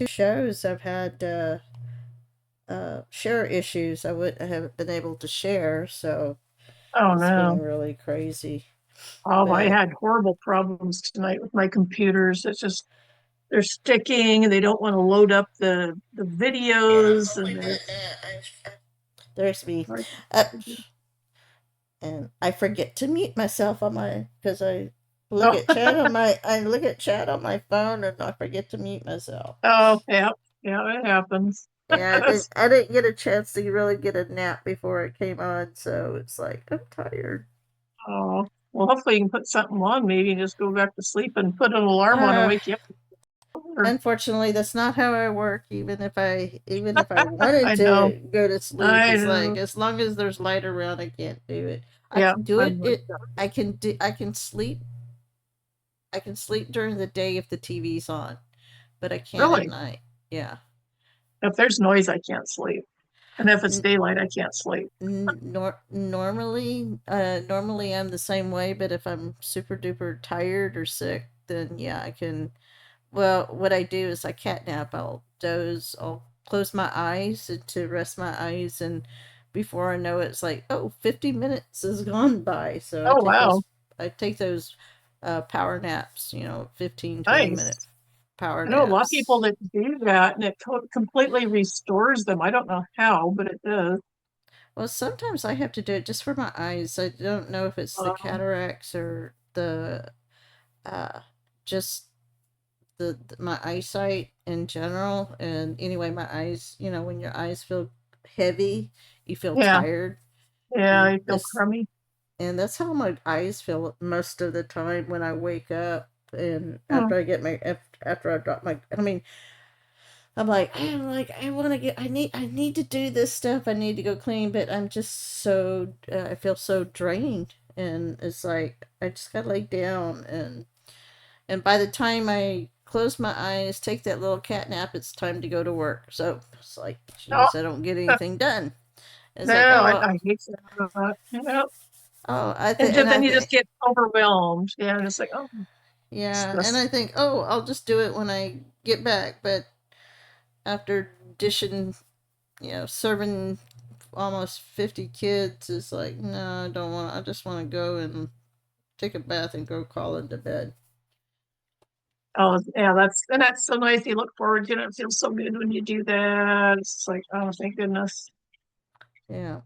shows I've had share issues. I would haven't been able to share, so Oh it's been no. really crazy. Oh, I But had horrible problems tonight with my computers. It's just they're sticking and they don't want to load up the videos and it's there's me. hard. Uh, and I forget to mute myself on my because Oh, I look at chat on my phone and I forget to mute myself. oh, yeah, yeah, it happens. Yeah, I didn't get a chance to really get a nap before it came on, so it's like I'm tired. Oh, well, hopefully you can put something on, maybe just go back to sleep and put an alarm on and Uh, wake you up. Or- Unfortunately, that's not how I work. Even if I wanted I know, to go to sleep, I it's like know. as long as there's light around, I can't do it. I Yeah, can do it. I'm like It that. I can sleep. I can sleep during the day if the TV's on, but I can't at Really. night. Yeah. If there's noise, I can't sleep. And if it's daylight, I can't sleep. Normally I'm the same way, but if I'm super duper tired or sick, then yeah, I can. Well, what I do is I catnap. I'll doze. I'll close my eyes to rest my eyes, and before I know it, it's like, oh, 50 minutes has gone by. So Oh, wow. I take those power naps, 15, 20 minute Nice. power I know a lot of people naps. that do that and it completely restores them. I don't know how, but it does. Well, sometimes I have to do it just for my eyes. I don't know if it's the Um, cataracts or the uh, just my eyesight in general. And anyway, my eyes, when your eyes feel heavy, you feel yeah, tired. yeah, And I feel crummy. that's how my eyes feel most of the time when I wake up. And Hmm. after I drop my, I mean, I want to get, I need to do this stuff. I need to go clean, but I'm just so, I feel so drained. And it's like, I just got to lay down. And by the time I close my eyes, take that little cat nap, it's time to go to work. So it's like, Oh, geez, I don't get anything done. It's no, like, I hate that. Yeah. I And think, and I then you just think, get overwhelmed. Yeah, and it's like, oh, yeah, and stress. I think, oh, I'll just do it when I get back. But after dishing, serving almost 50 kids, it's like, no, I don't want. I just want to go and take a bath and go crawl into bed. Oh, yeah, that's so nice. You look forward to it. It feels so good when you do that. It's like, oh, thank goodness. Yeah.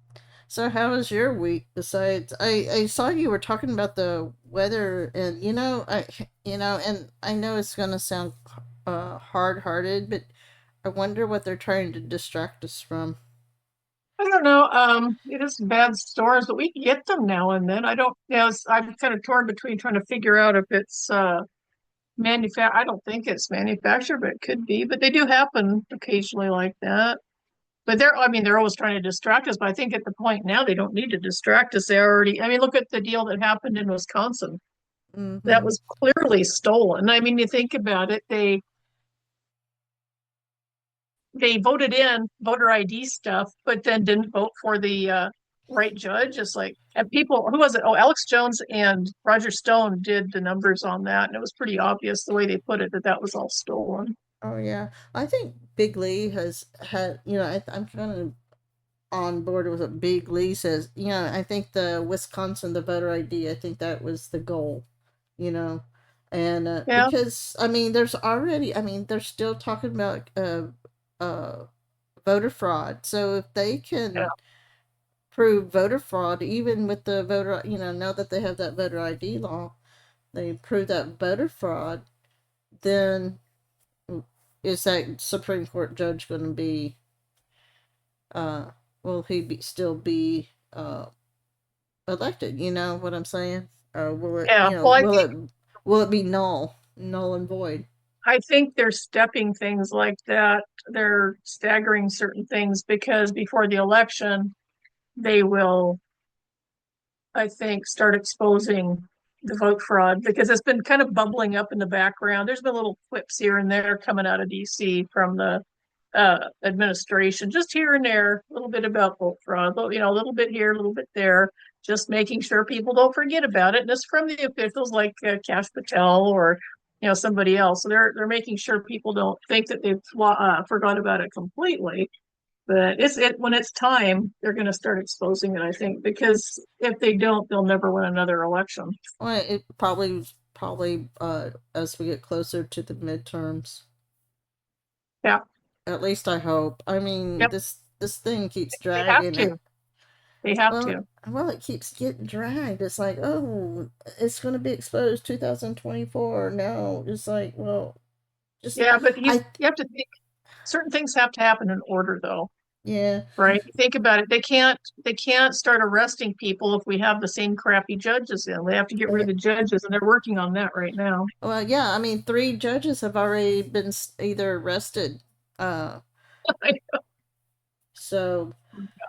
So how was your week? Besides, I saw you were talking about the weather, and and I know it's gonna sound hard hearted, but I wonder what they're trying to distract us from. I don't know. It is bad stores, but we can get them now and then. I don't, yeah, I'm kind of torn between trying to figure out if it's I don't think it's manufactured, but it could be. But they do happen occasionally like that. But I mean, they're always trying to distract us. But I think at the point now, they don't need to distract us. They already, I mean, look at the deal that happened in Wisconsin. That Mm-hmm. was clearly stolen. I mean, you think about it, they voted in voter ID stuff, but then didn't vote for the right judge. It's like, and people, who was it? Oh, Alex Jones and Roger Stone did the numbers on that, and it was pretty obvious the way they put it that that was all stolen. Oh yeah, I think Big Lee has had. I'm kind of on board with what Big Lee says. I think the voter ID. I think that was the goal. You know, and Yeah, because I mean, they're still talking about uh voter fraud. So if they yeah. can prove voter fraud, even with the voter, now that they have that voter ID law, they prove that voter fraud, then is that Supreme Court judge going to be, uh, will still be, elected? You know what I'm saying? Will it, Yeah. Well, will it be null and void? I think they're stepping things like that. They're staggering certain things because before the election, they will, I think, start exposing the vote fraud because it's been kind of bubbling up in the background. There's been little clips here and there coming out of DC from the administration, just here and there, a little bit about vote fraud, a little bit here, a little bit there, just making sure people don't forget about it. And it's from the officials like Cash Patel or somebody else. So they're making sure people don't think that they've forgot about it completely. But when it's time, they're going to start exposing it, I think, because if they don't, they'll never win another election. Well, it probably as we get closer to the midterms. Yeah. At least I hope. I mean, Yep. this thing keeps They have dragging. to. They have Well, to. well, it keeps getting dragged. It's like, oh, it's going to be exposed 2024. No, it's like, well, just Yeah, but I you have to think certain things have to happen in order, though, yeah. right? Think about it. They can't start arresting people if we have the same crappy judges in. They have to get rid of the judges, and they're working on that right now. Well, yeah. I mean, three judges have already been either arrested. So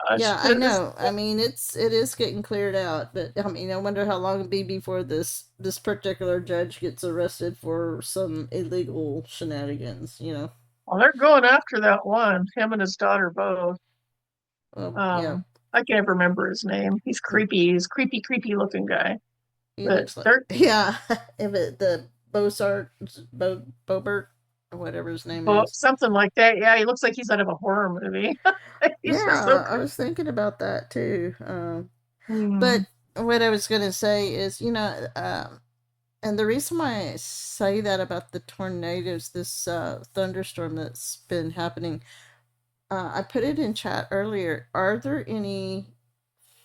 Gosh, yeah, I know. I mean, it is getting cleared out, but I mean, I wonder how long it'll be before this particular judge gets arrested for some illegal shenanigans. well, they're going after that one, him and his daughter both. Yeah, I can't remember his name. He's creepy. He's creepy, creepy looking guy. he But looks like they're yeah. If it the Bosart Bobert or whatever his name well, is. something like that. Yeah, he looks like he's out of a horror movie. He's just so Yeah, I creepy. was thinking about that too. But Hmm. what I was gonna say is, and the reason why I say that about the tornadoes, this thunderstorm that's been happening, I put it in chat earlier. Are there any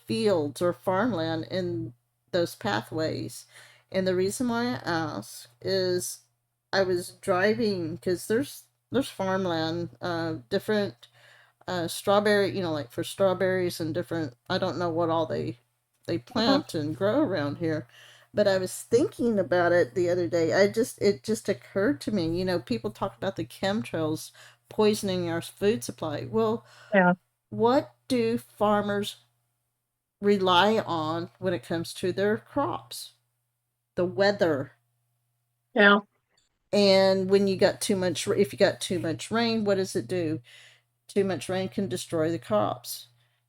fields or farmland in those pathways? And the reason why I ask is I was driving because there's farmland, different strawberry, like for strawberries and different. I don't know what all they Mhm. plant and grow around here, but I was thinking about it the other day. It just occurred to me. People talk about the chemtrails poisoning our food supply. Well, Yeah, what do farmers rely on when it comes to their crops? The weather. yeah, And when if you got too much rain, what does it do? Too much rain can destroy the crops.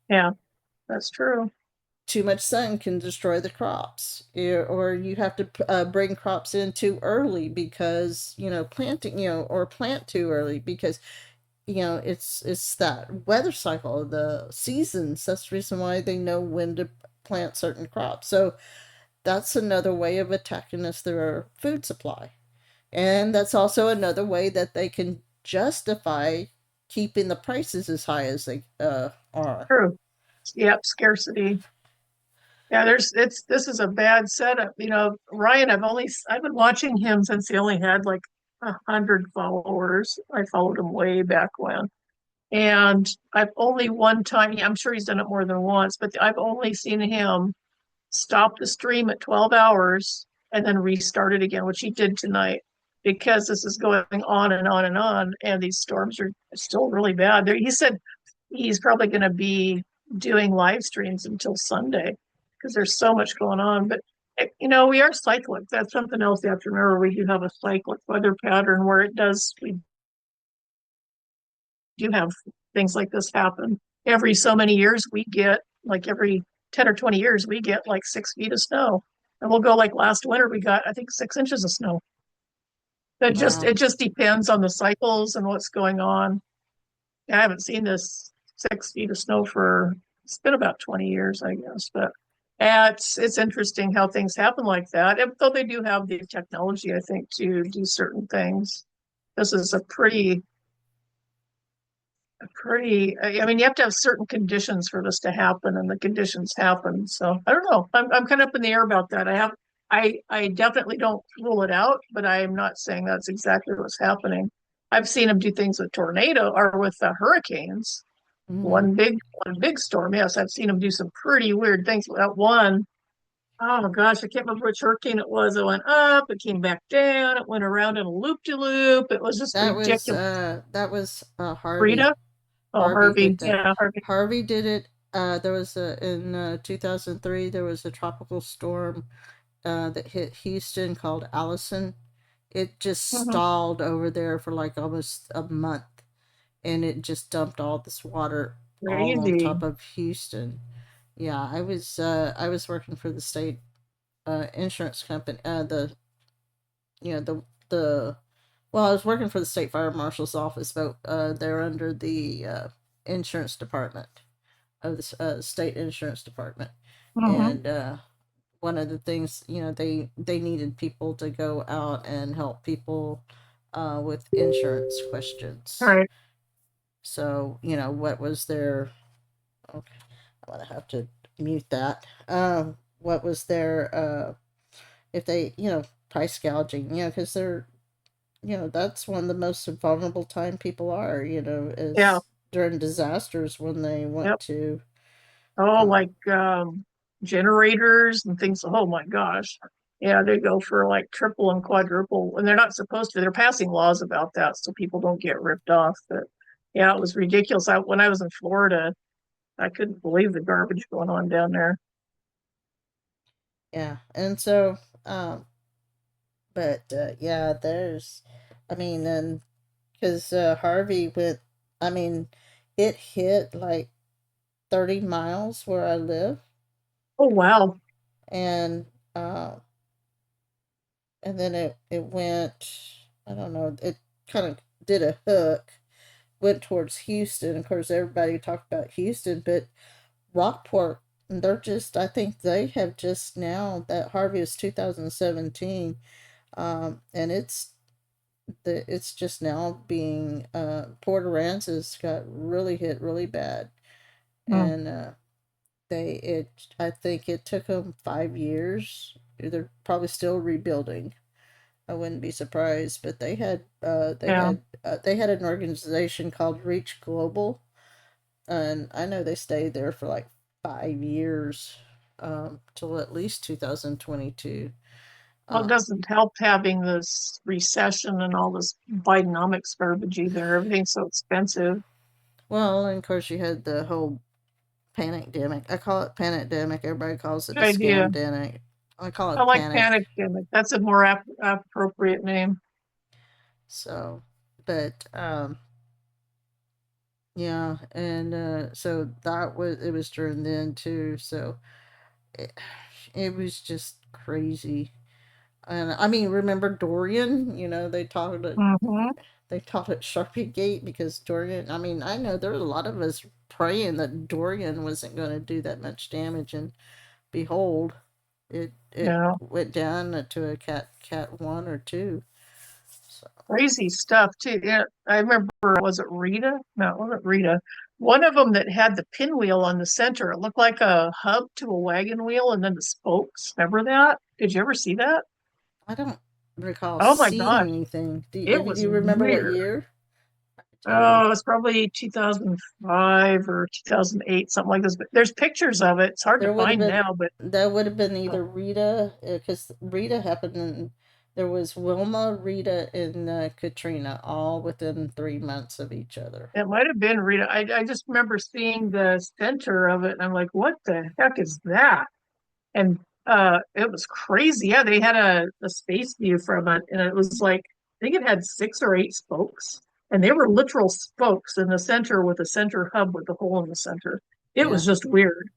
yeah. That's true. Too much sun can destroy the crops. Or you have to bring crops in too early because planting, or plant too early because it's that weather cycle, the seasons. That's the reason why they know when to plant certain crops. So that's another way of attacking us through our food supply. And that's also another way that they can justify keeping the prices as high as they are. True. Yep, scarcity. Yeah, this is a bad setup. Ryan, I've been watching him since he only had like 100 followers. I followed him way back when. And I've only one time, yeah, I'm sure he's done it more than once, but I've only seen him stop the stream at 12 hours and then restart it again, which he did tonight because this is going on and on and on. And these storms are still really bad. He said he's probably going to be doing live streams until Sunday because there's so much going on. But we are cyclic. That's something else you have to remember. We do have a cyclic weather pattern where we do have things like this happen. Every so many years, we get like every 10 or 20 years, we get like 6 feet of snow. And we'll go like last winter, we got, I think, 6 inches of snow. Wow. It just depends on the cycles and what's going on. I haven't seen this 6 feet of snow for it's been about 20 years, I guess. But it's interesting how things happen like that. Though they do have the technology, I think, to do certain things. This is I mean, you have to have certain conditions for this to happen, and the conditions happen. So I don't know. I'm kind of up in the air about that. I definitely don't rule it out, but I am not saying that's exactly what's happening. I've seen him do things with tornado or with hurricanes. Mm-hmm. One big storm. Yes, I've seen him do some pretty weird things. That one, oh gosh, I can't remember which hurricane it was. It went up, it came back down, it went around in a loop de loop. It was just ridiculous. That was Harvey. Rita? Oh, Harvey Harvey. did that. Yeah, Harvey. Harvey did it. There was in 2003 there was a tropical storm that hit Houston called Allison. It just Mhm. stalled over there for like almost a month, and it just dumped all this water all on Crazy. top of Houston. Yeah, I was working for the state insurance company, the the well, I was working for the state fire marshal's office, but they're under the insurance department of the state insurance department, Mm-hmm. and one of the things, they needed people to go out and help people with insurance All questions. right. So what was their okay? I'm gonna have to mute that. What was their if they price gouging? Because they're that's one of the most vulnerable time people are. Yeah. Is during disasters when they want Yep. to. Oh, Uh, like generators and things. Oh my gosh. Yeah, they go for like triple and quadruple, and they're not supposed to. They're passing laws about that so people don't get ripped off. But yeah, it was ridiculous. When I was in Florida, I couldn't believe the garbage going on down there. yeah, and so but yeah, I mean, and because Harvey went, I mean, it hit like 30 miles where I live, Oh wow. and uh, and then it went, I don't know, it kind of did a hook, went towards Houston. Of course, everybody talked about Houston, but Rockport, I think they have just now, that Harvey is 2017, and it's just now being Port Aransas got really hit really bad, Mm, and I think it took them 5 years. They're probably still rebuilding. I wouldn't be surprised, but yeah. they had an organization called Reach Global, and I know they stayed there for like 5 years, till at least 2022. Well, it Um, doesn't help having this recession and all this Bidenomics garbage either. Everything's so expensive. well, and of course you had the whole panic-demic. I call it panic-demic. Everybody calls it Good a idea. scam-demic. I call I it like panic. panic gimmick. That's a more appropriate name. So, but yeah, and so it was during then too. So it, it was just crazy. And I mean, remember Dorian? Hmm. They taught at Sharpie Gate because Dorian. I mean, I know there were a lot of us praying that Dorian wasn't going to do that much damage, and behold, it Yeah. went down to a cat 1 or 2. So Crazy stuff too. Yeah, I remember, was it Rita? No, it wasn't Rita. One of them that had the pinwheel on the center. It looked like a hub to a wagon wheel and then the spokes. Remember that? Did you ever see that? I don't recall Oh my seeing gosh, anything. it Do was you remember what weird. year? I can tell you. Oh, it's probably 2005 or 2008, something like this. But there's pictures of it. It's hard to There would have find been now, but That would have been uh, either Rita, because Rita happened in. There was Wilma, Rita, and Katrina, all within 3 months of each other. it might have been Rita. I just remember seeing the center of it, and I'm like, what the heck is that? And it was crazy. Yeah, they had a space view from it, and it was like I think it had 6 or 8 spokes, and they were literal spokes in the center with a center hub with a hole in the center. It Yeah, was just weird.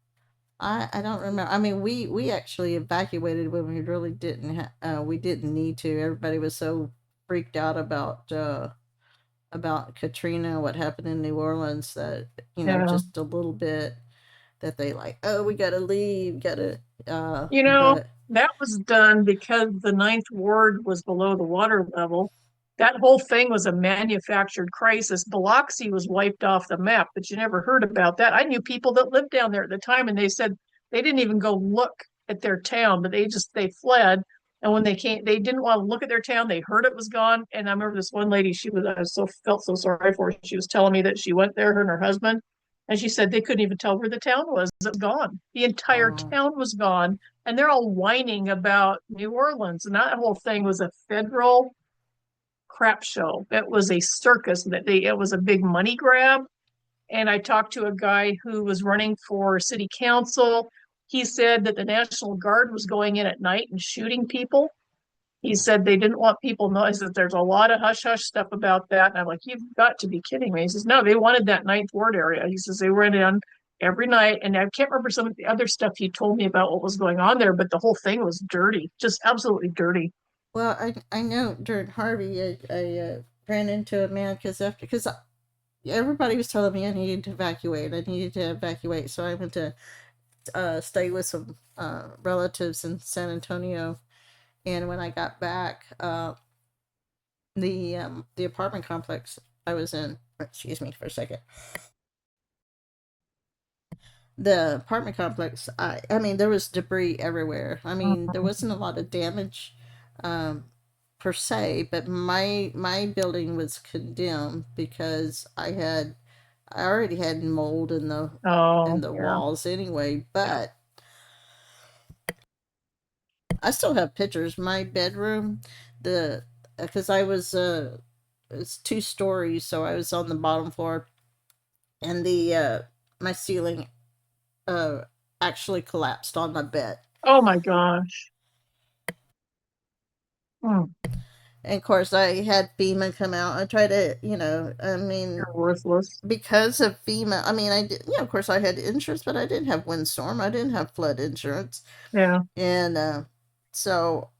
I don't remember. I mean, we actually evacuated when we really we didn't need to. Everybody was so freaked out about Katrina, what happened in New Orleans, that Yeah. just a little bit, that they like, oh, we gotta leave, gotta You know, but that was done because the Ninth Ward was below the water level. That whole thing was a manufactured crisis. Biloxi was wiped off the map, but you never heard about that. I knew people that lived down there at the time, and they said they didn't even go look at their town, but they fled. And when they came, they didn't want to look at their town. They heard it was gone. And I remember this one lady, I was so felt so sorry for her. She was telling me that she went there, her and her husband, and she said they couldn't even tell where the town was. It was gone. The entire uh, town was gone, and they're all whining about New Orleans. And that whole thing was a federal crap show. It was a circus it was a big money grab. And I talked to a guy who was running for city council. He said that the National Guard was going in at night and shooting people. He said they didn't want people knowing. He says there's a lot of hush hush stuff about that. And I'm like, you've got to be kidding me. He says, no, they wanted that Ninth Ward area. He says they went in every night. And I can't remember some of the other stuff he told me about what was going on there, but the whole thing was dirty, just absolutely dirty. Well, I know during Harvey, I ran into a man because everybody was telling me I needed to evacuate. I needed to evacuate, so I went to stay with some relatives in San Antonio. And when I got back, the apartment complex I was in. Excuse me for a second. The apartment complex. I mean, there was debris everywhere. I mean, there Mhm. wasn't a lot of damage, um, per se, but my building was condemned because I already had mold in Oh, the yeah, walls anyway. yeah. But I still have pictures. My bedroom, the because I was it's 2 stories, so I was on the bottom floor, and the my ceiling uh actually collapsed on my bed. Oh my gosh. Hmm. And of course, I had FEMA come out. I tried to, I mean, You're worthless. because of FEMA, I mean, I did, of course, I had insurance, but I didn't have windstorm. I didn't have flood insurance, Yeah. and so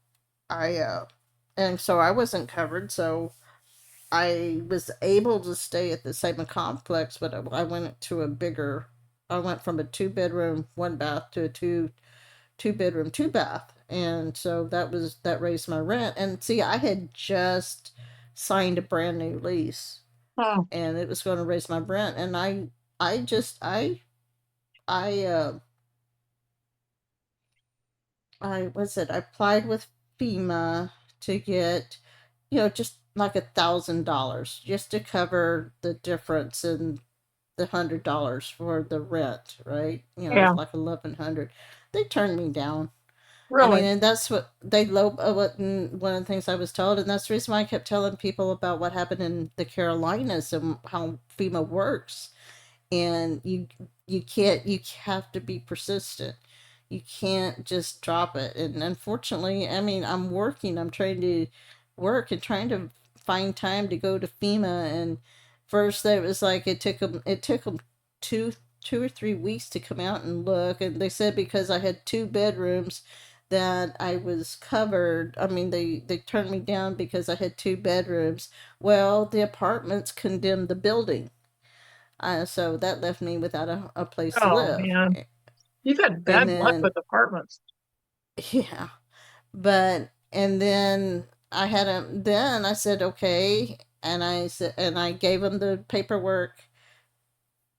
I and so I wasn't covered. So I was able to stay at the same complex, but I went to a bigger. I went from a 2 bedroom, 1 bath to a two bedroom, 2 bath, and so that raised my rent. And see, I had just signed a brand new lease, Hmm. and it was going to raise my rent. And I just I I was it. I applied with FEMA to get, just like $1,000 just to cover the difference in the $100 for the rent, right? Yeah. Like 1,100. They turned me down. I mean, Really? and that's what they one of the things I was told, and that's the reason why I kept telling people about what happened in the Carolinas and how FEMA works. And you have to be persistent. You can't just drop it. And unfortunately, I mean, I'm trying to work and trying to find time to go to FEMA. And first it was like it took them two 2 or 3 weeks to come out and look. And they said because I had 2 bedrooms that I was covered. I mean, they turned me down because I had 2 bedrooms. Well, the apartments condemned the building, so that left me without a place to Oh live. man. You've had And bad luck then, with apartments. yeah, and then then I said, okay. And I gave them the paperwork.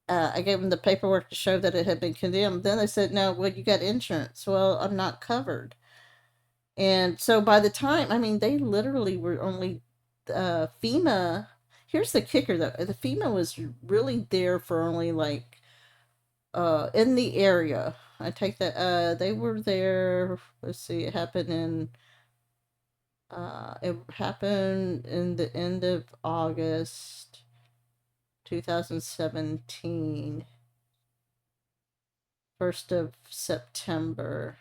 I gave them the paperwork to show that it had been condemned. Then they said, no, well, you got insurance. Well, I'm not covered. And so by the time, I mean, they literally were only, FEMA. Here's the kicker though. The FEMA was really there for only like, in the area. I take that they were there. Let's see, it happened in the end of August 2017, 1st of September.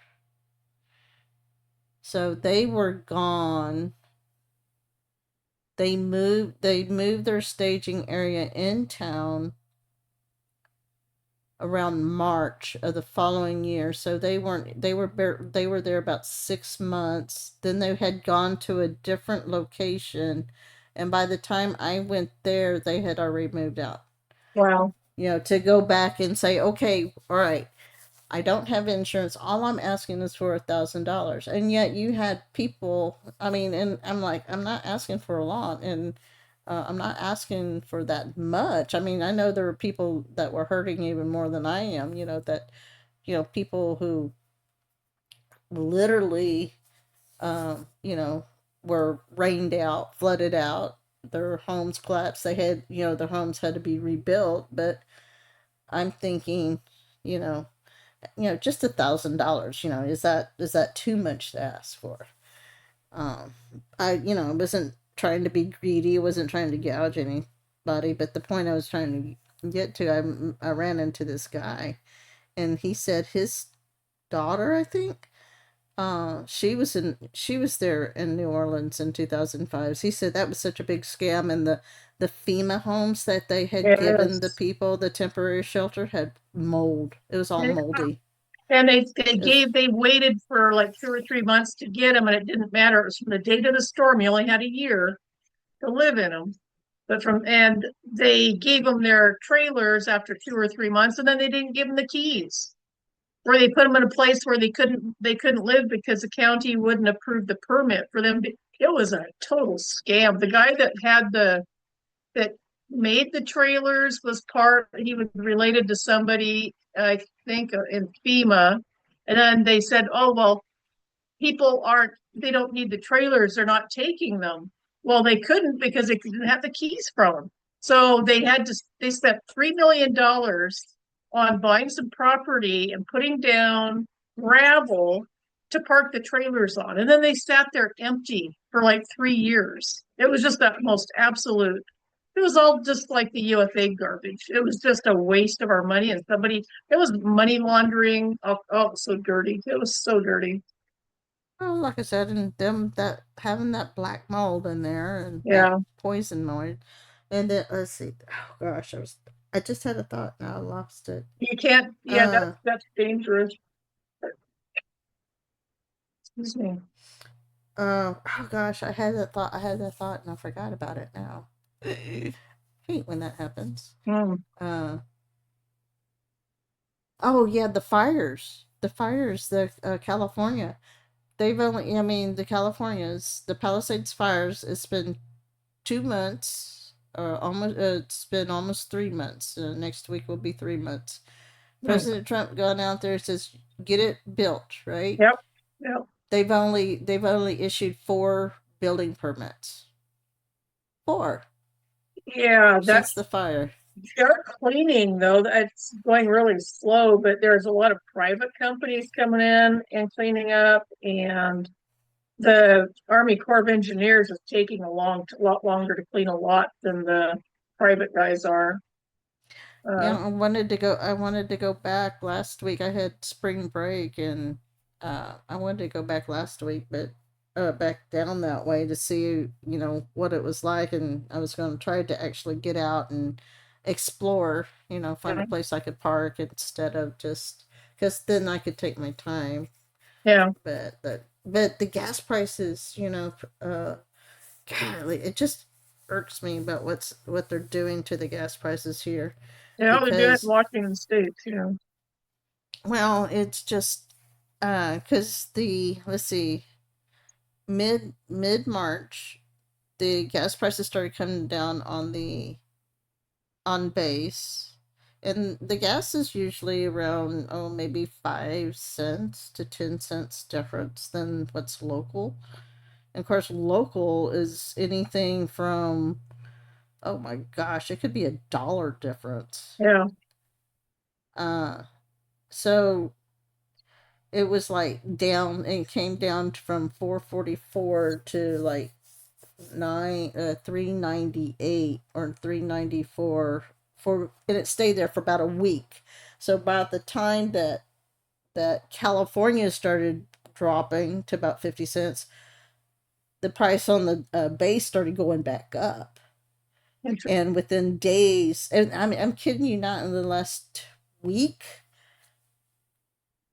So they were gone. They moved their staging area in town around March of the following year. So they were there about 6 months. Then they had gone to a different location, and by the time I went there, they had already moved out. Wow. To go back and say, okay, all right, I don't have insurance. All I'm asking is for $1,000, and yet you had people. I mean, and I'm like, I'm not asking for a lot, and I'm not asking for that much. I mean, I know there are people that were hurting even more than I am. People who literally, were rained out, flooded out. Their homes collapsed. Their homes had to be rebuilt. But I'm thinking, you know, just $1,000. Is that too much to ask for? Um, I wasn't trying to be greedy. I wasn't trying to gouge anybody. But the point I was trying to get to, I ran into this guy, and he said his daughter, I think, she was there in New Orleans in 2005. He said that was such a big scam, and the FEMA homes that they had given the Yes. people the temporary shelter had mold. It was all Yeah. moldy. And It's, they waited for like 2 or 3 months to get them, and it didn't matter. It was from the date of the storm. You only had a year to live in them. And they gave them their trailers after 2 or 3 months, and then they didn't give them the keys, or they put them in a place where they couldn't live because the county wouldn't approve the permit for them. It was a total scam. The guy that made the trailers was he was related to somebody, I think, in FEMA. And then they said, oh, well, they don't need the trailers. They're not taking them. Well, they couldn't because they didn't have the keys from them. So they spent $3 million on buying some property and putting down gravel to park the trailers on. And then they sat there empty for like 3 years. It was just that most absolute, it was all just like the UFA garbage. It was just a waste of our money. And it was money laundering. Oh, so dirty. It was so dirty. well, like I said, and them that having that black mold in there and that Yeah. poison mold, and then let's see. Oh gosh, I just had a thought and I lost it. You can't, yeah, Uh, that's dangerous. Excuse me. oh gosh, I had that thought and I forgot about it now. Hate when that happens. Hmm. Uh, oh yeah, the California. They've only, I mean, the Palisades fires. It's been 2 months, it's been almost 3 months. Next week will be 3 months. Hmm. President Trump gone out there and says, "Get it built." Right? Yep. Yep. They've only issued 4 building permits. 4 Yeah, since the fire. they're cleaning though. It's going really slow, but there's a lot of private companies coming in and cleaning up, and the Army Corps of Engineers is taking lot longer to clean a lot than the private guys are. Yeah, Uh, I wanted to go back last week. I had spring break and I wanted to go back last week, but back down that way to see, what it was like, and I was going to try to actually get out and explore, find a place I could park instead of just cuz then I could take my time. yeah, But the gas prices, golly, it just irks me about what they're doing to the gas prices here yeah, they're doing it in because Washington State too. well, it's just because the let's see, mid March, the gas prices started coming down on base, and the gas is usually around maybe 5 cents to 10 cents difference than what's local. And of course, local is anything from, oh my gosh, it could be $1 difference. Yeah. Uh, so it was like down and it came down from 444 to like 398 or 394 and it stayed there for about a week. So about the time that California started dropping to about 50 cents, the price on the base started going back up. And within days, and I mean, I'm kidding you not, in the last week,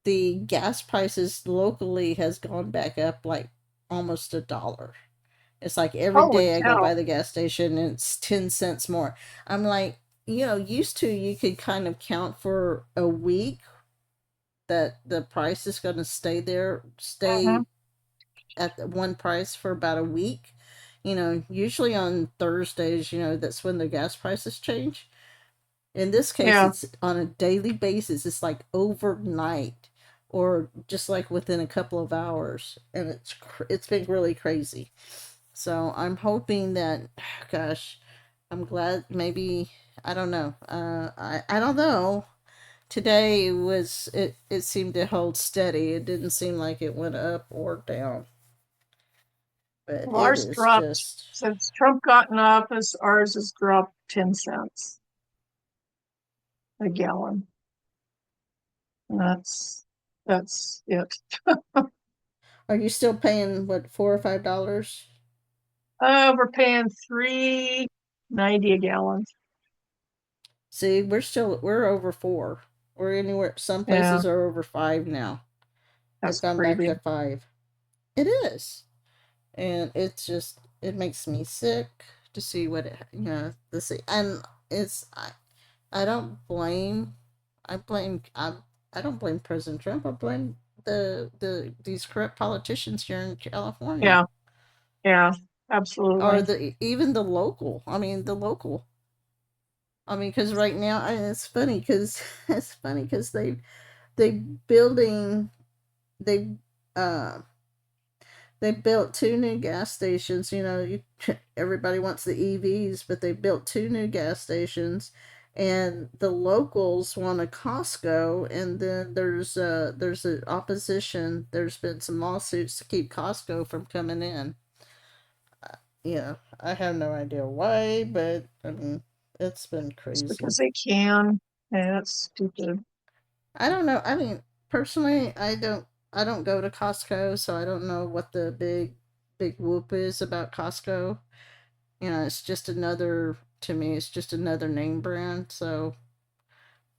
the gas prices locally has gone back up like almost $1. It's like every Holy day I go cow. by the gas station and it's 10 cents more. I'm like, used to you could kind of count for a week that the price is going to Uh-huh. stay at the one price for about a week. Usually on Thursdays, that's when the gas prices change. In this case, Yeah. it's on a daily basis. It's like overnight or just like within a couple of hours, and it's been really crazy. So I'm hoping that, gosh, I'm glad. Maybe I don't know. I don't know. Today it seemed to hold steady. It didn't seem like it went up or down, but Well, it ours is dropped just. since Trump got in office. Ours has dropped 10 cents a gallon. And that's it. Are you still paying what, $4 or $5? We're paying 3.90 a gallon. See, we're over 4. Or anywhere, some Yeah, places are over 5 now. They've that's gone back crazy. to 5. It is. And it's just, it makes me sick to see what it, to see. And it's, I don't blame, I blame, I don't blame President Trump. I blame these corrupt politicians here in California. Yeah, yeah, Or absolutely. even the local. I mean, the local. I mean, because right now, it's funny because it's funny because they building they uh they built 2 new gas stations. Everybody wants the EVs, but they built 2 new gas stations, and the locals want a Costco. And then there's an opposition. There's been some lawsuits to keep Costco from coming in. I have no idea why, but I mean, it's been It's because crazy. they can. Yeah, that's stupid. I don't know. I mean, personally, I don't go to Costco, so I don't know what the big whoop is about Costco. It's just another to me. It's just another name brand. So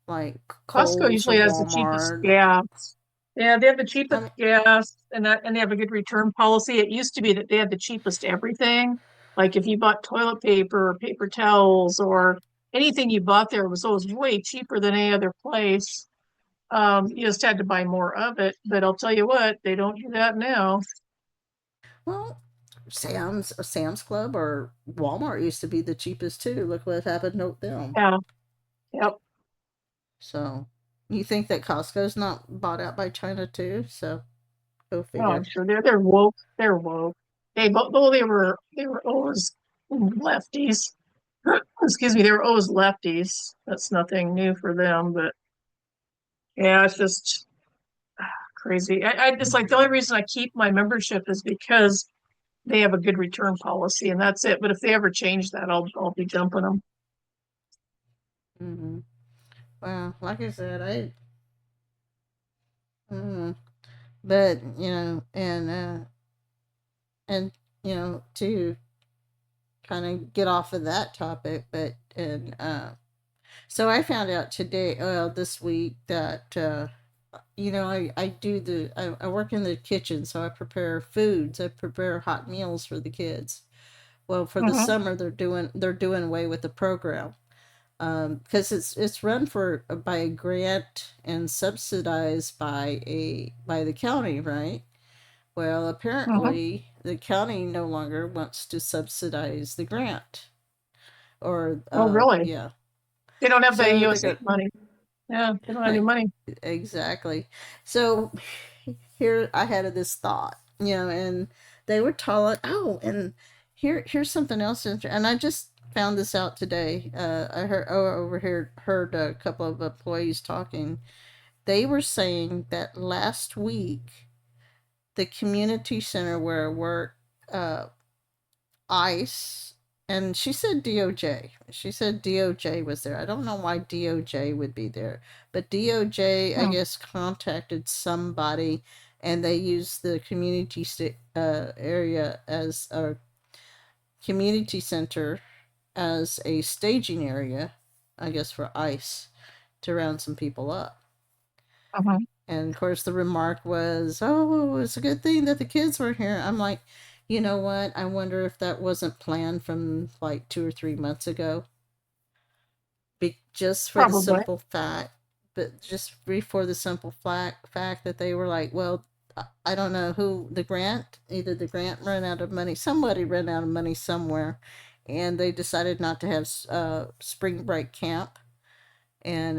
like Costco Kohl's or usually has the cheapest Walmart. gas. Yeah, they have the I cheapest mean, gas and they have a good return policy. It used to be that they had the cheapest everything. Like if you bought toilet paper or paper towels or anything you bought there was always way cheaper than any other place. You just had to buy more of it. But I'll tell you what, they don't do that now. well, Sam's Club or Walmart used to be the cheapest too. Look what happened to them. Yeah. Yep. So you think that Costco's not bought out by China too? So go Oh, I'm figure. sure they're woke. They're woke. Though they were always lefties. Excuse me, they were always lefties. That's nothing new for them, but yeah, it's just crazy. I just like the only reason I keep my membership is because they have a good return policy, and that's it. But if they ever change that, I'll be jumping them. Hmm. Well, like I said, mm, but and to kind of get off of that topic, but and so I found out today, well, this week that I work in the kitchen, so I prepare foods, I prepare hot meals for the kids. Well, for the Hmm. summer, they're doing away with the program, because it's run for by a grant and subsidized by the county, right? Well, Hmm. apparently the county no longer wants to subsidize the grant, or Oh, really? yeah. They don't have the So they're USAID going money. Yeah, they don't have any money. exactly. So here I had this thought, and they were telling, oh, and here's something else, and I just found this out today. I heard over here heard a couple of employees talking. They were saying that last week the community center where I work, uh, ICE, and she said DOJ. She said DOJ was there. I don't know why DOJ would be there, but DOJ, I Hmm. guess, contacted somebody, and they used the area as a community center as a staging area, I guess, for ICE to round some people up. Hmm. And of course, the remark was, "Oh, it's a good thing that the kids were here." I'm like, you know what? I wonder if that wasn't planned from like 2 or 3 months ago. Just for the Probably. simple fact, but just for the simple fact that they were like, well, I don't know who the grant, either the grant ran out of money, somebody ran out of money somewhere, and they decided not to have spring break camp. And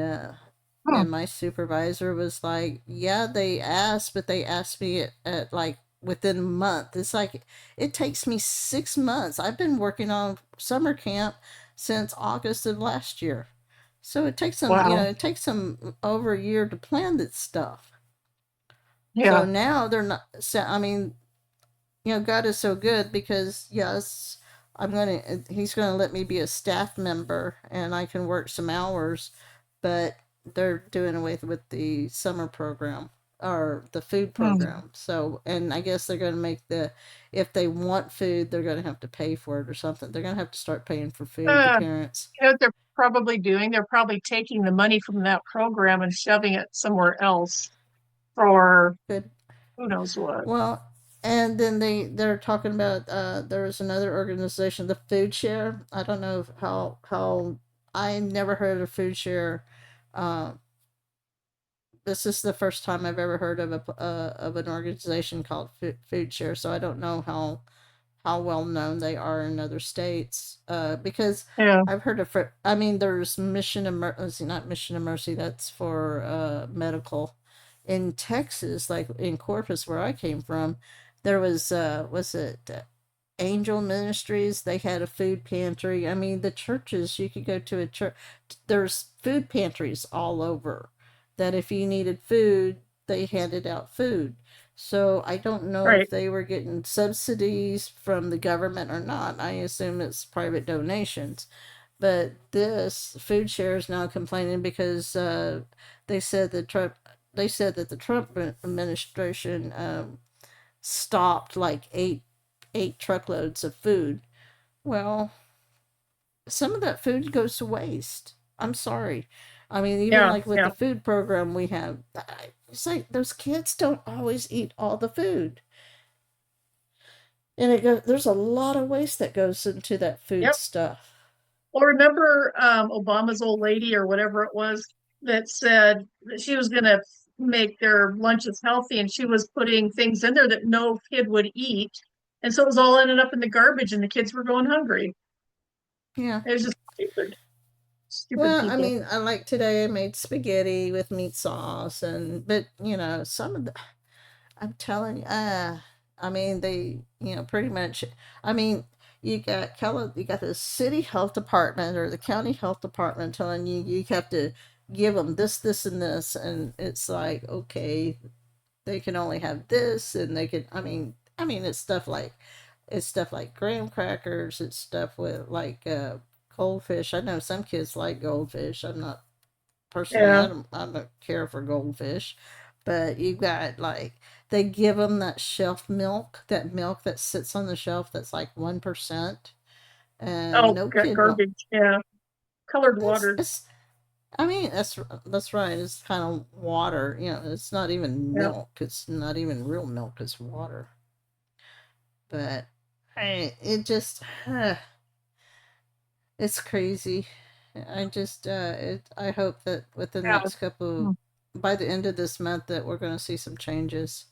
Hmm. and my supervisor was like, "Yeah, they asked, but they asked me at like within a month. It's like it takes me 6 months. I've been working on summer camp since August of last year, so Wow. it takes them over a year to plan this stuff. So Yeah. now they're not. So I mean, God is so good because yes, He's gonna let me be a staff member and I can work some hours, but they're doing away with the summer program or the food Hmm. program. So, and I guess they're gonna make if they want food, they're gonna have to pay for it or something. They're gonna have to start paying for food, the Uh, parents. you know, they're probably doing? They're probably taking the money from that program and shoving it somewhere else for Good. who knows what. Well, and then they're talking about there was another organization, the Food Share. I don't know how I never heard of Food Share. Uh, this is the first time I've ever heard of an organization called Food Share. So I don't know how well known they are in other states. Because Yeah, I've heard of, I mean, there's Mission of Mercy, not Mission of Mercy. That's for medical. In Texas, like in Corpus, where I came from, there was it Angel Ministries? They had a food pantry. I mean, the churches, you could go to a church. There's food pantries all over. That if you needed food, they handed out food. So I don't know right. if they were getting subsidies from the government or not. I assume it's private donations. But this food share is now complaining because they said that Trump they said that the Trump administration stopped like eight truckloads of food. Well, some of that food goes to waste. I'm sorry. I mean, even Yeah, like with yeah, the food program we have, it's like those kids don't always eat all the food, and there's a lot of waste that goes into that food yep. stuff. Well, remember Obama's old lady or whatever it was that said that she was going to make their lunches healthy, and she was putting things in there that no kid would eat, and so it was all ended up in the garbage, and the kids were going hungry. Yeah. It was just stupid, stupid Well, I people. mean, I like today I made spaghetti with meat sauce, and but some of the I'm telling you, I mean, pretty much. I mean, you got the city health department or the county health department telling you have to give them this, this, and this, and it's like, okay, they can only have this, and they can. I mean, it's stuff like graham crackers. It's stuff with like goldfish. I know some kids like goldfish. I'm not personally, Yeah. I don't care for goldfish, but you got like they give them that shelf milk, that milk that sits on the shelf that's like 1%, and Oh, no kid won't. garbage. Yeah. Colored That's water. it's. I mean, that's right. It's kind of water. It's not even Yeah. milk. It's not even real milk. It's water. But hey, it just it's crazy. I hope that within the Yeah. next couple, Hmm. by the end of this month, that we're going to see some changes.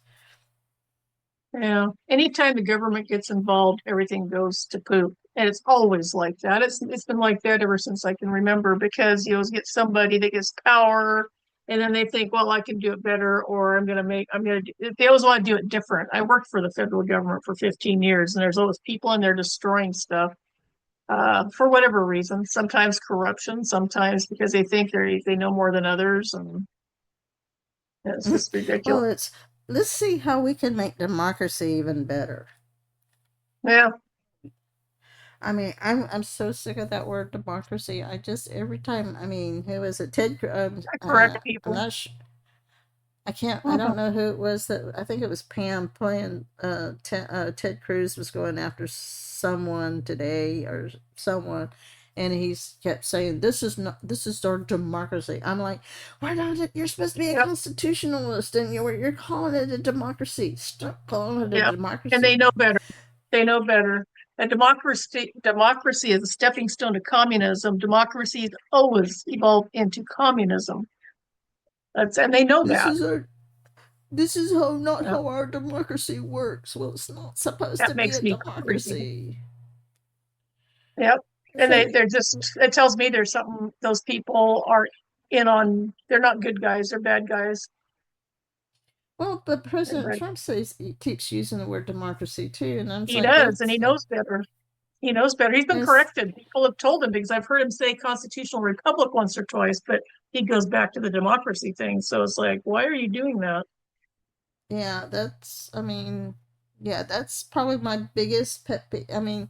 Yeah. Anytime the government gets involved, everything goes to poop. And it's always like that. It's been like that ever since I can remember because you always get somebody that gets power and then they think, well, I can do it better or I'm gonna do they always want to do it different. I worked for the federal government for 15 years and there's always people in there destroying stuff for whatever reason. Sometimes corruption, sometimes because they think they know more than others and it's just ridiculous. Well, let's see how we can make democracy even better. Yeah, I mean, I'm so sick of that word democracy. I just every time. I mean, who is it? correct I'm people. not. I can't. I Mhm. don't know who it was that. I think it was Pam playing. Ted Cruz was going after someone today or someone, and he's kept saying, "This is not. This is our democracy." I'm like, why not? You're supposed to be a Yep. constitutionalist, and you're calling it a democracy. Stop calling it a Yeah, and they democracy. know better. They know better. And democracy is a stepping stone to communism. Democracy has always evolved into communism. And they know This that. is our. This is how not Yeah, how our democracy works. Well, it's not supposed that to be makes a me crazy. democracy. Yep. It's And like, they're just it tells me there's something those people are in on they're not good guys, they're bad guys. well, but President Right. Trump says he keeps using the word democracy too, and I'm just He like, does, and he that's knows better. He knows better. He's been it's corrected. People have told him because I've heard him say constitutional republic once or twice, but he goes back to the democracy thing. So it's like, why are you doing that? yeah, yeah, that's probably my biggest pet peeve. I mean,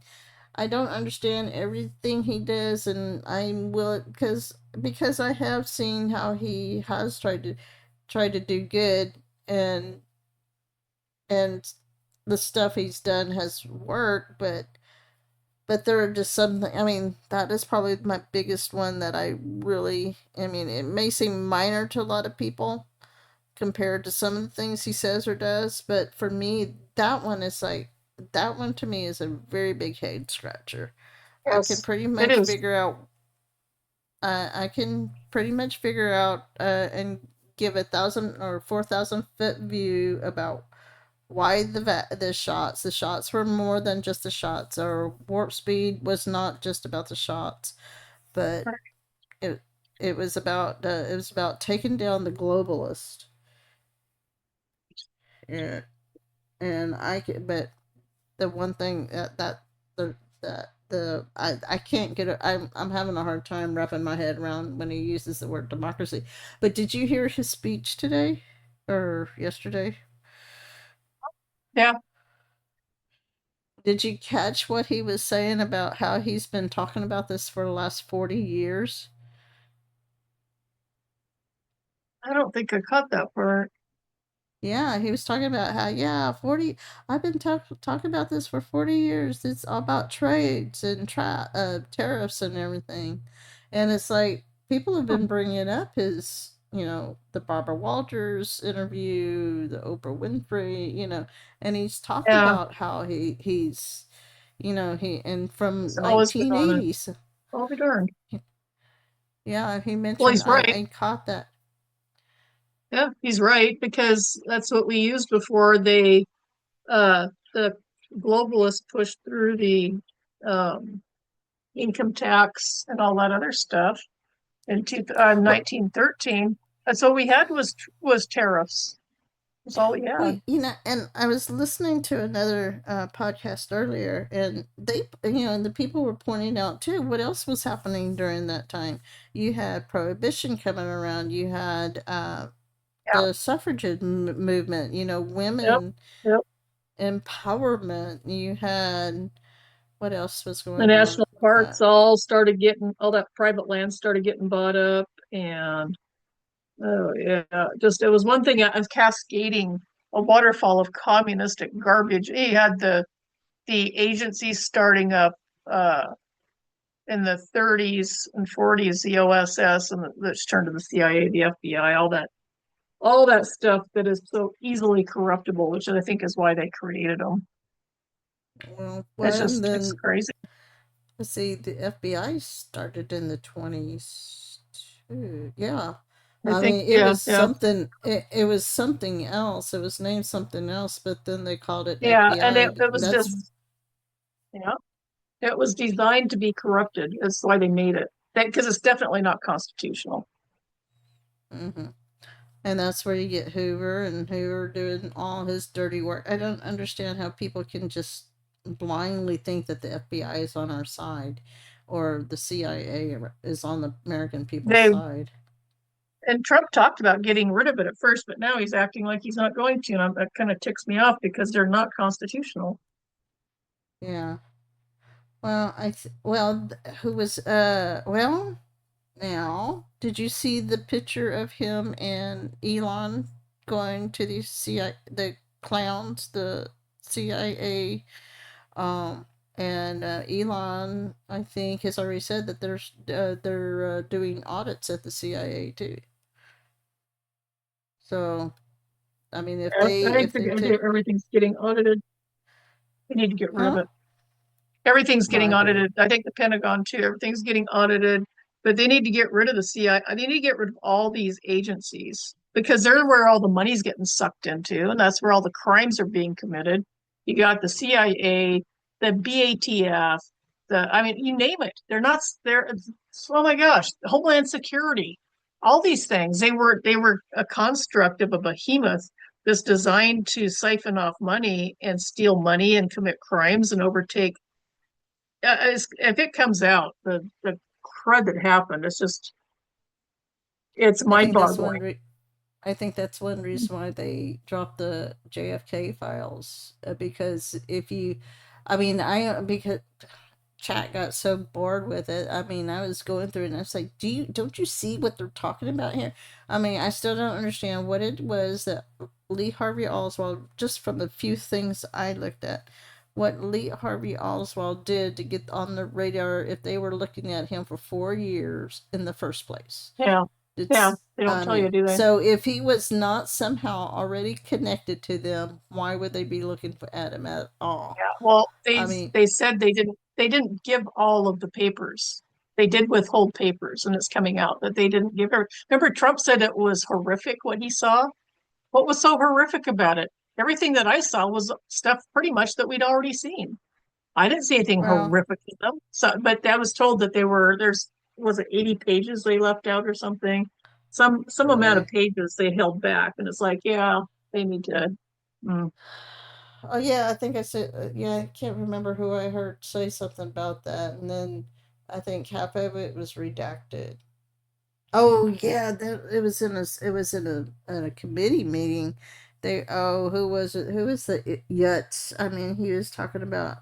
I don't understand everything he does, and I will because I have seen how he has tried to do good, and and the stuff he's done has worked, but but there are just some. I mean, that is probably my biggest one that I really. I mean, it may seem minor to a lot of people compared to some of the things he says or does, but for me, that one is like that one to me is a very big head scratcher. I can Yes, pretty it much is. figure out. I can pretty much figure out and give 1,000 or 4,000 foot view about why the shots were more than just the shots, or warp speed was not just about the shots, but it it was about taking down the globalist. And but the one thing I can't get it. I'm having a hard time wrapping my head around when he uses the word democracy. But did you hear his speech today or yesterday? Yeah, Did you catch what he was saying about how he's been talking about this for the last 40 years? I don't think I caught that part. Yeah, he was talking about how, yeah, 40, I've been talking about this for 40 years. It's all about trades and tariffs and everything. And it's like people have Hmm. been bringing up his, the Barbara Walters interview, the Oprah Winfrey, and he's talked Yeah, about how he's, and from he's always been on it. 1980s. I'll be darned. Yeah, he Well, mentioned, he's right. I caught that. Yeah, he's right because that's what we used before the globalists pushed through the um, income tax and all that other stuff in 1913. That's all we had was tariffs. That's all we had. Well, and I was listening to another podcast earlier, and and the people were pointing out too what else was happening during that time. You had prohibition coming around. You had Yeah. the suffragette movement. Yep. Women Yep. empowerment. You had what else was The going on? national parks all that private land started getting bought up, and oh yeah, just it was one thing. I was cascading a waterfall of communistic garbage. He had the agencies starting up uh, in the 30s and 40s, the OSS, and that's turned to the CIA, the FBI, all that stuff that is so easily corruptible, which I think is why they created them. Well, and It's then crazy. let's see, the FBI started in the 20s too. Yeah. I I think, mean, yeah, yeah, it was something else. It was named something else, but then they called it yeah, and FBI. it was just, yeah, it was designed to be corrupted. That's why they made it. Because it's definitely not constitutional. hmm and that's where you get Hoover and Hoover doing all his dirty work. I don't understand how people can just blindly think that the FBI is on our side or the CIA is on the American people's They side. and Trump talked about getting rid of it at first, but now he's acting like he's not going to, and that kind of ticks me off because they're not constitutional. Yeah. Well, who was now, did you see the picture of him and Elon going to the clowns, the CIA? And Elon, I think, has already said that they're doing audits at the CIA too. So, I mean, I think if they took, everything's getting audited. They need to get rid of huh? it. Everything's No, I getting agree. audited. I think the Pentagon too. Everything's getting audited, but they need to get rid of the CIA. They need to get rid of all these agencies because they're where all the money's getting sucked into, and that's where all the crimes are being committed. You got the CIA, the BATF, I mean, you name it. They're not there. Oh my gosh, Homeland Security, all these things. They were a construct of a behemoth that's designed to siphon off money and steal money and commit crimes and overtake if it comes out, the crud that happened, it's I mind think boggling. I think that's one reason why they dropped the JFK files because I mean, because chat got so bored with it. I mean, I was going through it and I was like, don't you see what they're talking about here? I mean, I still don't understand what it was that Lee Harvey Oswald, just from the few things I looked at, what Lee Harvey Oswald did to get on the radar if they were looking at him for 4 years in the first place. Yeah. Yeah. It's, They don't I tell you, mean, do they? so if he was not somehow already connected to them, why would they be looking for at him at all? Yeah. Well, I mean, they said they didn't give all of the papers. They did withhold papers, and it's coming out that they didn't give her. Remember, Trump said it was horrific what he saw. What was so horrific about it? Everything that I saw was stuff pretty much that we'd already seen. I didn't see anything well, horrific in them. So, but I was told that there's was it 80 pages they left out or something? Some amount of really. pages they held back, and it's like, yeah, they need to. Mm. Oh yeah, I think I said yeah. I can't remember who I heard say something about that, and then I think half of it was redacted. Oh yeah, it was in a committee meeting. Who was it? Who was the Yutz? I mean, he was talking about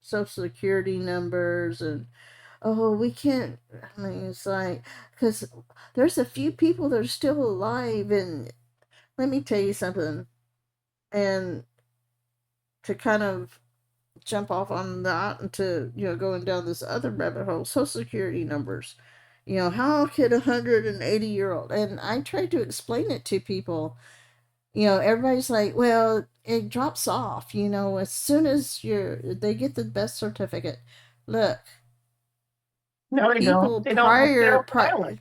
social security numbers and we can't. I mean, it's like because there's a few people that are still alive, and let me tell you something. And to kind of jump off on that and to going down this other rabbit hole, social security numbers. How could 180-year-old? And I tried to explain it to people. Everybody's like, well, it drops off. As soon as they get the birth certificate. Look, No, they don't. people They don't. They prior don't pri- file it.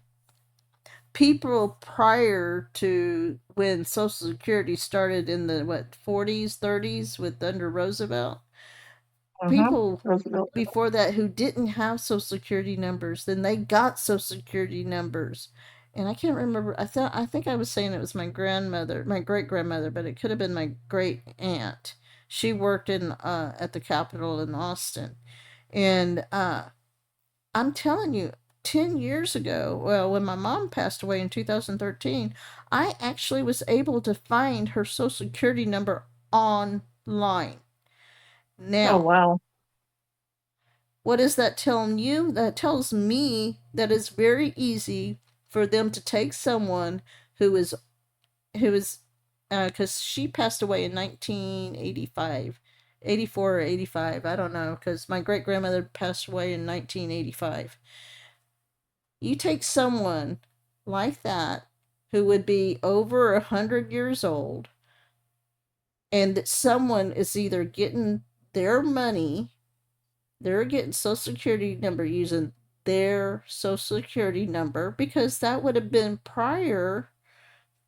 people prior to when Social Security started in the what 40s, 30s with under Roosevelt, Mm-hmm. people Roosevelt. before that who didn't have social security numbers, then they got social security numbers. And I can't remember. I think I was saying it was my grandmother, my great grandmother, but it could have been my great aunt. She worked in at the Capitol in Austin, and I'm telling you, 10 years ago, well, when my mom passed away in 2013, I actually was able to find her social security number online. Oh Now, wow. what is that telling you? That tells me that it's very easy for them to take someone who is because she passed away in 1985, 84 or 85. I don't know because my great grandmother passed away in 1985. You take someone like that who would be over 100 years old, and that someone is either getting their money, they're getting social security number using their social security number because that would have been prior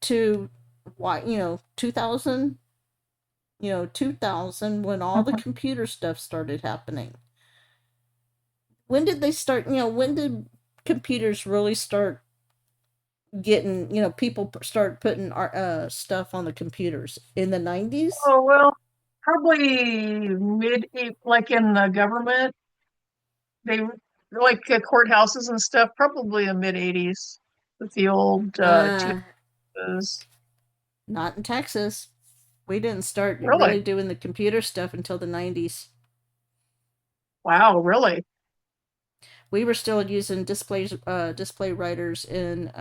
to what 2000, 2000 when all the Mhm. computer stuff started happening. When did they start, when did computers really start getting, people start putting our stuff on the computers in the 90s? Oh well, probably like in the government, they like courthouses and stuff. Probably the mid '80s with the old uh TSs. Not in Texas. We didn't start Really? really doing the computer stuff until the 90s. Wow, really? We were still using display writers in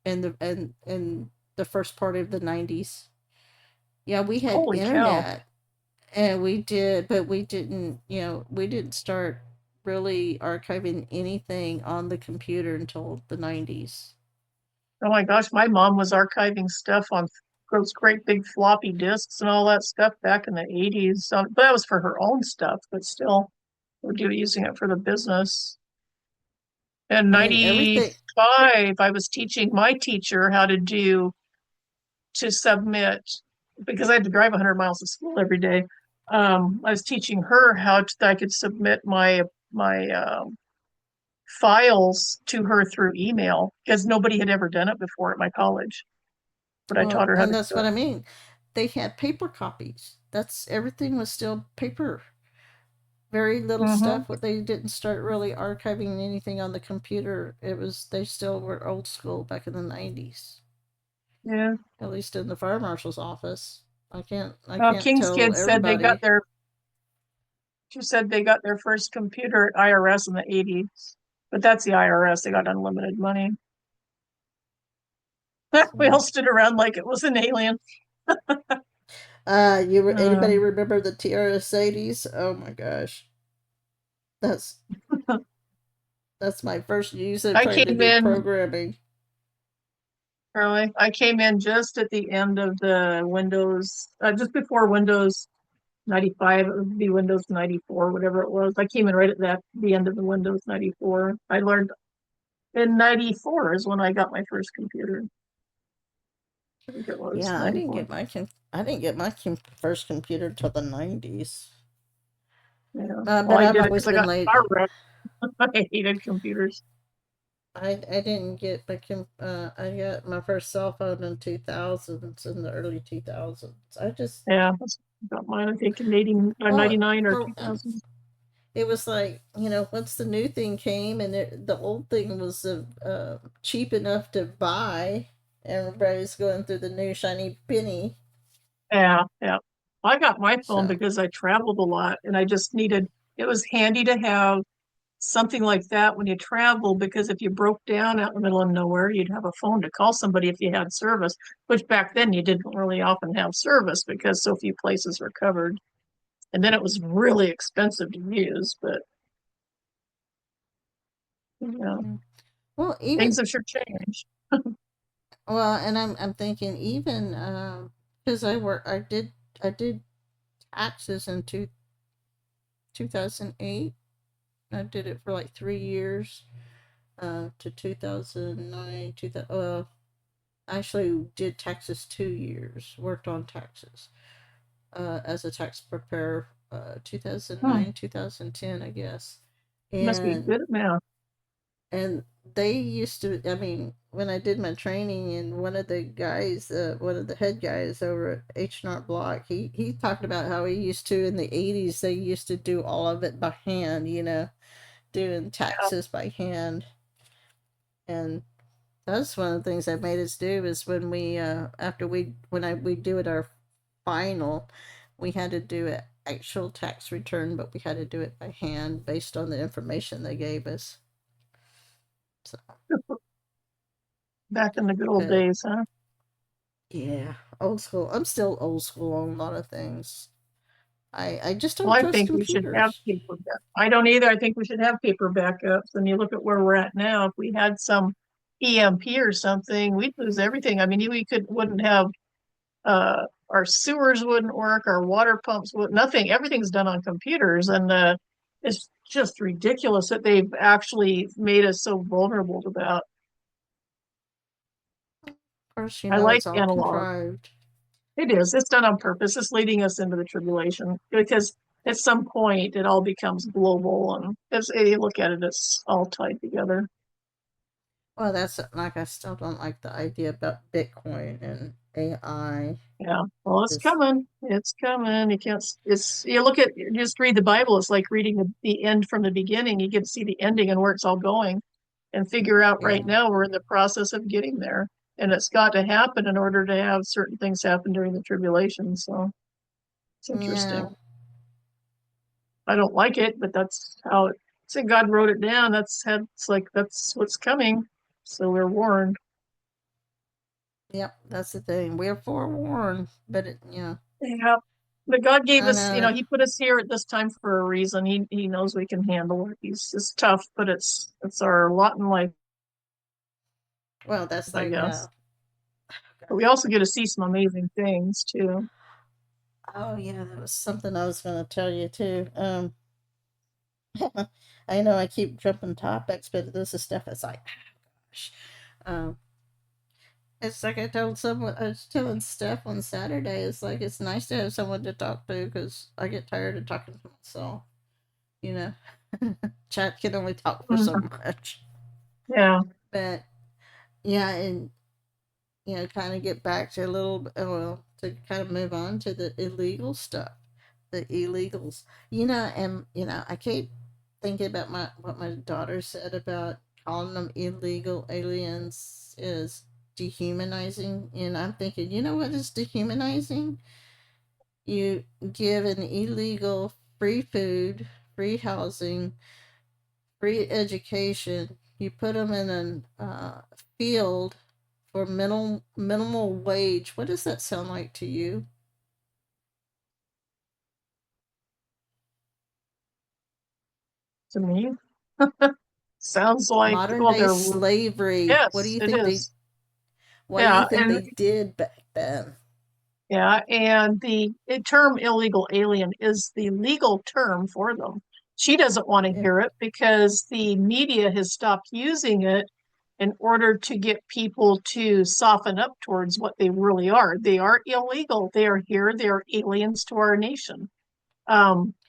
the first part of the 90s. Yeah, we had Holy cow! internet, and we did, but we didn't start really archiving anything on the computer until the 90s. Oh my gosh, my mom was archiving stuff on those great big floppy disks and all that stuff back in the '80s. So, but that was for her own stuff, but still, we're using it for the business. In I mean, everything. '95, I was teaching my teacher how to submit because I had to drive 100 miles to school every day. I was teaching her I could submit my files to her through email because nobody had ever done it before at my college. But I taught Well, her how and to that's do what it. I mean. They had paper copies. That's everything was still paper. Very little Mm-hmm. stuff. What they didn't start really archiving anything on the computer. It was they still were old school back in the 90s. Yeah. At least in the fire marshal's office. I can't King's tell kids said everybody. she said they got their first computer at IRS in the '80s. But that's the IRS. They got unlimited money. We all So stood around like it was an alien. Anybody Um, remember the TRS-80s? Oh my gosh, that's that's my first use of I trying to came do in, programming. Charlie, I came in just at the end of the Windows, just before Windows 95. It would be Windows 94, whatever it was. I came in right at the end of the Windows 94. I learned in 94 is when I got my first computer. I think it was Yeah, 94. I didn't get my first computer till the 90s. Yeah. Well, But I I've did it always because I been got late. car wrecked. I hated computers. I didn't get I got my first cell phone in 2000s, in the early 2000s. I just Yeah, that's got mine, I think, in 80, well 99 or for 2000. it was like, once the new thing came, and the old thing was cheap enough to buy, everybody's going through the new shiny penny. Yeah, yeah. I got my phone So because I traveled a lot and I just needed, it was handy to have something like that when you travel, because if you broke down out in the middle of nowhere, you'd have a phone to call somebody if you had service, which back then you didn't really often have service because so few places were covered. And then it was really expensive to use, but yeah, mm. Well, things even have sure changed. and I'm thinking, even because I did taxes in 2008. I did it for like 3 years, to 2009. 2000, I actually did taxes 2 years. Worked on taxes as a tax preparer. Hmm, 2009, 2010, I guess. must be And good at math. and they used to, I mean, when I did my training, and one of the head guys over at H&R Block, he talked about how he used to, in the 80s, they used to do all of it by hand, doing Yeah, taxes by hand. And that's one of the things that made us do, is when we after we do it our final, we had to do an actual tax return, but we had to do it by hand based on the information they gave us. So, back in the good old but days, huh? yeah, old school. I'm still old school on a lot of things. I just Well, don't I trust think we should have computers. paper back. I don't either. I think we should have paper backups. And you look at where we're at now. If we had some EMP or something, we'd lose everything. I mean, we wouldn't have our sewers wouldn't work, our water pumps would nothing. Everything's done on computers, and it's just ridiculous that they've actually made us so vulnerable to that. Of course, I like it's all analog. contrived. It is. It's done on purpose. It's leading us into the tribulation because at some point it all becomes global, and as you look at it, it's all tied together. Well, that's like, I still don't like the idea about Bitcoin and AI. Yeah. Well, it's This, coming. It's coming. You can't. It's you look at you just read the Bible. It's like reading the end from the beginning. You get to see the ending and where it's all going, and figure out yeah, right now we're in the process of getting there, and it's got to happen in order to have certain things happen during the tribulation. So it's yeah, interesting. I don't like it, but that's how it. So God wrote it down. It's like that's what's coming. So we're warned. yep. That's the thing. We're forewarned, but Yeah. But God gave I us, know. He put us here at this time for a reason. He knows we can handle it. It's tough, but it's our lot in life, Well, that's I like, guess. But we gosh. also get to see some amazing things too. Oh yeah, that was something I was going to tell you too. I know I keep jumping topics, but this is stuff that's like, gosh. Um, it's like I was telling Steph on Saturday. It's like, it's nice to have someone to talk to, because I get tired of talking to myself. You know, chat can only talk for so Mhm. much. Yeah. But yeah, and kind of get back to a little, well, to kind of move on to the illegal stuff, the illegals. And I keep thinking about what my daughter said about calling them illegal aliens is dehumanizing. And I'm thinking, what is dehumanizing? You give an illegal free food, free housing, free education. You put them in a field for minimal wage. What does that sound like to you? to me. Sounds like, Modern well, day they're, slavery. yes, it is. What do you Yeah, think and they did back then? yeah, and the term illegal alien is the legal term for them. She doesn't want to Yeah. hear it because the media has stopped using it in order to get people to soften up towards what they really are. They are illegal. They are here. They are aliens to our nation.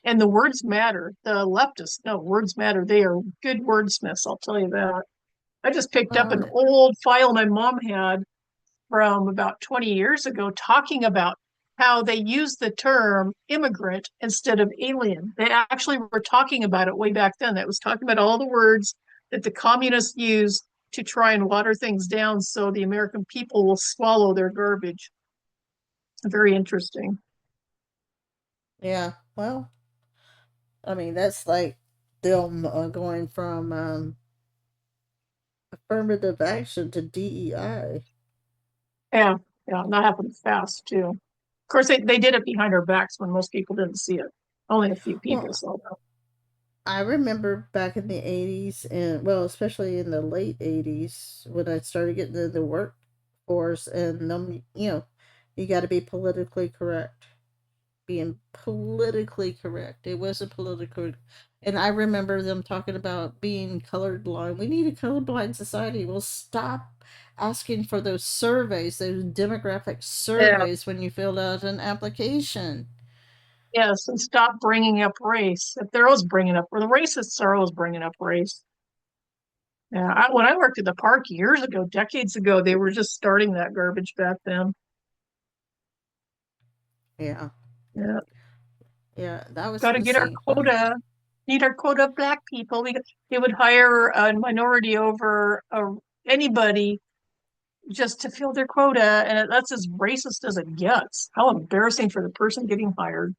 And the words matter. The leftists know words matter. They are good wordsmiths, I'll tell you that. I just picked up Well, an old file my mom had from about 20 years ago talking about how they used the term immigrant instead of alien. They actually were talking about it way back then. That was talking about all the words that the communists used to try and water things down so the American people will swallow their garbage. Very interesting. yeah. Well, I mean, that's like them going from affirmative action to DEI. Yeah, yeah, and that happened fast too. Of course, they did it behind our backs when most people didn't see it. Only a few people Well, saw that. I remember back in the 80s, and well, especially in the late 80s, when I started getting into the workforce, and you got to be politically correct. Being politically correct. It wasn't political. And I remember them talking about being colorblind. We need a colorblind society. Well, stop asking for those surveys, those demographic Yeah. surveys when you fill out an application. Yes, and stop bringing up race. If they're always bringing up, or the racists are always bringing up race. Yeah, when I worked at the park years ago, decades ago, they were just starting that garbage back then. Yeah. Yeah, Yeah, that was got to get our insane. Well, quota. Need our quota of black people. They would hire a minority over anybody just to fill their quota, and that's as racist as it gets. How embarrassing for the person getting hired.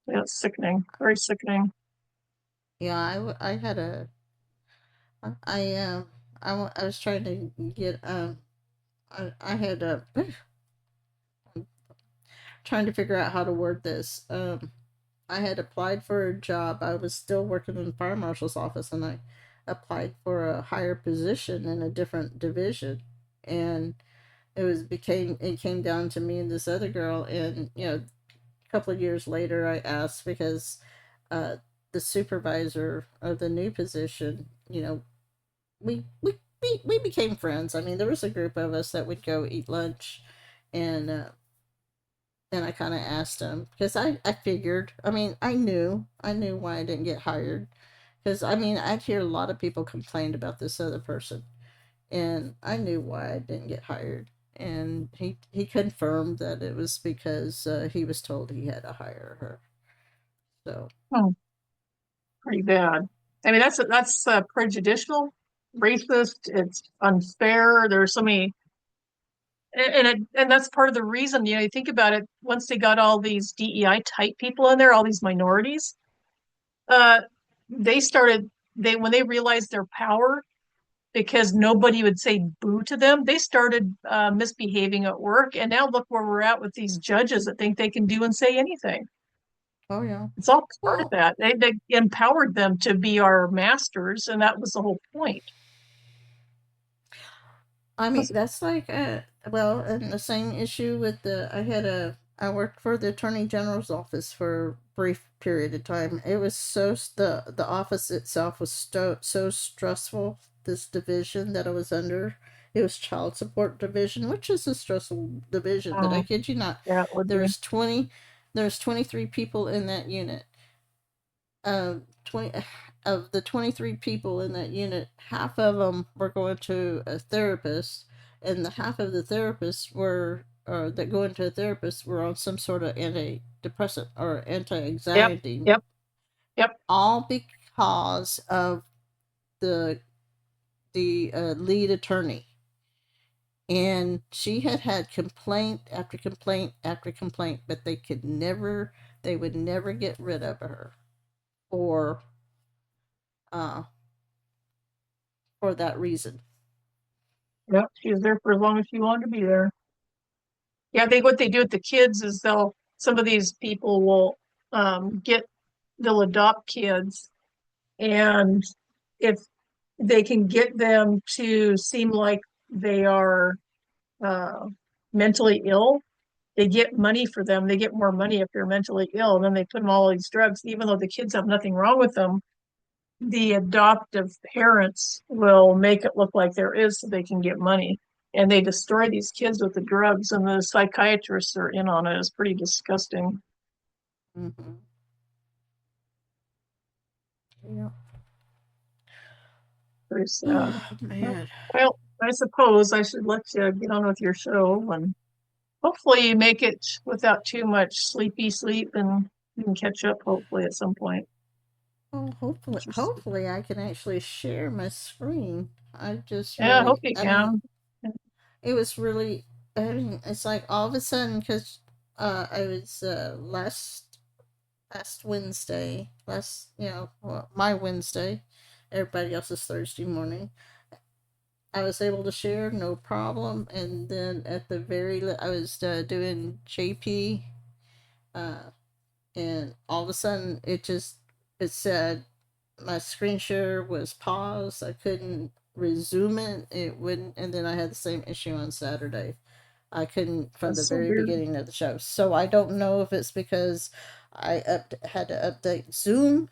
Yeah, it's sickening. Very sickening. yeah, I had a, I, I was trying to get, I had a, trying to figure out how to word this. I had applied for a job. I was still working in the fire marshal's office, and I applied for a higher position in a different division. And it came down to me and this other girl. And a couple of years later, I asked because uh, the supervisor of the new position, we became friends. I mean, there was a group of us that would go eat lunch, and I kind of asked him because I figured, I mean, I knew why I didn't get hired. Because, I mean, I'd hear a lot of people complain about this other person. And I knew why I didn't get hired. And he confirmed that it was because he was told he had to hire her. So, Hmm, pretty bad. I mean, that's prejudicial, racist. It's unfair. There's so many, and that's part of the reason. You think about it. Once they got all these DEI type people in there, all these minorities, uh, they started they when they realized their power because nobody would say boo to them. They started misbehaving at work, and now look where we're at with these judges that think they can do and say anything. oh, yeah. It's all part of Well, that. They empowered them to be our masters, and that was the whole point. I mean, that's like, well, and the same issue with I worked for the Attorney General's office for a brief period of time. It was the office itself was so stressful, this division that I was under. It was child support division, which is a stressful division, but I Oh, kid you not, yeah, it would be. there's 20, there's 23 people in that unit. 20 of the 23 people in that unit, half of them were going to a therapist, and the half of the therapists were that go into a therapist were on some sort of antidepressant or Yep, anti-anxiety, yep, yep, all because of the lead attorney. And she had had complaint after complaint after complaint, but they would never get rid of her for uh, for that reason. yep. She was there for as long as she wanted to be there. Yeah, I think what they do with the kids is some of these people will get they'll adopt kids, and if they can get them to seem like they are uh, mentally ill, they get money for them. They get more money if they're mentally ill. And then they put them all these drugs, even though the kids have nothing wrong with them. The adoptive parents will make it look like there is so they can get money. And they destroy these kids with the drugs, and the psychiatrists are in on it. It's pretty disgusting. Mm-hmm. Yeah. Pretty sad. Oh man. Well, I suppose I should let you get on with your show, and hopefully you make it without too much sleepy sleep, and you can catch up hopefully at some point. Well, hopefully I can actually share my screen. I just Yeah, I hope really, you I mean, can. it was really, I mean, it's like all of a sudden because I was last Wednesday, well, my Wednesday, everybody else's Thursday morning. I was able to share no problem, and then at the I was doing JP, uh, and all of a sudden it said my screen share was paused. I couldn't resume it. It wouldn't, and then I had the same issue on Saturday. I couldn't from the That's so very weird. beginning of the show. So I don't know if it's because had to update Zoom,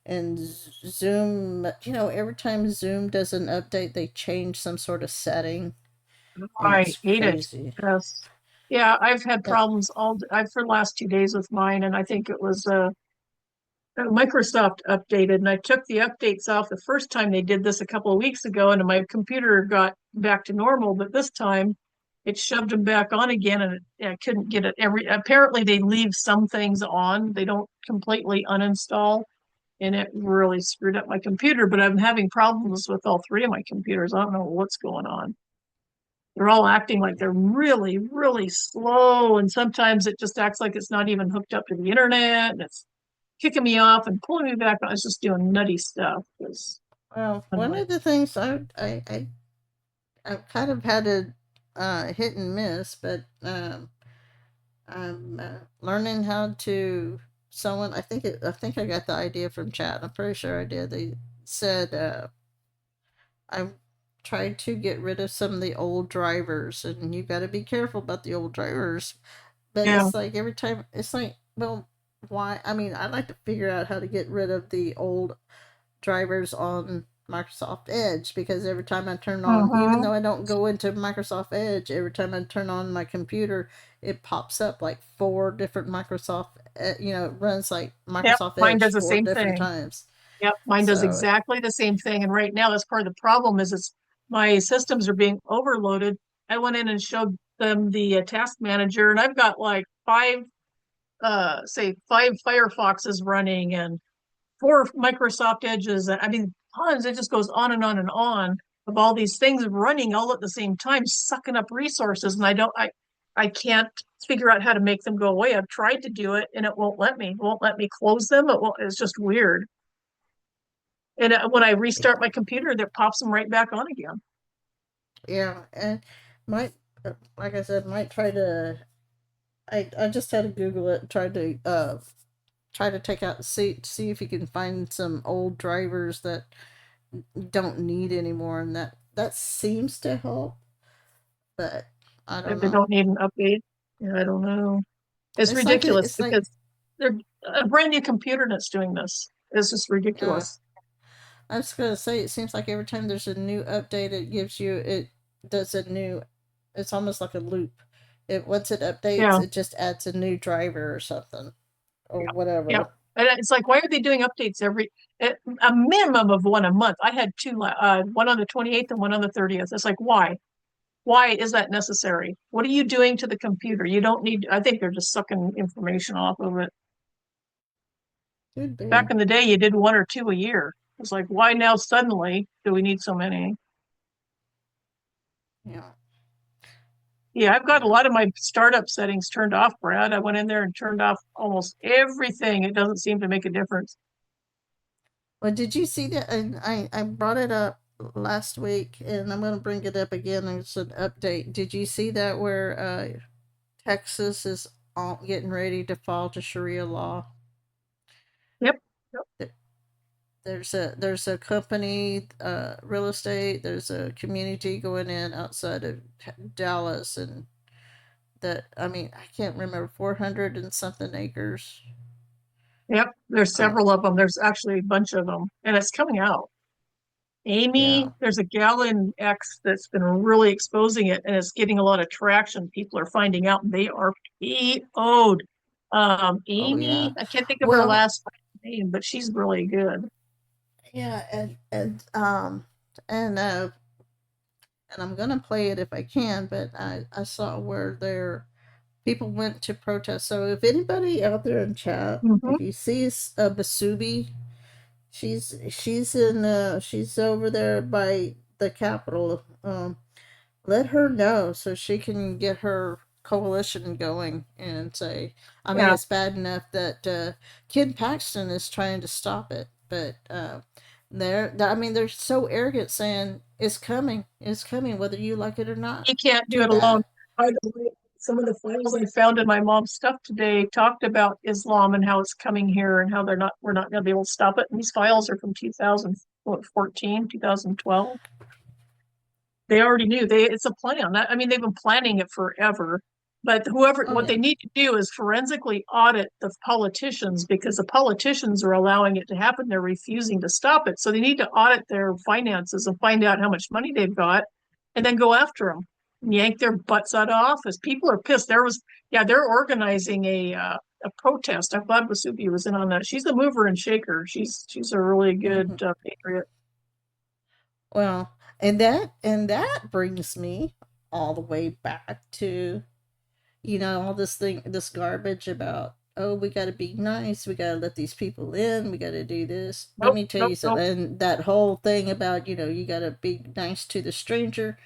and Zoom. Every time Zoom does an update, they change some sort of setting, and I it's hate it. crazy. Yes. Yeah, I've had Uh, problems I've for the last 2 days with mine, and I think it was Microsoft updated, and I took the updates off the first time they did this a couple of weeks ago, and my computer got back to normal. But this time, it shoved them back on again, and I couldn't get it. Apparently, they leave some things on; they don't completely uninstall, and it really screwed up my computer. But I'm having problems with all three of my computers. I don't know what's going on. They're all acting like they're really, really slow, and sometimes it just acts like it's not even hooked up to the internet, and it's kicking me off and pulling me back. I was just doing nutty stuff. It was well, one annoying. of the things I've kind of had a hit and miss, but I'm learning how to. Someone, I think I got the idea from chat. I'm pretty sure I did. They said I tried to get rid of some of the old drivers, and you got to be careful about the old drivers. But Yeah. it's like every time, it's like, well, why? I mean, I'd like to figure out how to get rid of the old drivers on Microsoft Edge, because every time I turn on, even Mm-hmm. though I don't go into Microsoft Edge, every time I turn on my computer, it pops up like four different it runs like Yep. Microsoft Mine Edge does the four same different thing. times. Yep. Mine does So, exactly the same thing. And right now, that's part of the problem is it's my systems are being overloaded. I went in and showed them the task manager, and I've got like five Firefoxes running and four Microsoft Edges. I mean, tons. It just goes on and on and on of all these things running all at the same time, sucking up resources. And I can't figure out how to make them go away. I've tried to do it and it won't let me. It won't let me close them. It's just weird. And when I restart my computer, that pops them right back on again. yeah, and might, like I said, might try to. I just had to Google it, try to take out see if you can find some old drivers that don't need anymore, and that seems to help, but I don't If they know. don't need an update, yeah, I don't know. It's ridiculous It's like because they're a brand new computer that's doing this. It's just uh, ridiculous. I was gonna say, it seems like every time there's a new update, it does a new. It's almost like a loop. It Once it updates, Yeah. it just adds a new driver or something or Yeah. whatever. And it's like, why are they doing updates a minimum of one a month? I had two, one on the 28th and one on the 30th. It's like, why? Why is that necessary? What are you doing to the computer? You don't need, I think they're just sucking information off of it. Could Back be. in the day, you did one or two a year. It's like, why now suddenly do we need so many? Yeah. Yeah, I've got a Yeah. lot of my startup settings turned off, Brad. I went in there and turned off almost everything. It doesn't seem to make a difference. Well, did you see that? I brought it up last week, and I'm going to bring it up again. It's an update. Did you see that where Texas is getting ready to fall to Sharia law? Yep. There's a company, real estate. There's a community going in outside of Dallas, and that, I mean, I can't remember, 400 and something acres. Yep. There's Uh, several of them. There's actually a bunch of them, and it's coming out. yeah. Amy, there's a gal in X that's been really exposing it, and it's getting a lot of traction. People are finding out, and they are PO'd. Oh yeah. Amy, I can't think of her Well, last name, but she's really good. yeah, and and I'm gonna play it if I can, but I saw where there people went to protest. So if anybody out there in chat, Hmm. if you see Basubi, she's over there by the Capitol. Let her know so she can get her coalition going and say, I mean, Yeah, it's bad enough that Ken Paxton is trying to stop it, but I mean, they're so arrogant saying it's coming, whether you like it or not. he can't do Too it alone. bad. By the way, some of the files I found in my mom's stuff today talked about Islam and how it's coming here and how we're not going to be able to stop it. And these files are from 2014, 2012. They already knew it's a plan. I mean, they've been planning it forever. But Oh what they yeah. need to do is forensically audit the politicians because the politicians are allowing it to happen. They're refusing to stop it. So they need to audit their finances and find out how much money they've got and then go after them, yank their butts out of office. People are pissed. Yeah, they're organizing a protest. I'm glad Vasubi was in on that. She's a mover and shaker. She's a really good Hmm. patriot. Well, and that brings me all the way back to, all this garbage about, oh, we got to be nice, we got to let these people in, we got to do this. Let Nope, me tell nope, you something. nope. And that whole thing about, you got to be nice to the stranger.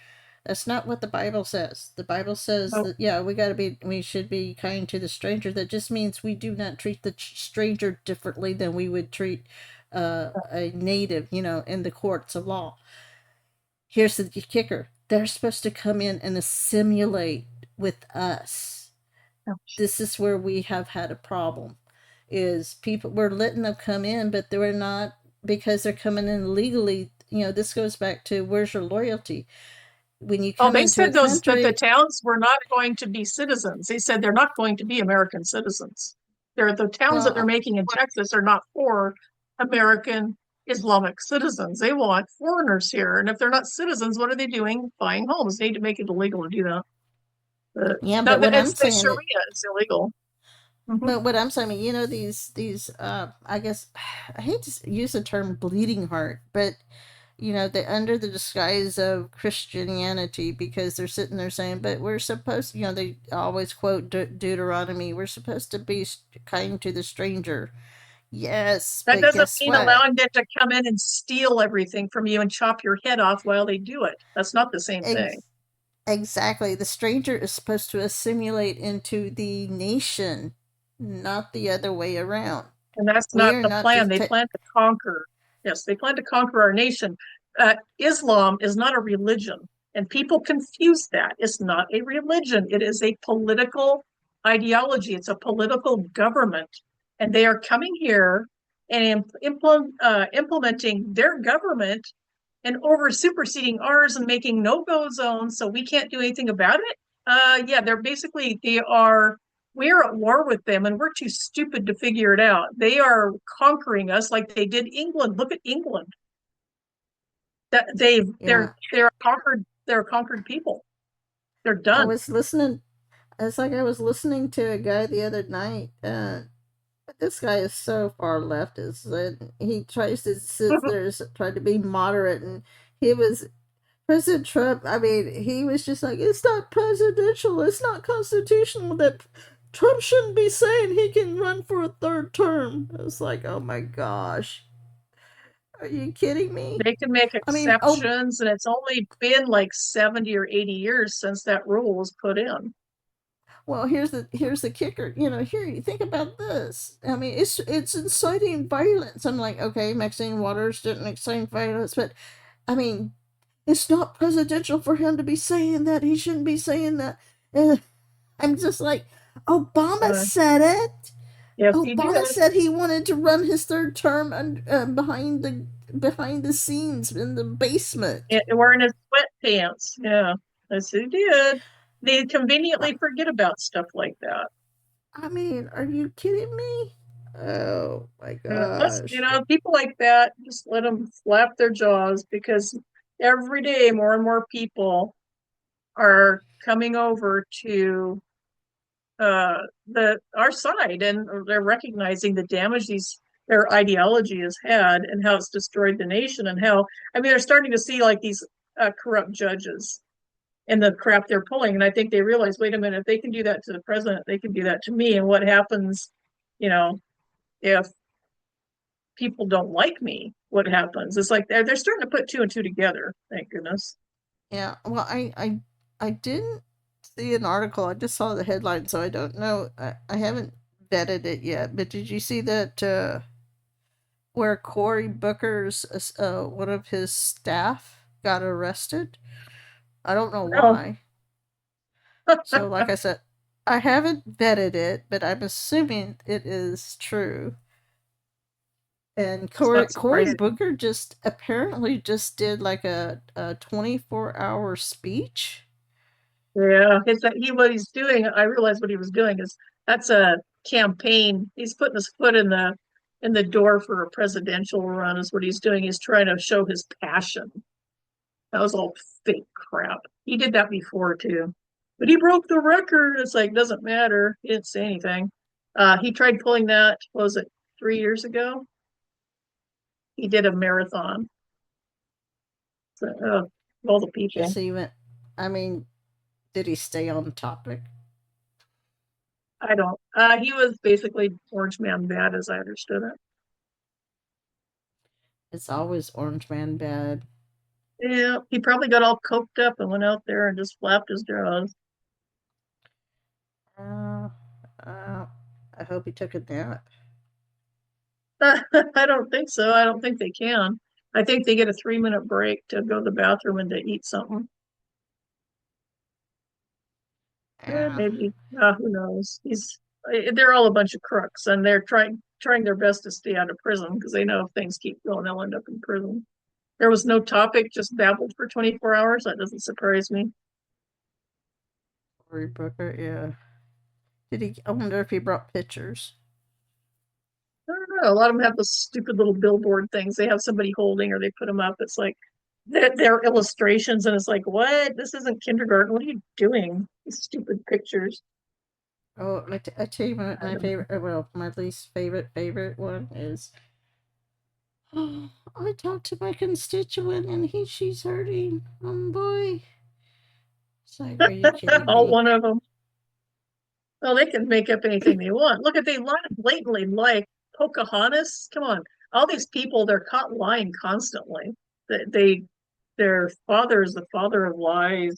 That's not what the Bible says. The Bible says Nope. that, yeah, we should be kind to the stranger. That just means we do not treat the stranger differently than we would treat a native, in the courts of law. Here's the kicker: they're supposed to come in and assimilate with us. This is where we have had a problem, is people, we're letting them come in, but they're not, because they're coming in legally. This goes back to, where's your loyalty when you Oh, come they into a said that the country? towns were not going to be citizens. They said they're not going to be American citizens. The towns that they're Well, making in Texas are not for American Islamic citizens. They want foreigners here. And if they're not citizens, what are they doing? Buying homes. They need to make it illegal to do that. yeah, No, but what I'm it's the saying it Sharia is illegal. Hmm. but what I'm saying, these I guess, I hate to use the term bleeding heart, but they, under the disguise of Christianity, because they're sitting there saying, but we're supposed, they always quote Deuteronomy, we're supposed to be kind to the stranger. Yes, That but doesn't guess mean what? allowing them to come in and steal everything from you and chop your head off while they do it. That's not the same thing. Ex- exactly. The stranger is supposed to assimilate into the nation, not the other way around. And that's We not are the not to plan. They plan to conquer. Yes, they plan to conquer our nation. Islam is not a religion, and people confuse that. It's not a religion, it is a political ideology, it's a political government. And they are coming here and implementing their government and over superseding ours and making no-go zones so we can't do anything about it. Yeah, we're at war with them and we're too stupid to figure it out. They are conquering us like they did England. Look at England. That Yeah. they're a conquered people. They're I done. was listening It's like I was listening to a guy the other night. This guy is so far leftist, and he tries to sit there and try to be moderate. And he was President Trump. I mean, he was just like, it's not presidential, it's not constitutional that Trump shouldn't be saying he can run for a third term. It's like, oh my gosh, are you kidding me? They can make I mean, oh, exceptions, and it's only been like 70 or 80 years since that rule was put in. well, here's the kicker. Here, you think about this. I mean, it's inciting violence. I'm like, okay, Maxine Waters didn't incite violence, but I mean, it's not presidential for him to be saying that. He shouldn't be saying that. I'm just like, Obama Uh, said it. Yes, he Obama did. said he wanted to run his third term behind the scenes in the basement. Wearing his sweatpants. Yeah, yes, he did. They conveniently forget about stuff like that. I mean, are you kidding me? Oh my gosh. People like that, just let them flap their jaws because every day more and more people are coming over to our side, and they're recognizing the damage their ideology has had and how it's destroyed the nation, and how, I mean, they're starting to see like these corrupt judges and the crap they're pulling. And I think they realize, wait a minute, if they can do that to the president, they can do that to me. And what happens, you know, if people don't like me, what happens? It's like they're starting to put two and two together. Thank goodness. Yeah. Well, I didn't see an article. I just saw the headline, so I don't know. I haven't vetted it yet. But did you see that where Cory Booker's one of his staff got arrested? I don't know No, why. So, like I said, I haven't vetted it, but I'm assuming it is true. And it's Cory, not Cory surprising. Booker just apparently just did like a 24-hour speech. Yeah, it's that he what he's doing. I realize what he was doing is that's a campaign. He's putting his foot in the door for a presidential run. Is what he's doing. He's trying to show his passion. That was all fake crap. He did that before too, but he broke the record. It's like doesn't matter. He didn't say anything. He tried pulling that. What was it 3 years ago? He did a marathon. So, all the people. So you went, I mean, did he stay on topic? I don't. He was basically Orange Man bad, as I understood it. It's always Orange Man bad. Yeah, he probably got all coked up and went out there and just flapped his jaws. Uh, uh, I hope he took a nap. I don't think so. I don't think they can. I think they get a 3 minute break to go to the bathroom and to eat something. Uh, Maybe. Who knows? They're all a bunch of crooks, and they're trying their best to stay out of prison because they know if things keep going, they'll end up in prison. There was no topic, just babbled for 24 hours. That doesn't surprise me. Cory Booker, yeah. Did he? I wonder if he brought pictures. I don't know. A lot of them have those stupid little billboard things. They have somebody holding, or they put them up. It's like they're illustrations, and it's like, what? This isn't kindergarten. What are you doing? These stupid pictures. Oh, I tell you, I my don't know. favorite, well, my least favorite one is. Oh, I talked to my constituent and she's hurting. Boy. It's like, are you kidding All me? one of them. Well, they can make up anything they want. Look at they lie blatantly like Pocahontas. Come on, all these people they're caught lying constantly. They their father is the father of lies.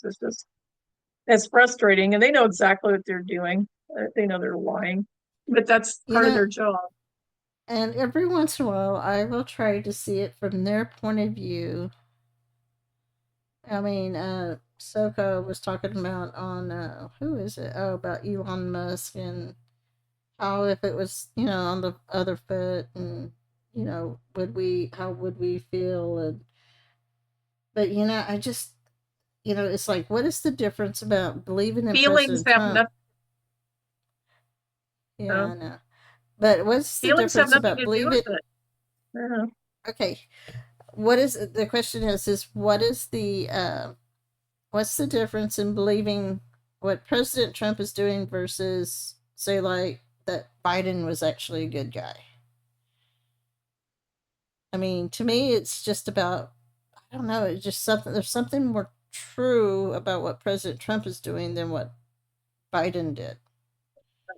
It's frustrating, and they know exactly what they're doing. They know they're lying, but that's You part of know, their job. and every once in a while, I will try to see it from their point of view. I mean, Soko was talking about on, who is it? Oh, about Elon Musk and how if it was, on the other foot and, how would we feel? But, I just, it's like, what is the difference about believing in Feelings President have Trump? nothing. Yeah, I know. But what's the Feelings have difference nothing about to do with believing? it. Yeah. Okay, what is the question is what's the difference in believing what President Trump is doing versus say like that Biden was actually a good guy? I mean, to me, it's just about I don't know. It's just something. There's something more true about what President Trump is doing than what Biden did.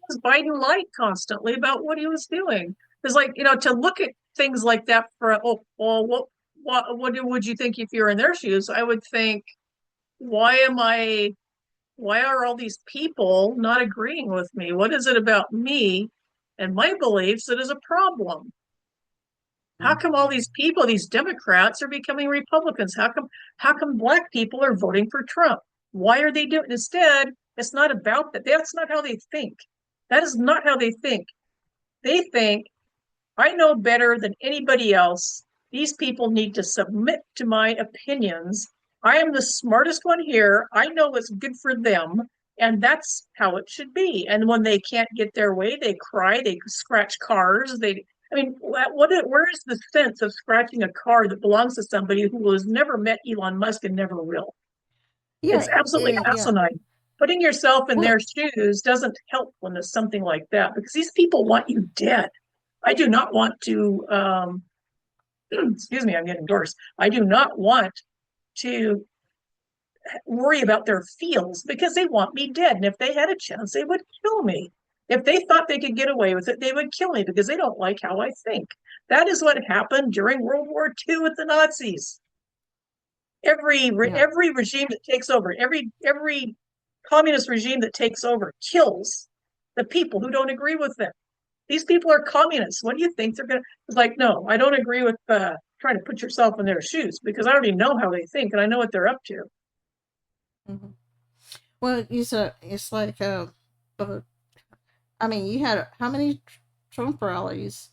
Because Biden lied constantly about what he was doing. It's like, to look at things like that for, oh, well, what would you think if you're in their shoes? I would think, why am I, why are all these people not agreeing with me? What is it about me and my beliefs that is a problem? How come all these people, these Democrats, are becoming Republicans? How come black people are voting for Trump? Why are they doing instead? It's not about that. That's not how they think. That is not how they think. They think I know better than anybody else. These people need to submit to my opinions. I am the smartest one here. I know what's good for them. And that's how it should be. And when they can't get their way, they cry, they scratch cars. I mean, where is the sense of scratching a car that belongs to somebody who has never met Elon Musk and never will? It's Yeah, absolutely yeah. asinine. Putting yourself in Well, their shoes doesn't help when there's something like that because these people want you dead. I do not want to, excuse me, I'm getting hoarse. I do not want to worry about their feels because they want me dead. And if they had a chance, they would kill me. If they thought they could get away with it, they would kill me because they don't like how I think. That is what happened during World War II with the Nazis. yeah. Every regime that takes over, every communist regime that takes over kills the people who don't agree with them. These people are communists. What do you think they're going to? It's like, no, I don't agree with trying to put yourself in their shoes because I already know how they think and I know what they're up to. Hmm. Well, it's like, uh, I mean, you had how many Trump rallies?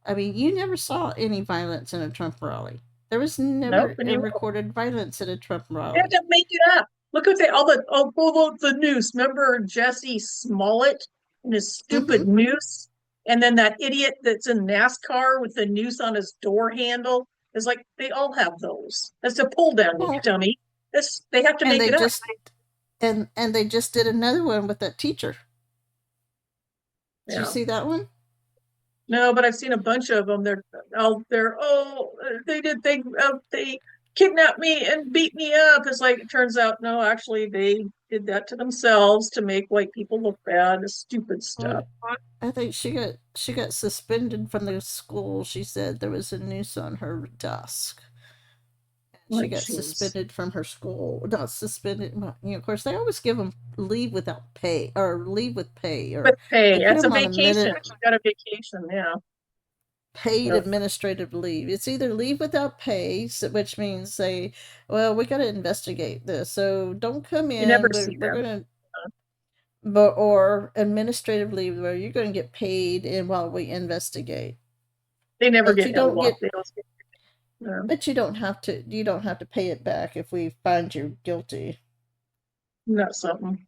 I mean, you never saw any violence in a Trump rally. There was Nope, never and a you recorded violence in a Trump they have rally. to make it up. Look at the noose. Remember Jesse Smollett and his Mm-hmm. stupid noose, and then that idiot that's in NASCAR with the noose on his door handle. It's like they all have those. That's a pull down, you Well, dummy. This they have to and make they it up. just and they just did another one with that teacher. Did you Yeah. see that one? No, but I've seen a bunch of them. They kidnapped me and beat me up. It's like it turns out no, actually they did that to themselves to make white people look bad. This stupid stuff. What? I think she got suspended from the school. She said there was a noose on her desk. She Like got jeez. suspended from her school. Not suspended. Of course, they always give them leave without pay or leave with pay, With or pay. they put That's a them on a vacation. minute She got a vacation, yeah. paid Ugh. administrative leave. It's either leave without pay, which means say, well, we got to investigate this, so don't come You never in. We're, see we're them. gonna, but or administrative leave where you're going to get paid and while we investigate. They never But get you held don't off. get They don't get But you don't have to pay it back if we find you guilty. not something.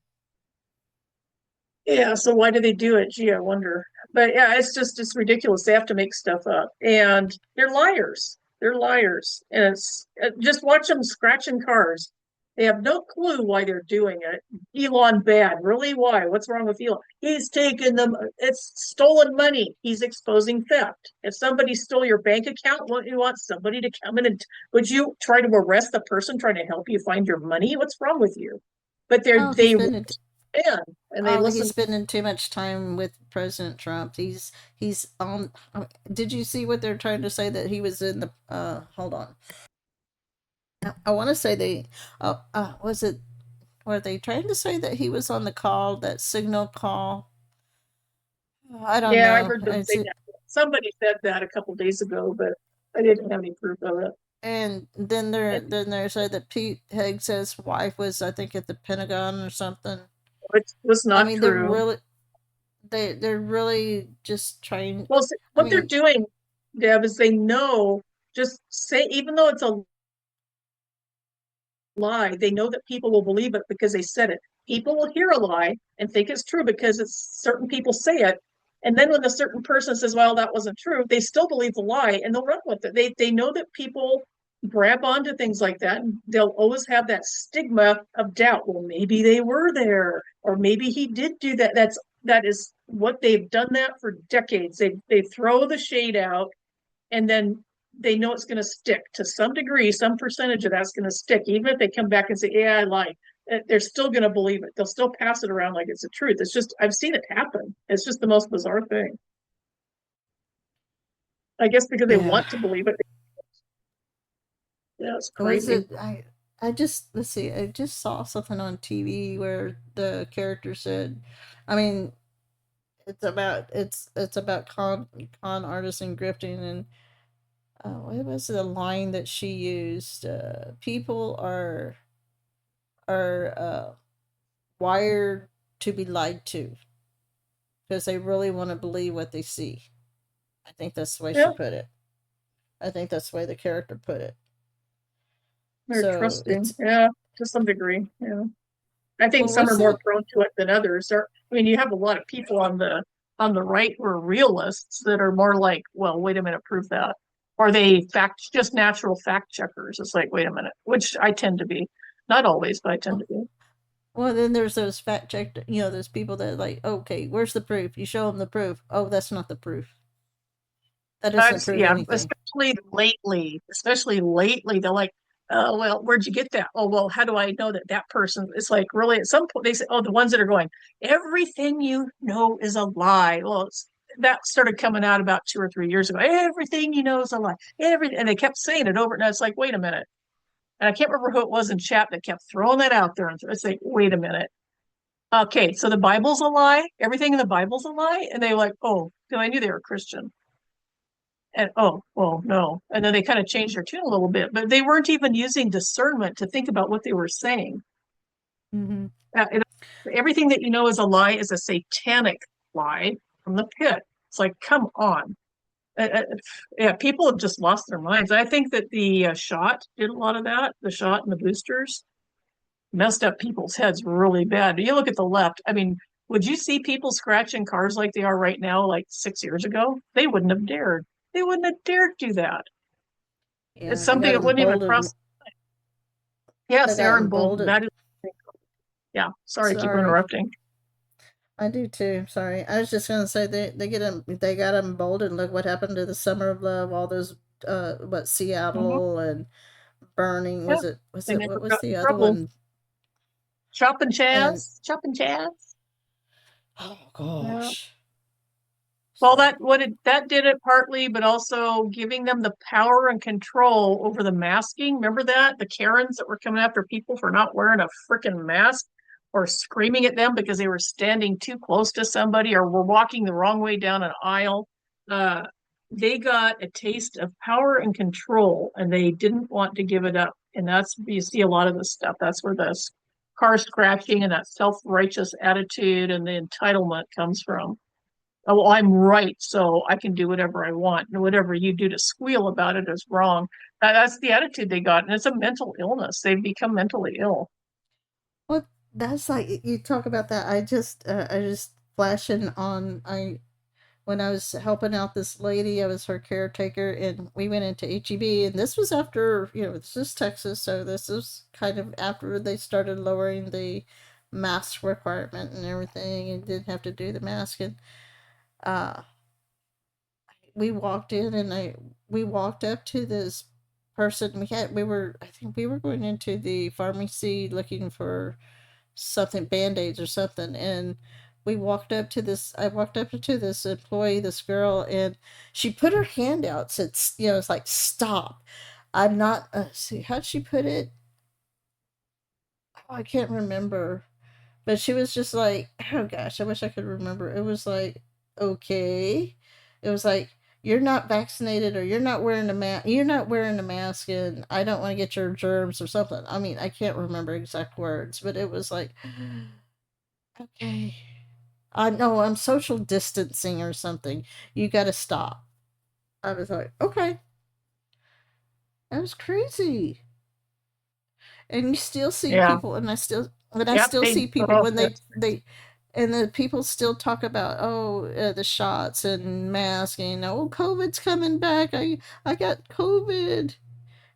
Yeah, so why do they do it? Gee, I wonder. But yeah, it's ridiculous. They have to make stuff up, and they're liars. They're liars, and it's just watch them scratching cars. They have no clue why they're doing it. Elon bad, really? Why? What's wrong with Elon? He's taken them. It's stolen money. He's exposing theft. If somebody stole your bank account, wouldn't you want somebody to come in and would you try to arrest the person trying to help you find your money? What's wrong with you? But Oh, he's they spending understand and they oh he's listen. spending too much time with President Trump. He's on. Did you see what they're trying to say that he was in the? Hold on. I want to say they. Was it? Were they trying to say that he was on the call, that signal call? I don't Yeah, I know. heard them say that. Somebody said that a couple days ago, but I didn't have any proof of it. And then they're And then they say that Pete Hegseth's wife was, I think, at the Pentagon or something. it was I not mean, true. they're really just trying. Well, I what they're mean, doing, Deb, is they know just say even though it's a lie, they know that people will believe it because they said it. People will hear a lie and think it's true because it's certain people say it. And then when the certain person says, well, that wasn't true, they still believe the lie and they'll run with it. They know that people grab onto things like that and they'll always have that stigma of doubt. Well, maybe they were there, or maybe he did do that. That is what they've done that for decades. They throw the shade out and then they know it's going to stick to some degree. Some percentage of that's going to stick, even if they come back and say, yeah, I lied. They're still going to believe it. They'll still pass it around like it's the truth. It's just I've seen it happen. It's just the most bizarre thing. I guess because they yeah. want to believe it. Yeah, it's Was crazy. it? I just let's see. I just saw something on TV where the character said, I mean, it's about con artists and grifting, and what was the line that she used? People are wired to be lied to. because they really want to believe what they see. I think that's the way she Yeah, put it. I think that's the way the character put it. they're So trusting. it's Yeah, to some degree. Yeah. I think well, some are what's more that? prone to it than others. I mean, you have a lot of people on the right who are realists that are more like, well, wait a minute, prove that. Or they just natural fact checkers. It's like, wait a minute, which I tend to be. Not always, but I tend to be. Well, then there's those fact checked. Those people that are like, okay, where's the proof? You show them the proof. Oh, that's not the proof. That doesn't prove Yeah, anything. especially lately, they're like, oh, well, where'd you get that? Oh, well, how do I know that that person? It's like really at some point they say, oh, the ones that are going, everything you know is a lie. Well, that started coming out about 2 or 3 years ago. Everything you know is a lie. Everything, and they kept saying it over, and it's like, wait a minute. And I can't remember who it was in chat that kept throwing that out there. And it's like, wait a minute. Okay, so the Bible's a lie. Everything in the Bible's a lie, and they were like, oh, no, I knew they were Christian. And oh, well, no. And then they kind of changed their tune a little bit, but they weren't even using discernment to think about what they were saying. Mm-hmm. And everything that you know is a lie is a satanic lie from the pit. It's like, come on. Uh, uh, yeah, people have just lost their minds. I think that the shot did a lot of that. The shot and the boosters messed up people's heads really bad. You look at the left. I mean, would you see people scratching cars like they are right now, like 6 years ago? They wouldn't have dared. They wouldn't have dared do that. It's Yeah, they something got that wouldn't even emboldened. cross. Yes, They they got are emboldened. emboldened. That is, yeah. Sorry, I keep Sorry, interrupting. I do too. Sorry, I was just gonna say they got emboldened. Look what happened to the Summer of Love. All those what Mm-hmm. Seattle and burning Yeah, was they it never what was got in the other trouble. one? And Chop and chaz. oh Yeah. gosh, Well, so that did it partly, but also giving them the power and control over the masking. Remember that the Karens that were coming after people for not wearing a freaking mask or screaming at them because they were standing too close to somebody or were walking the wrong way down an aisle. Uh, they got a taste of power and control, and they didn't want to give it up. And that's you see a lot of this stuff. That's where the car scratching and that self-righteous attitude and the entitlement comes from. Oh, well, I'm right, so I can do whatever I want, and whatever you do to squeal about it is wrong. That's the attitude they got, and it's a mental illness. They've become mentally ill. well, that's like you talk about that. I just flashing on I when I was helping out this lady, I was her caretaker, and we went into HEB. And this was after, this is Texas, so this is kind of after they started lowering the mask requirement and everything, and didn't have to do the mask. And uh, we walked in, and we walked up to this person. I think we were going into the pharmacy looking for something, band-aids or something, and I walked up to this employee, this girl, and she put her hand out, said, it's like, stop. I'm not see, how'd she put it? Oh, I can't remember, but she was just like, oh gosh, I wish I could remember. It was like, okay. It was like, you're not vaccinated, or you're not wearing a mask, and I don't want to get your germs or something. I mean, I can't remember exact words, but it was like, okay. I know I'm social distancing or something. You got to stop. I was like, okay, that was crazy. And you still see Yeah. people, and I Yep. still They. see people Oh, when that's and the people still talk about, the shots and masking. Oh, COVID's coming back. I got COVID,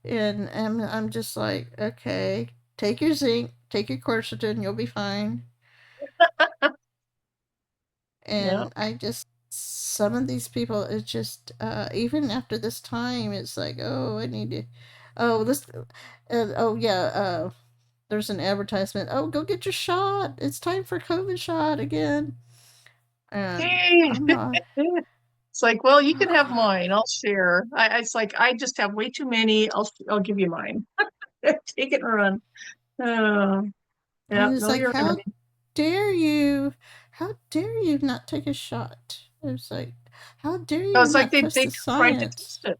and I'm just like, okay, take your zinc, take your quercetin, you'll be fine. yeah. And I just some of these people, it's just even after this time, it's like, oh, I need to, oh this oh yeah, there's an advertisement, oh, go get your shot, it's time for COVID shot again. And I'm not. It's like, well, you can have mine. I'll share. It's like I just have way too many. I'll give you mine. Take it and run. Oh, yeah. And it's Know like, your enemy. how dare you not take a shot? It's like, how dare So you it's like not trust they the tried to science? twist it.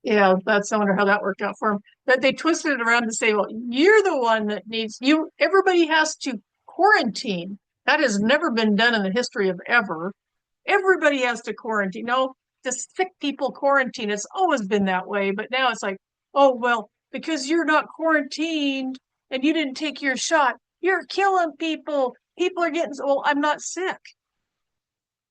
Yeah, that's I wonder how that worked out for them. That they twisted it around to say, well, you're the one that needs you. Everybody has to quarantine. That has never been done in the history of ever. Everybody has to quarantine. No, the sick people quarantine. It's always been that way, but now it's like, oh well, because you're not quarantined and you didn't take your shot, you're killing people. People are getting, well, I'm not sick.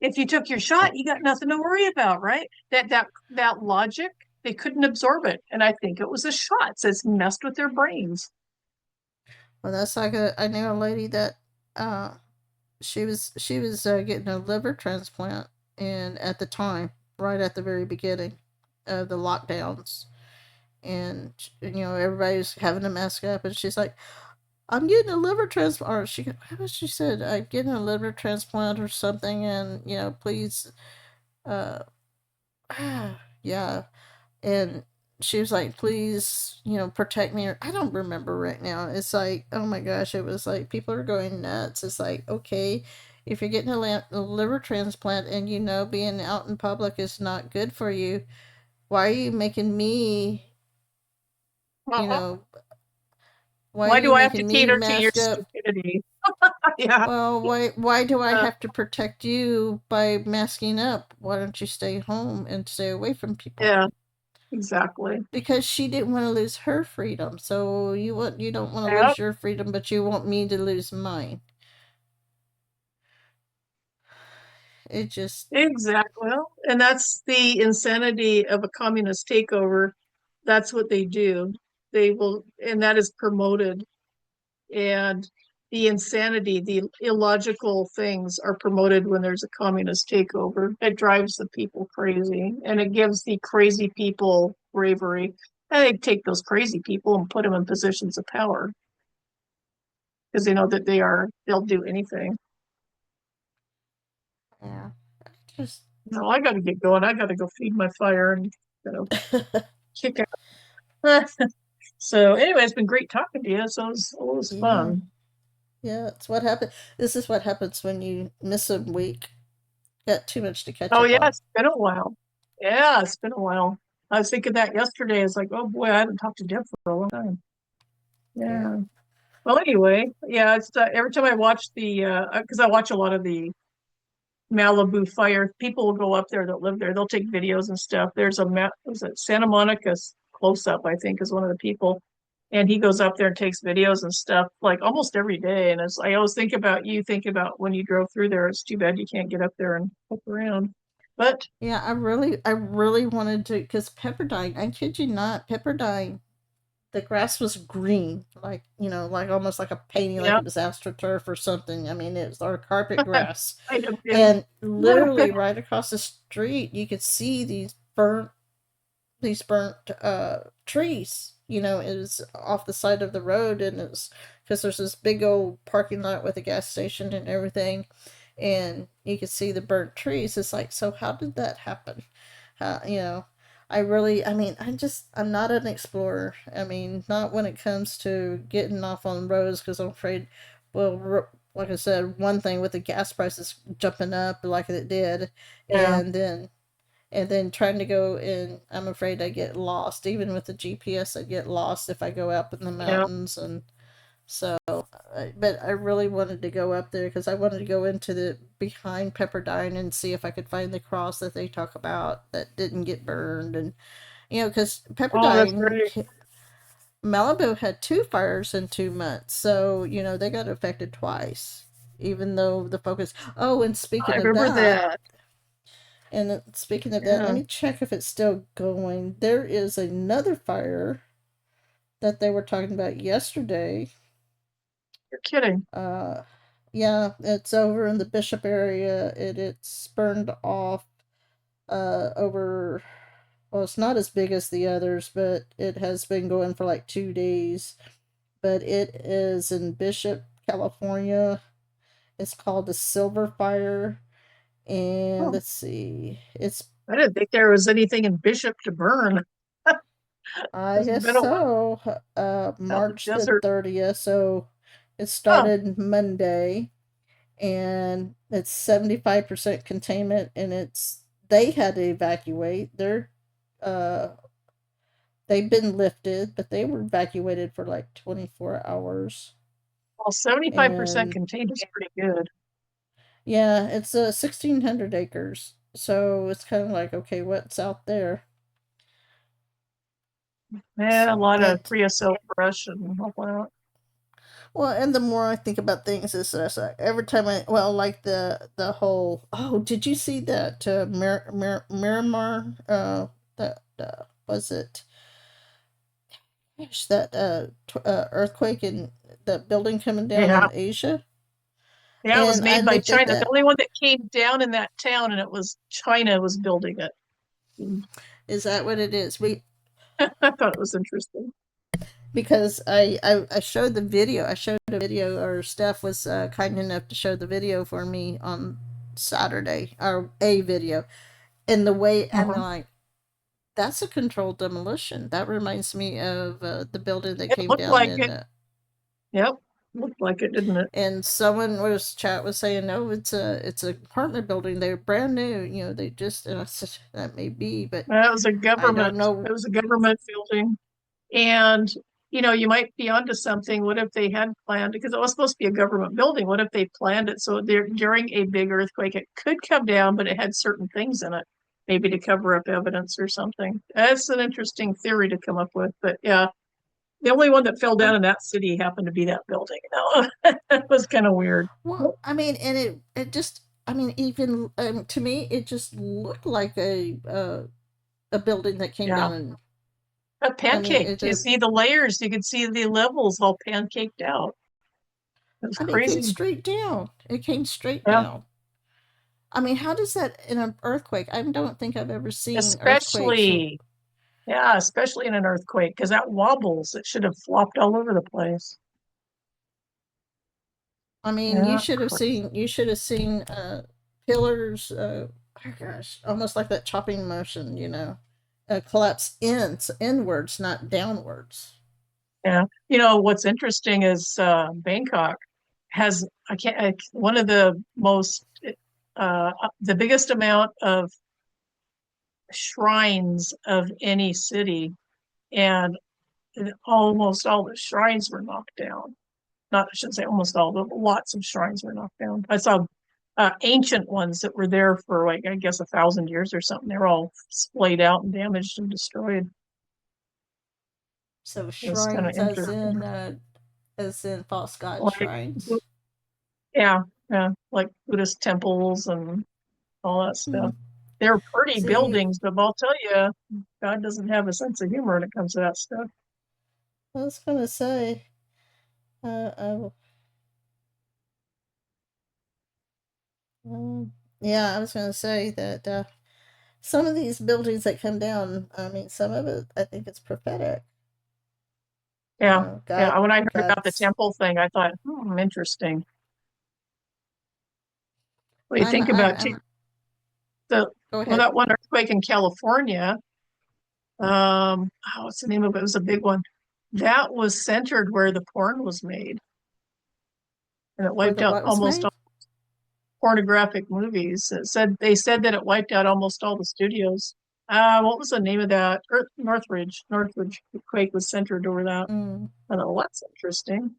If you took your shot, you got nothing to worry about, right? That logic, they couldn't absorb it. And I think it was a shot. So it's messed with their brains. Well, that's like I knew a lady that uh, she was getting a liver transplant, and at the time, right at the very beginning of the lockdowns, and everybody was having to mask up, and she's like, "I'm getting a liver transplant," or what was she said? "I'm getting a liver transplant or something, and please, uh, yeah." And she was like, "Please, protect me." Or I don't remember right now. It's like, oh my gosh, it was like people are going nuts. It's like, okay, if you're getting a liver transplant and being out in public is not good for you, why are you making me, you Uh-huh. know, why are Why you do I have to making me cater to your mask up? stupidity? Yeah. Well, why do I Uh, have to protect you by masking up? Why don't you stay home and stay away from people? yeah, exactly. Because she didn't want to lose her freedom. So you don't want to Yep. lose your freedom, but you want me to lose mine. It just Exactly. Well, and that's the insanity of a communist takeover. That's what they do. They will, and that is promoted. And the insanity, the illogical things are promoted when there's a communist takeover. It drives the people crazy and it gives the crazy people bravery. And they take those crazy people and put them in positions of power because they know that they'll do anything. yeah, just No, I got to get going. I got to go feed my fire and kick out. So anyway, it's been great talking to you. So it was yeah, fun. yeah. It's what happened. This is what happens when you miss a week. Got too much to catch Oh up yeah, on. it's been a while. Yeah, it's been a while. I was thinking that yesterday. It's like, oh boy, I haven't talked to Deb for a long time. Yeah, Yeah. Well, anyway, yeah, it's every time I watch because I watch a lot of the Malibu fire. People will go up there that live there. They'll take videos and stuff. There's was it Santa Monica's close up, I think, is one of the people. And he goes up there and takes videos and stuff like almost every day. And I always think about when you drove through there. It's too bad you can't get up there and look around. But yeah. I really wanted to, because Pepperdine. I kid you not, Pepperdine. The grass was green, like like almost like a painting, like yeah, it was astroturf or something. I mean, it was our carpet grass, kind of did. and literally right across the street, you could see these burnt trees. It was off the side of the road, and it's because there's this big old parking lot with a gas station and everything, and you could see the burnt trees. It's like, so how did that happen? You know, I mean, I'm not an explorer. I mean, not when it comes to getting off on roads because I'm afraid, well, like I said, one thing with the gas prices jumping up like it did, Yeah, and then trying to go in, I'm afraid I get lost. Even with the GPS, I get lost if I go up in the yeah. mountains. And so, but I really wanted to go up there because I wanted to go into the behind Pepperdine and see if I could find the cross that they talk about that didn't get burned. And, because Oh, that's great. Malibu had two fires in 2 months. So, they got affected twice, even though the focus. Oh, and I remember that. speaking of that, let Yeah, me check if it's still going. There is another fire that they were talking about yesterday. you're kidding. Uh, yeah, it's over in the Bishop area. It's burned off over. Well, it's not as big as the others, but it has been going for like 2 days. But it is in Bishop, California. It's called the Silver Fire. And Oh, let's see, it's I didn't think there was anything in Bishop to burn. I It's guess been a while so. out the March the desert. 30th. So it Oh, started Monday, and it's 75% containment, and they had to evacuate. Uh, they've been lifted, but they were evacuated for like 24 hours. well, 75% And contained is pretty good. Yeah, it's 1,600 acres. So it's kind of like, okay, what's out there? Yeah, a lot of And creosote brush and all that. well, and the more I think about things, is like every time like the whole. Oh, did you see that Miramar? That was it? Gosh, that earthquake in that building coming down Yeah. in Asia. Yeah, it was And I made by looked at China. The that. only one that came down in that town, and it was China was building it. Is that what it is? We I thought it was interesting. because I showed the video. I showed a video, or Steph was kind enough to show the video for me on Saturday, or a video. And the way I'm Uh-huh. like, that's a controlled demolition. That reminds me of the building that It came looked down like in. it. Yep, looked like it, didn't it? And someone was chat was saying, no, it's a apartment building. They're brand new. They just. And I said that may be, but That was a I don't government. It know. was a government building, and you might be onto something. What if they had planned? Because it was supposed to be a government building. What if they planned it so there during a big earthquake it could come down, but it had certain things in it, maybe to cover up evidence or something. That's an interesting theory to come up with. But yeah, the only one that fell down in that city happened to be that building. It was kind of weird. Well, I mean, and it just. I mean, even to me, it just looked like a building that came Yeah. down and. A I mean, pancake. You see the layers, you could see the levels all pancaked out. It was I mean, it came crazy. straight down. It came straight Yeah. down. I mean, how does that in an earthquake? I don't think I've ever seen earthquakes. Especially, yeah, especially in an earthquake, because that wobbles. It should have flopped all over the place. I mean, Yeah. you should have seen pillars. Oh gosh, almost like that chopping motion. Collapse inwards, not downwards. Yeah. What's interesting is Bangkok has I can't one of the biggest amount of shrines of any city, and almost all the shrines were knocked down. Not, I shouldn't say almost all, but lots of shrines were knocked down. I saw ancient ones that were there for like, I guess, 1,000 years or something. They're all splayed out and damaged and destroyed. So It was kind of shrines, interesting. as in false god Like, shrines. yeah, yeah, like Buddhist temples and all that Hmm. stuff. They're pretty See, buildings, but I'll tell you, God doesn't have a sense of humor when it comes to that stuff. I was gonna say, uh, yeah, I was gonna say that some of these buildings that come down. I mean, some of it, I think it's prophetic. Yeah, yeah. When I heard about the God's. temple thing, I thought, interesting. What do you think about I'm. the Go well, ahead. that one earthquake in California? What's the name of it? It was a big one. That was centered where the porn was made, and it Where wiped the out what was almost made? all pornographic movies. They said that it wiped out almost all the studios. What was the name of that? Northridge quake was centered over that. Mm. I don't know. That's interesting.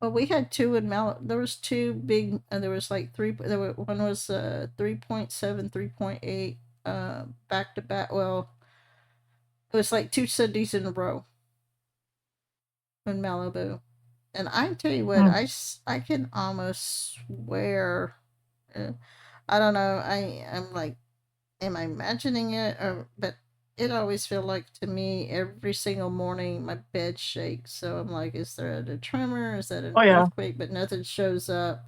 Well, we had two in Mal. There was two big. There was like three. One was 3.7, 3.8, back to back. Well, it was like two cities in a row in Malibu. And I tell you what, Hmm. I can almost swear. Uh, I don't know. I'm like, am I imagining it? But it always feel like to me every single morning my bed shakes. So I'm like, is there a tremor? Is that Oh an yeah. earthquake? But nothing shows up,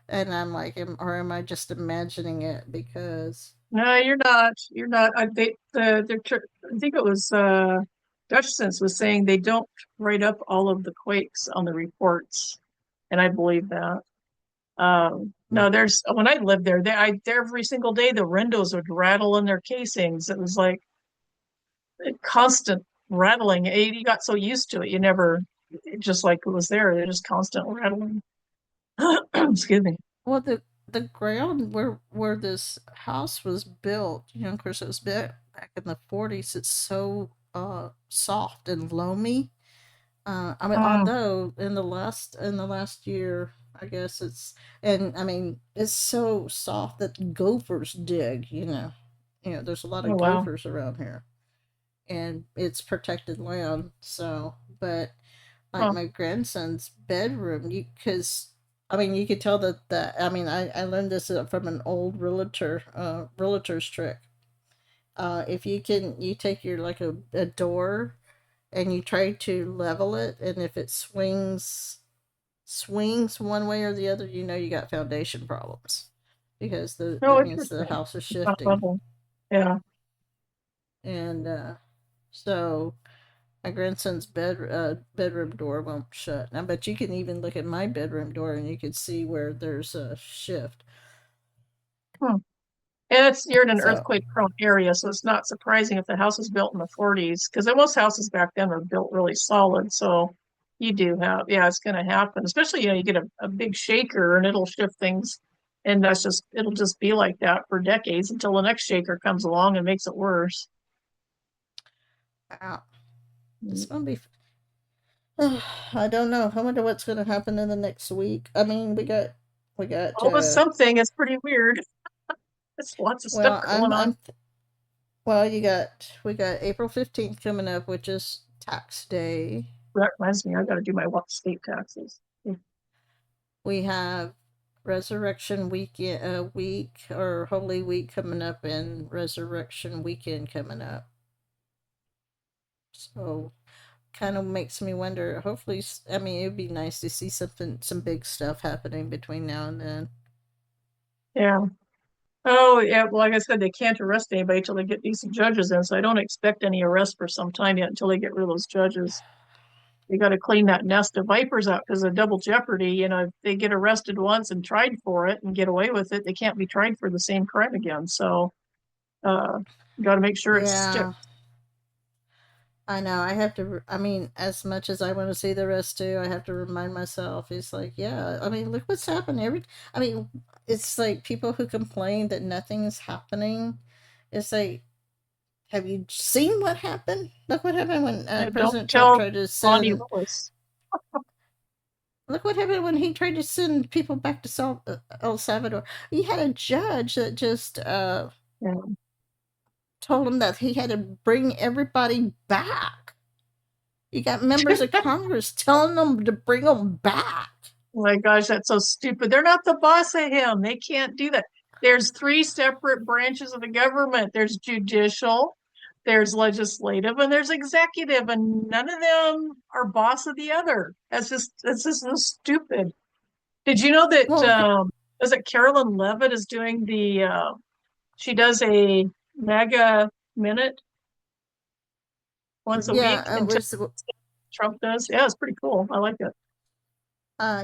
and I'm like, or am I just imagining it? Because No, you're not. You're not. I think it was Dutchsinse was saying they don't write up all of the quakes on the reports, and I believe that. No, there's when I lived there, every single day the windows would rattle in their casings. It was like a constant rattling. You got so used to it, you never just like it was there. They're just constant rattling. Excuse me. well, the ground where this house was built, of course, it was built back in the 40s. It's so soft and loamy. I mean, Mm. although in the last year, I guess it's, and I mean, it's so soft that gophers dig, You know, there's a lot Oh, of wow. gophers around here, and it's protected land. So, but like Huh. my grandson's bedroom, because I mean, you could tell I mean, I learned this from an old realtor's trick. If you take your like a door and you try to level it, and if it swings one way or the other, you know you got foundation problems because Oh, that means the interesting. house is It's not shifting. level. Yeah. And so my grandson's bedroom door won't shut. Now, but you can even look at my bedroom door and you can see where there's a shift. Hmm. And you're in an So earthquake prone area, so it's not surprising if the house was built in the 40s, because most houses back then were built really solid. So you do have, yeah, it's going to happen. Especially, you get a big shaker and it'll shift things. And it'll just be like that for decades until the next shaker comes along and makes it worse. wow, it's Mm. gonna be. I don't know. I wonder what's gonna happen in the next week. I mean, we got. Always something. It's pretty weird. There's lots of stuff Well, going on. well, we got April 15th coming up, which is tax day. That reminds me, I got to do my state taxes. We have Resurrection Weekend, week or Holy Week coming up, and Resurrection Weekend coming up. So kind of makes me wonder. Hopefully, I mean, it would be nice to see some big stuff happening between now and then. Yeah. Oh, yeah. Well, like I said, they can't arrest anybody till they get decent judges in. So I don't expect any arrests for some time yet until they get rid of those judges. They got to clean that nest of vipers out because of double jeopardy. If they get arrested once and tried for it and get away with it, they can't be tried for the same crime again. So, uh, got to make sure it sticks. Yeah, I know. I have to. I mean, as much as I want to see the rest too, I have to remind myself. It's like, yeah. I mean, look what's happening. I mean, it's like people who complain that nothing is happening. It's like, have you seen what happened? Look what happened when Don't President Trump tell tried to Bonnie send. Willis. Look what happened when he tried to send people back to El Salvador. He had a judge that just Yeah. told him that he had to bring everybody back. You got members of Congress telling them to bring them back. Oh my gosh, that's so stupid. They're not the boss of him. They can't do that. There's three separate branches of the government. There's judicial, there's legislative, and there's executive, and none of them are boss of the other. That's just so stupid. Did you know that Well, is it Carolyn Levitt is doing she does a mega minute once a yeah, week until Trump does? Yeah, it's pretty cool. I like it.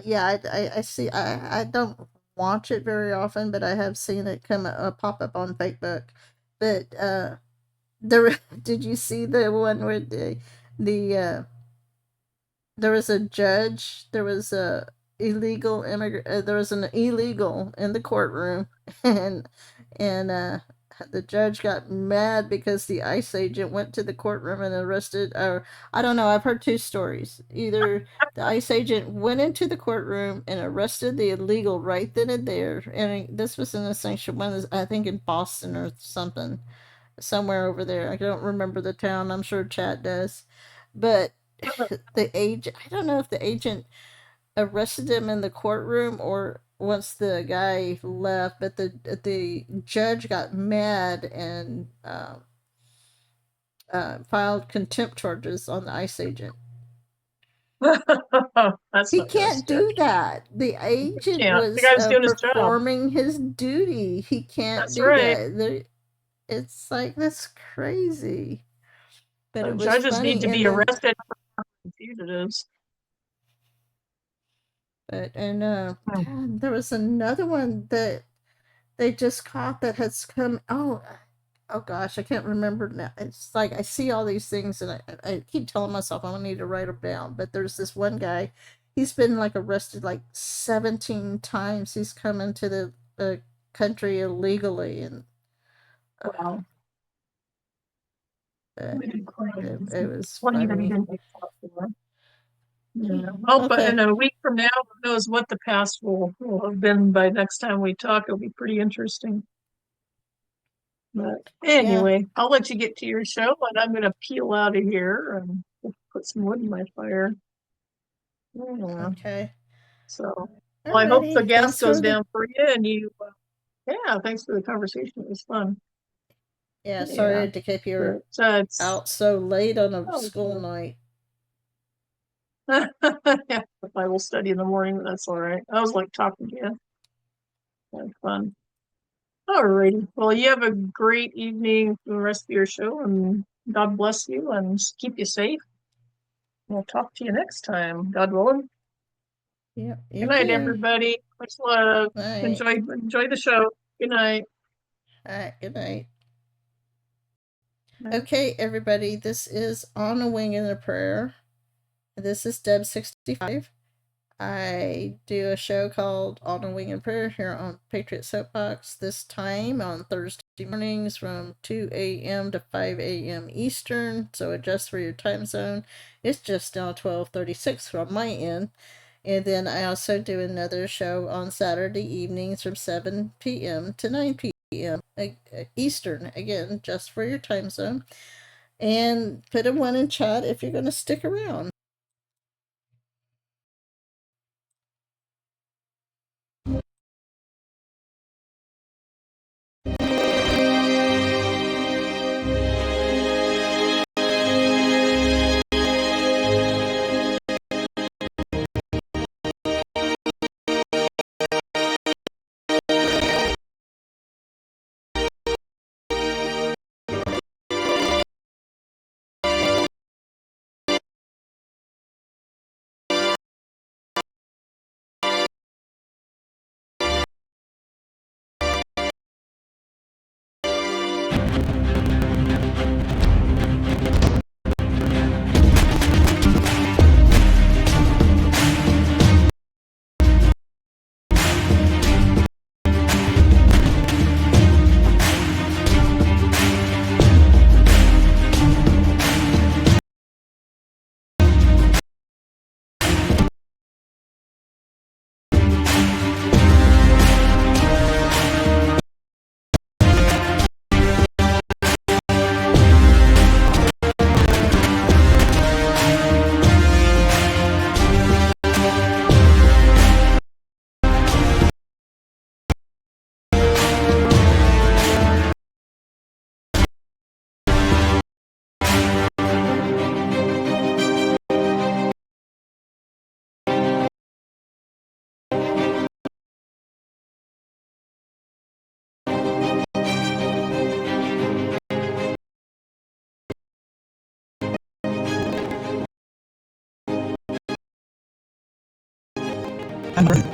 yeah, I see. I don't watch it very often, but I have seen it come pop up on Facebook. But there, did you see the one where the there was a judge, there was a illegal immigrant, there was an illegal in the courtroom, and and the judge got mad because the ICE agent went to the courtroom and arrested, or I don't know, I've heard two stories. Either the ICE agent went into the courtroom and arrested the illegal right then and there, and this was in a sanctuary one, I think in Boston or something, somewhere over there. I don't remember the town. I'm sure Chat does. But the agent, I don't know if the agent arrested him in the courtroom or once the guy left, but the judge got mad and filed contempt charges on the ICE agent. That's He not gonna can't stick. do that. The agent Can't. The was guy's doing his job. performing his duty. He can't That's do right. that. It's like, that's crazy. But it was Judges need funny. to And be then arrested for fugitives. But Hmm. God, there was another one that they just caught that has come. Oh gosh, I can't remember now. It's like I see all these things and I keep telling myself I need to write them down. But there's this one guy. He's been like arrested like 17 times. He's come into the country illegally, and uh, Wow. it was Funny that he funny. didn't get caught for. Yeah. Well, but in Okay. a week from now, who knows what the past will have been by next time we talk. It'll be pretty interesting. But Yeah. anyway, I'll let you get to your show, and I'm going to peel out of here and put some wood in my fire. Yeah. Okay. So, well, I hope the Alrighty. gas Thanks goes for the. down for you, and you. Yeah, thanks for the conversation. It was fun. Yeah. Yeah, Sorry to keep you but it's. out so late on a Oh, school night. yeah, I will study in the morning. That's all right. I was like talking to you. Had fun. All righty. Well, you have a great evening for the rest of your show, and God bless you and keep you safe. We'll talk to you next time, God willing. Yeah. Good You night, too. everybody. Much love. Night. Enjoy the show. Good night. All right. Good night. Night. Okay, everybody. This is On a Wing and a Prayer. This is Deb65. I do a show called On a Wing and Prayer here on Patriots Soapbox, this time on Thursday mornings from 2 a.m. to 5 a.m. Eastern, so adjust for your time zone. It's just now 12:36 from my end. And then I also do another show on Saturday evenings from 7 p.m. to 9 p.m. Eastern, again, just for your time zone. And put a one in chat if you're going to stick around.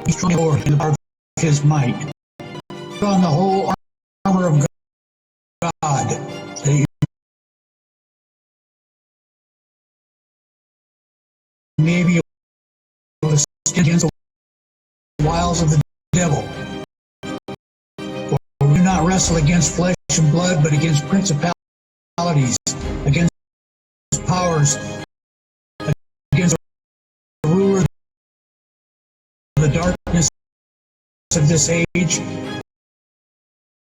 He's strong Lord in the power of his might. Put on the whole armor of God, that you may be able to stand against the wiles of the devil. For we do not wrestle against flesh and blood, but against principalities, against powers, against the ruler of the darkness of this age,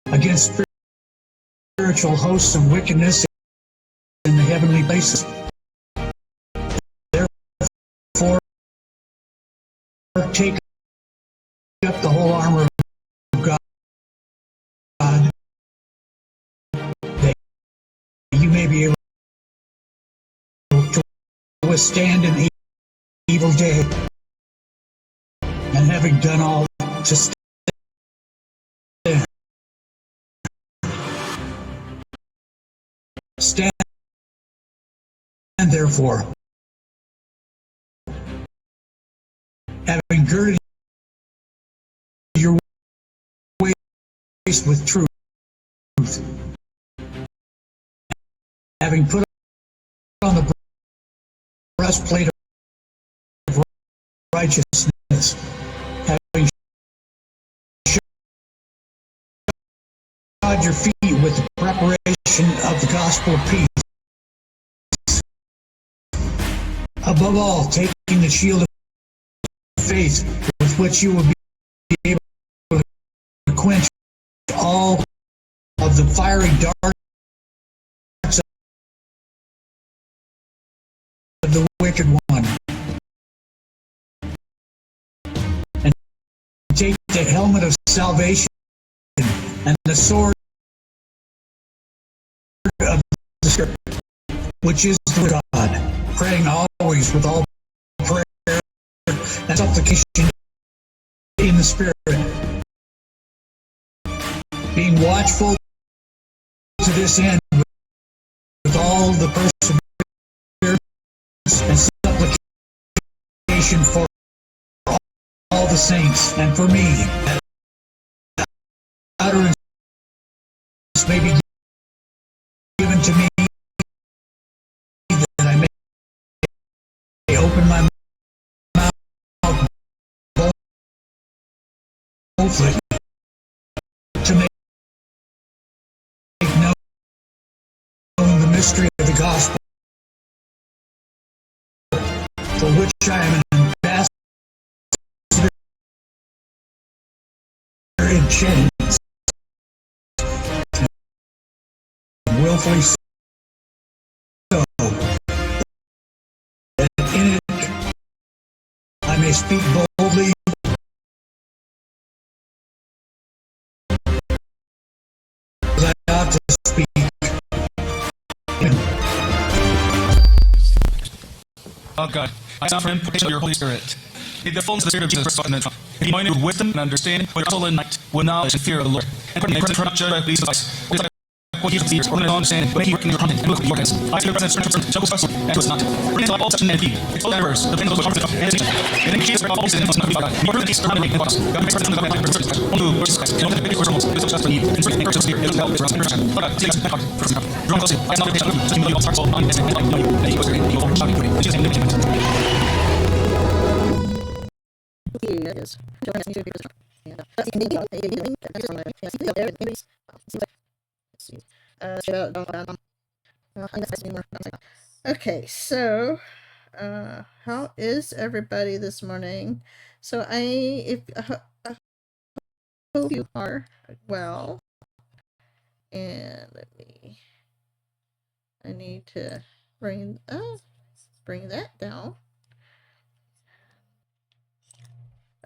against spiritual hosts of wickedness in the heavenly places. Therefore, take up the whole armor of God, that you may be able to withstand in the evil day, and having done all to stand. Stand therefore, having girded your waist with truth, having put on the breastplate of righteousness, having shod your feet with the preparation of the gospel of peace. Above all, take the shield of faith with which you will be able to quench all of the fiery darts of the wicked one. And take the helmet of salvation and the sword of the Spirit, which is the word of God, praying always with all prayer and supplication in the Spirit, being watchful to this end with all the perseverance and supplication for all the saints and for me, that utterance may be given to me, that I may open my mouth boldly to make known the mystery of the gospel, for which I am an ambassador in chains, willfully so, that in it I may speak boldly as I ought to speak. Oh God, I ask for impartation of your Holy Spirit. May the fullness of the Spirit of Jesus rest on them. May you anoint with wisdom and understanding, with soul and might, with knowledge and fear of the Lord. And put me present, not judged by please suffice. What he has ears, order and understanding, may he work in your content and look at your hands. I see your presence, juggle us, and to us not. Bring into life all such and be. Expose errors, the pains of those who harm and his nation. And in Jesus, all sin and must not be God. Be perfect peace, harmony, and us. God makes presence on the God and person. One who works Christ. And open the big first rules. This is just for need. And free and encourage us here. It is help. It's around. Lord God, see us back on. First now. Draw close to. I ask not your patience. Such humility, all heart, soul, mind, and spirit. And like you. And he goes there. And he will shall be good. In Jesus' name, That is. Okay, so how is everybody this morning? So I hope you are well. And I need to bring that down.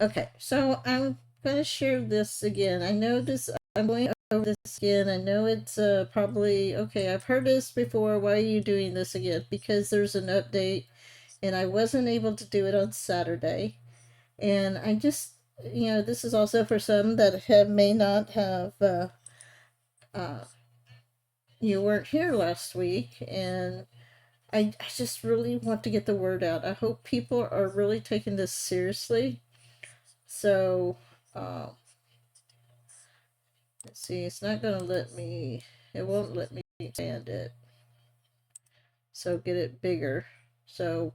Okay, so I'm going to share this again. I know this, I'm going over this again. I know it's probably, okay, I've heard this before. Why are you doing this again? Because there's an update and I wasn't able to do it on Saturday. And I just, this is also for some that may not have, you weren't here last week. And I just really want to get the word out. I hope people are really taking this seriously. So, let's see, it's not going to let me, it won't let me expand it. So get it bigger. So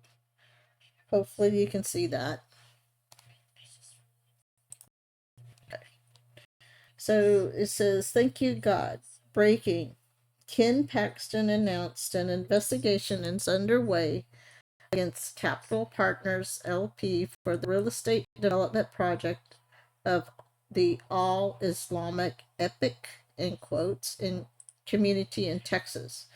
hopefully you can see that. Okay. So it says, thank you, God. Breaking. Ken Paxton announced an investigation is underway against Capital Partners LP for the real estate development project of the All Islamic Epic, in quotes, in community in Texas.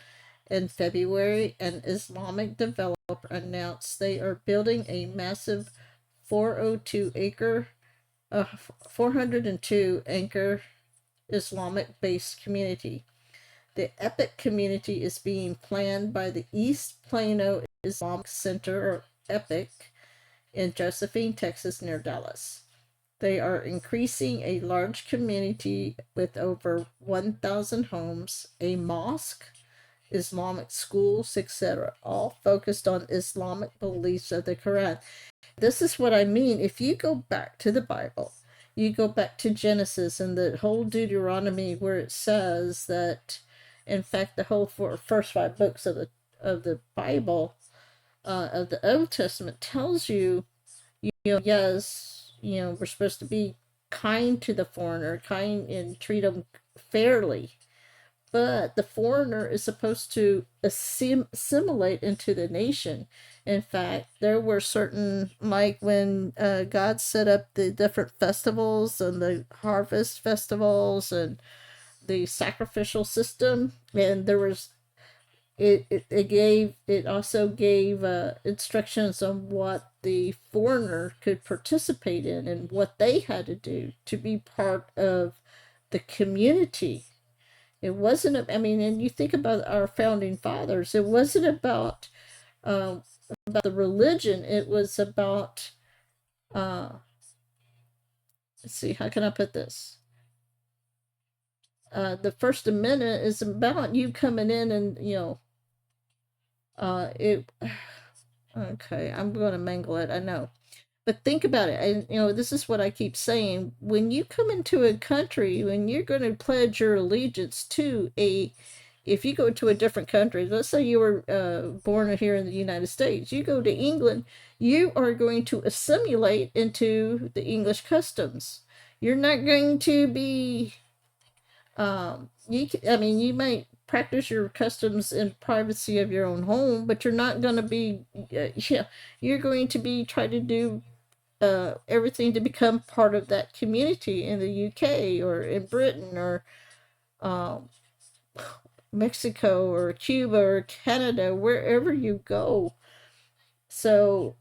In February, an Islamic developer announced they are building a massive 402 acre Islamic-based community. The Epic community is being planned by the East Plano Islamic Center, or EPIC, in Josephine, Texas, near Dallas. They are increasing a large community with over 1,000 homes, a mosque, Islamic schools, etc., all focused on Islamic beliefs of the Quran. This is what I mean. If you go back to the Bible, you go back to Genesis and the whole Deuteronomy, where it says that, in fact, the whole first 5 books of the Bible, of the Old Testament, tells you, yes, we're supposed to be kind to the foreigner, kind, and treat them fairly. but the foreigner is supposed to assimilate into the nation. In fact, there were certain, like when God set up the different festivals and the harvest festivals and the sacrificial system, and there was it also gave instructions on what the foreigner could participate in and what they had to do to be part of the community. It wasn't, I mean, and you think about our founding fathers, it wasn't um, about the religion, it was about, uh, let's see, how can I put this? The First Amendment is about you coming in and, it, okay, I'm going to mangle it, I know. But think about it, and this is what I keep saying. When you come into a country, when you're going to pledge your allegiance to if you go to a different country, let's say you were born here in the United States, you go to England, you are going to assimilate into the English customs. You're not going to be, I mean, you might practice your customs in privacy of your own home, but you're not going to be, you're going to be trying to do everything to become part of that community in the UK or in Britain or um, Mexico or Cuba or Canada, wherever you go. So,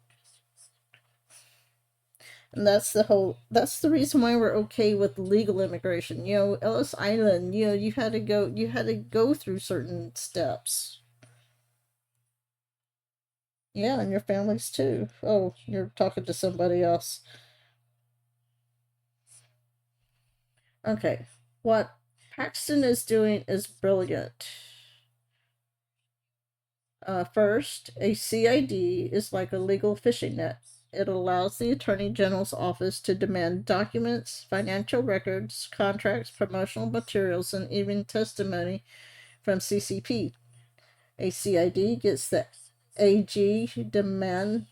and that's the reason why we're okay with legal immigration. Ellis Island, you had to go through certain steps. Yeah, and your families too. Oh, you're talking to somebody else. Okay, what Paxton is doing is brilliant. First, a CID is like a legal fishing net. It allows the Attorney General's office to demand documents, financial records, contracts, promotional materials, and even testimony from CCP. A CID gets the AG demand.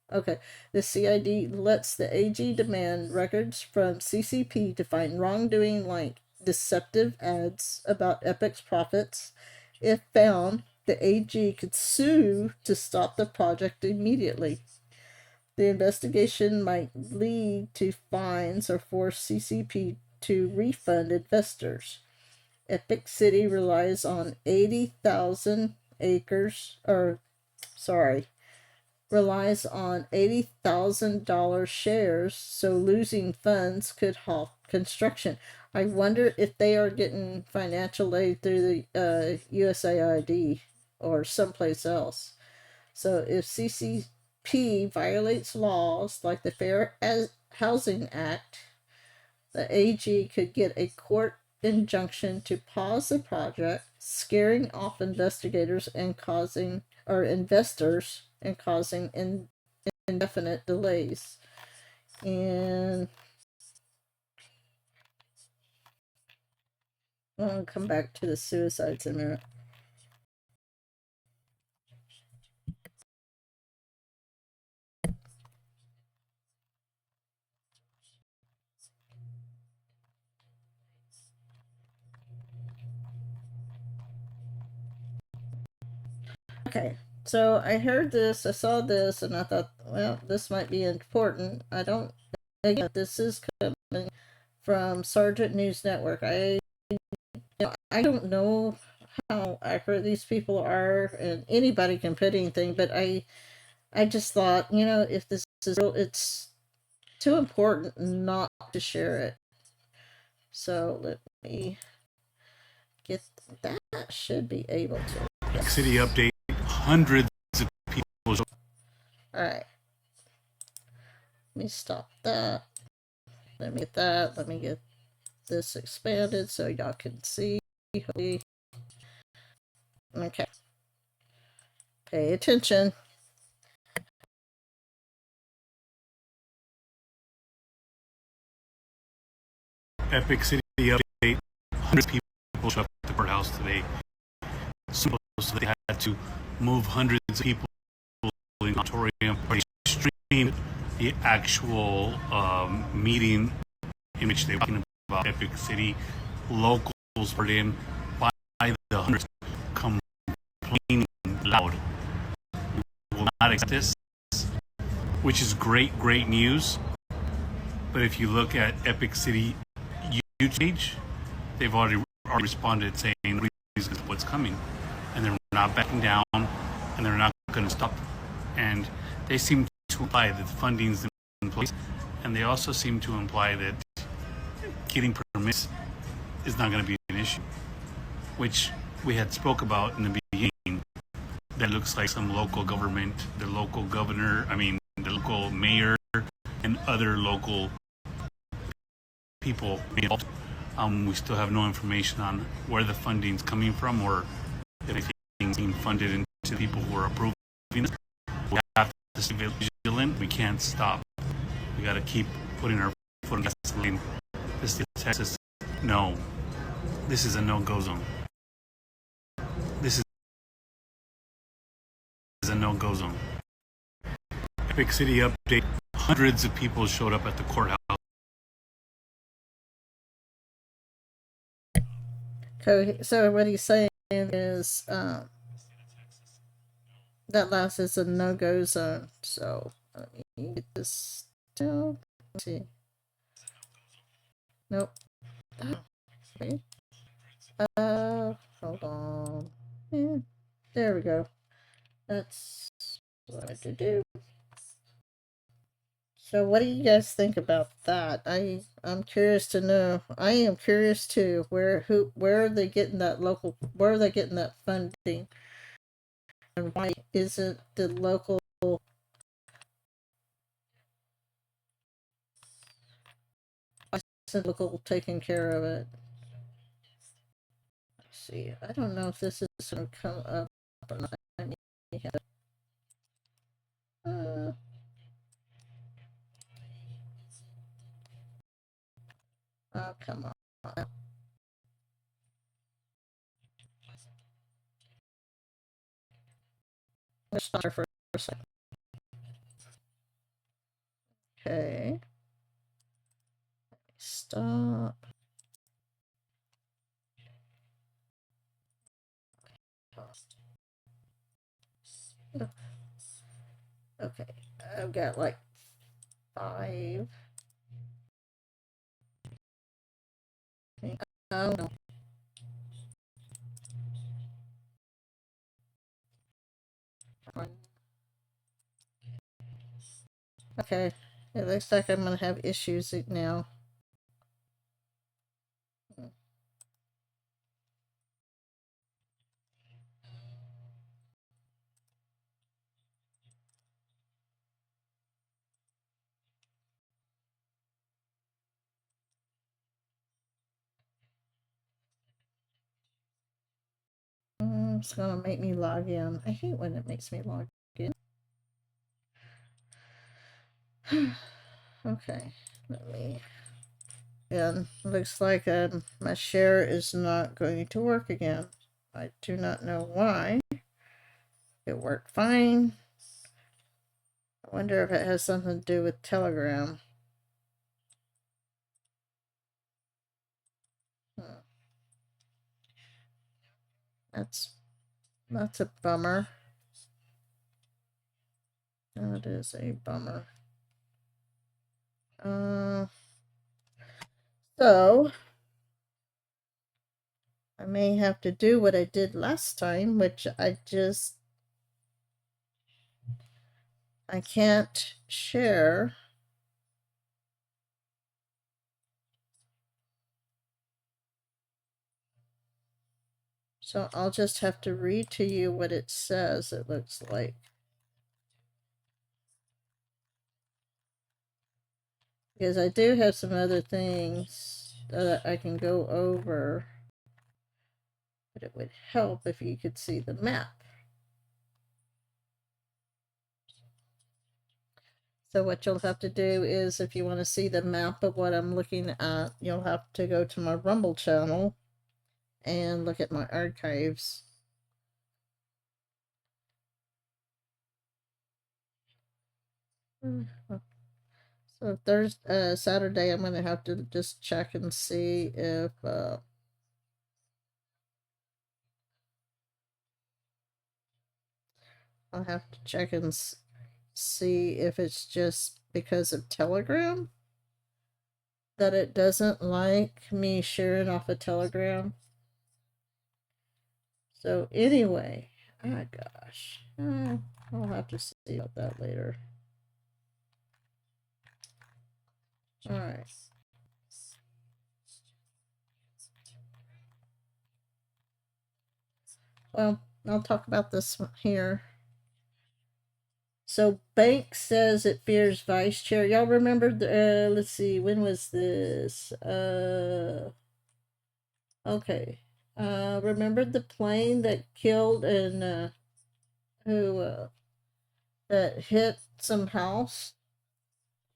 Okay, the CID lets the AG demand records from CCP to find wrongdoing like deceptive ads about Epic's profits. If found, the AG could sue to stop the project immediately. The investigation might lead to fines or force CCP to refund investors. Epic City relies on 80,000 acres, or sorry, relies on $80,000 shares, so losing funds could halt construction. I wonder if they are getting financial aid through the USAID or someplace else. So if CCP violates laws like the Fair Housing Act, the AG could get a court injunction to pause the project, scaring off investigators and causing investors and causing indefinite delays. And I'll come back to the suicides in a minute. Okay, so I heard this, I saw this, and I thought, well, this might be important. I don't, again, this is coming from Sergeant News Network. I don't know how accurate these people are, and anybody can put anything, but I just thought, if this is real, it's too important not to share it. So let me get that. Should be able to. City update. Hundreds of people. Alright. Let me stop that. Let me get that. Let me get this expanded so y'all can see. Okay. Pay attention. Epic City update. Hundreds of people showed up at the courthouse today. So they had to move hundreds of people in the auditorium or stream the actual meeting in which they were talking about Epic City. Locals were in by the hundreds complaining loud. We will not accept this, which is great news. But if you look at Epic City YouTube page, they've already responded saying what's coming, and they're not backing down, and they're not going to stop. And they seem to imply that the funding's in place, and they also seem to imply that getting permits is not going to be an issue, which we had spoke about in the beginning. That looks like some local government, the local governor, the local mayor, and other local people involved. We still have no information on where the funding's coming from, or if anything's being funded into the people who are approving it. We have to stay vigilant. We can't stop. We got to keep putting our foot on the gasoline. This is Texas. No, this is a no-go zone. This is a no-go zone. Epic City update. Hundreds of people showed up at the courthouse. So what he's saying is that last is a no-go zone. So let me get this down. Let's see. Nope. Okay. Hold on. Yeah, there we go. That's what I had to do. So what do you guys think about that? I'm curious to know. I am curious too. Where are they getting that where are they getting that funding? And why isn't the local taking care of it? Let's see. I don't know if this is gonna come up or not. Oh, come on. Let's start for a second. Okay. Stop. Okay. I've got like 5. Oh no. Okay. It looks like I'm gonna have issues now. It's gonna make me log in. I hate when it makes me log in. Okay, let me. And looks like my share is not going to work again. I do not know why. It worked fine. I wonder if it has something to do with Telegram. That's a bummer. That is a bummer. So I may have to do what I did last time, which I can't share. So I'll just have to read to you what it says, it looks like. Because I do have some other things that I can go over. But it would help if you could see the map. So what you'll have to do is, if you want to see the map of what I'm looking at, you'll have to go to my Rumble channel and look at my archives. So Thursday, Saturday, I'm going to have to just check and see if I'll have to check and see if it's just because of Telegram that it doesn't like me sharing off a Telegram. So anyway, oh gosh, I'll have to see about that later. All right. Well, I'll talk about this one here. So Bank says it fears vice chair. Y'all remember let's see, when was this? Okay. Remember the plane that killed and who that hit some house?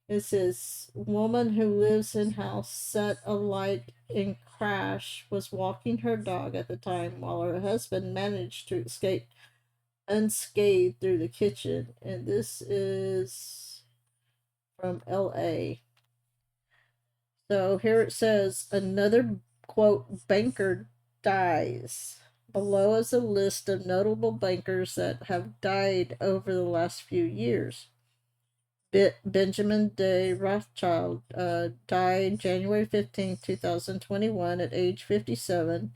It says woman who lives in house set alight in crash was walking her dog at the time while her husband managed to escape unscathed through the kitchen. And this is from LA. So here it says another quote banker dies. Below is a list of notable bankers that have died over the last few years. Benjamin de Rothschild died January 15, 2021 at age 57.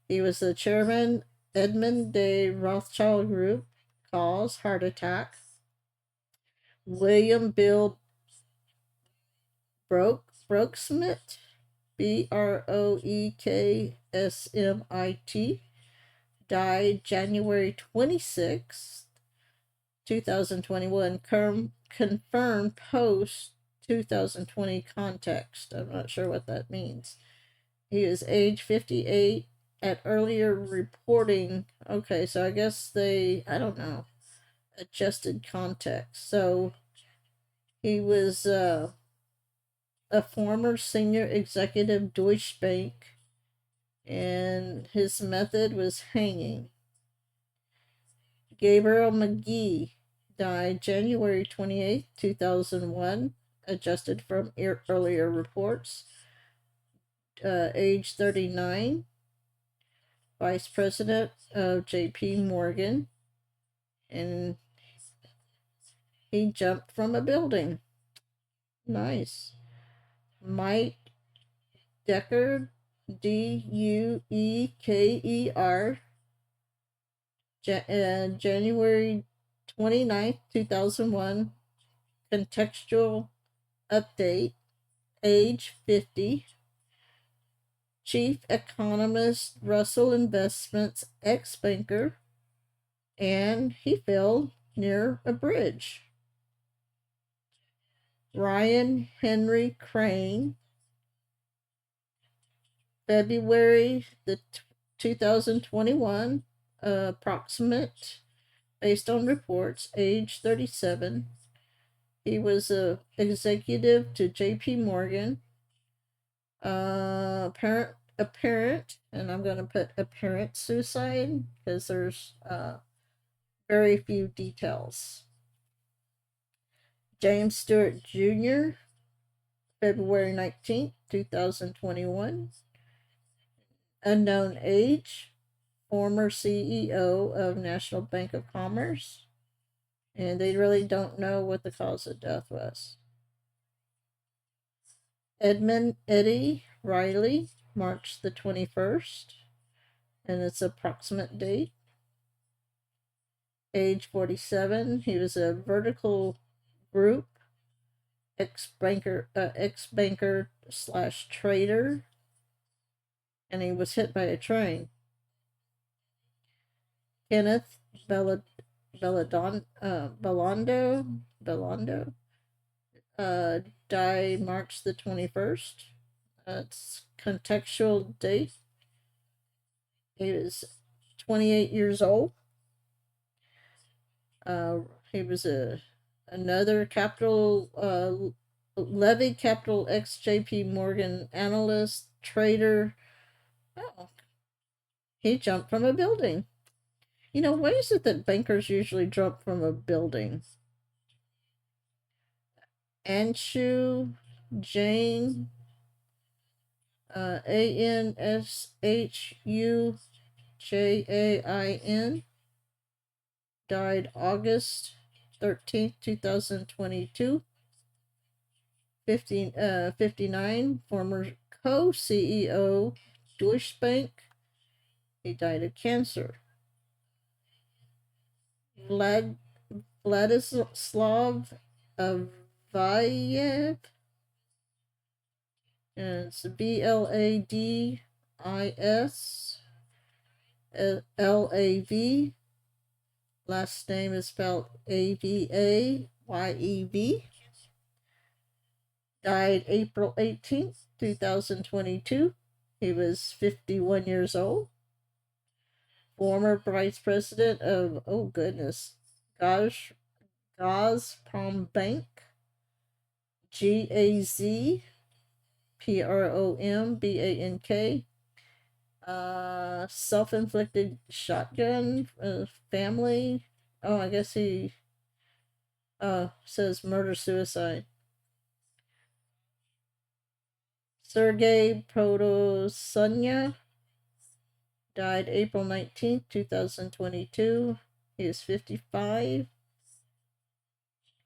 He was the chairman Edmund de Rothschild Group, cause heart attack. William Bill Broeksmit, Broeksmit, died January 26th, 2021. Confirmed post 2020 context. I'm not sure what that means. He is age 58 at earlier reporting. Okay, so I guess I don't know, adjusted context. So he was a former senior executive Deutsche Bank, and his method was hanging. Gabriel McGee died January 28, 2001, adjusted from earlier reports. Age 39, vice president of JP Morgan, and he jumped from a building. Nice. Mike Decker, Dueker, January 29th, 2001, contextual update, age 50, chief economist, Russell Investments, ex-banker, and he fell near a bridge. Ryan Henry Crane, February the 2021, approximate, based on reports, age 37. He was a executive to JP Morgan. Apparent, and I'm going to put apparent suicide because there's very few details. James Stewart Jr., February 19th, 2021. Unknown age, former CEO of National Bank of Commerce. And they really don't know what the cause of death was. Edmund Eddie Riley, March the 21st, and its approximate date. Age 47. He was a vertical group ex-banker / trader, and he was hit by a train. Kenneth Bellando died March the 21st. It's contextual date. He was 28 years old. He was another Levy Capital ex JP Morgan analyst, trader. Oh, he jumped from a building. You know, why is it that bankers usually jump from a building? Anshu Jain, ANSHUJAIN, died August 13th, 2022. 59, former co-CEO, Deutsche Bank. He died of cancer. Vladislav Avayev, and it's Vladislav. Last name is spelled Avayev. Died April 18th, 2022. He was 51 years old. Former vice president of, oh goodness, Gazprom Bank, GAZPROMBANK. Self-inflicted shotgun, family. Oh, I guess he says murder suicide. Sergei Protosunya died April 19th, 2022. He is 55.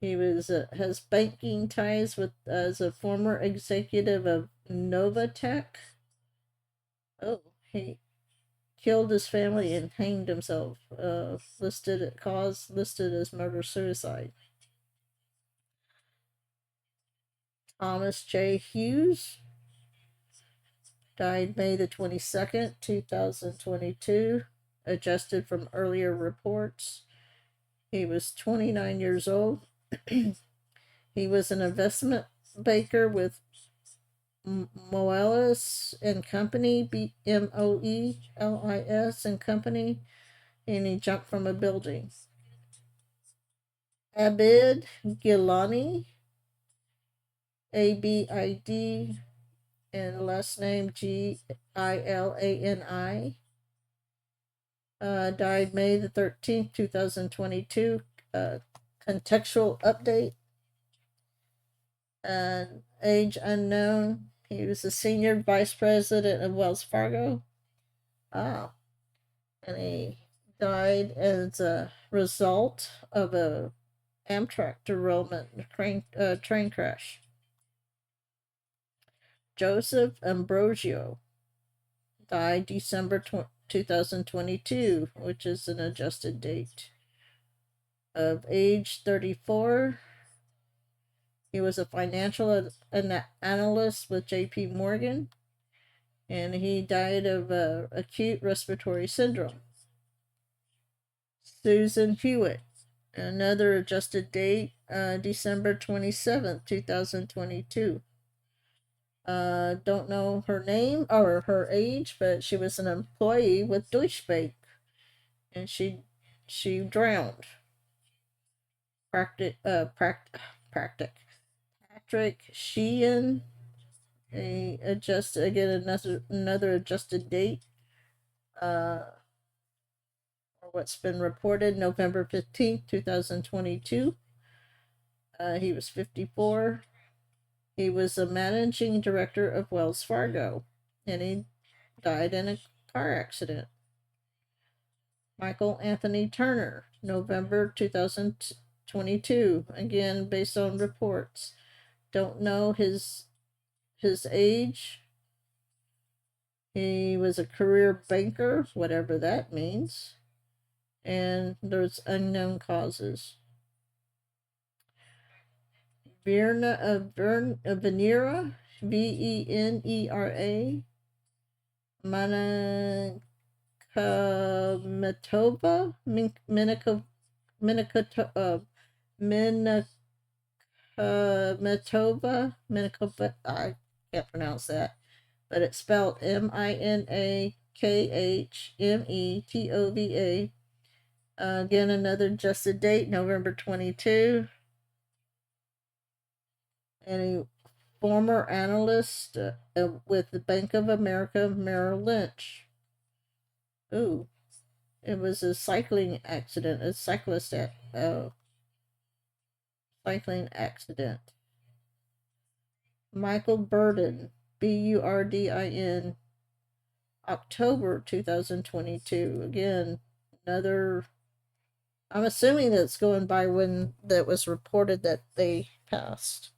He has banking ties with as a former executive of Novatech. Oh, he killed his family and hanged himself. Listed as murder suicide. Thomas J. Hughes died May the 22nd, 2022. Adjusted from earlier reports. He was 29 years old. He was an investment banker with Moelis and Company, Moelis and Company, and he jumped from a building. Abid Gilani, Abid, and last name Gilani, died May the 13th, 2022. Contextual update. Age unknown. He was a senior vice president of Wells Fargo. And he died as a result of a Amtrak derailment, train crash. Joseph Ambrosio died December 2022, which is an adjusted date. Of age 34. He was a financial analyst with J.P. Morgan, and he died of acute respiratory syndrome. Susan Hewitt, another adjusted date, December 27th, 2022. Don't know her name or her age, but she was an employee with Deutsche Bank, and she drowned. Patrick Sheehan, another adjusted date, or what's been reported, November 15th, 2022. He was 54. He was a managing director of Wells Fargo, and he died in a car accident. Michael Anthony Turner, November 2022. Again, based on reports. Don't know his age. He was a career banker, whatever that means. And there's unknown causes. Venera, Venera, Manakametova, Minakametova, I can't pronounce that, but it's spelled Minakhemetova. Again, another adjusted date, November 22. And a former analyst with the Bank of America Merrill Lynch. Ooh, it was a cycling accident, cycling accident. Michael Burden, Burdin, October 2022. Again, another I'm assuming that's going by when that was reported that they passed.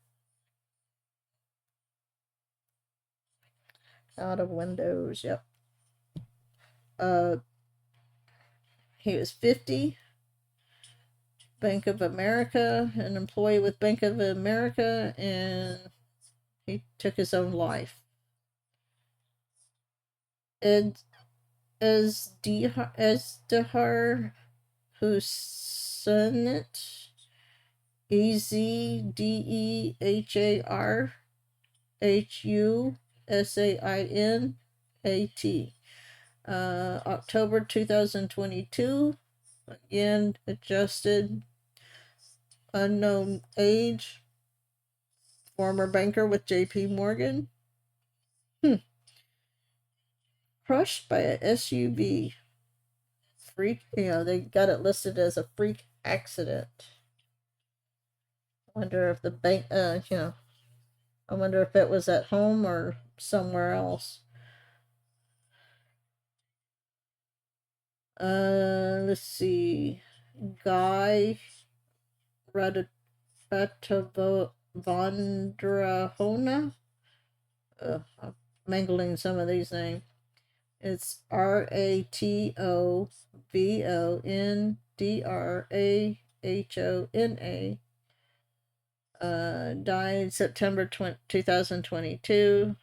Out of Windows, yep. Uh, he was 50. Bank of America, an employee with Bank of America, and he took his own life. Ed Ezdehar Husanit, Ezdehar Husainat, October 2022. Again, adjusted, unknown age, former banker with JP Morgan. Crushed by a SUV. Freak, they got it listed as a freak accident. Wonder if the bank, I wonder if it was at home or somewhere else. Let's see. Guy Radovandrahona. I'm mangling some of these names. It's Ratovondrahona. Died September 2022.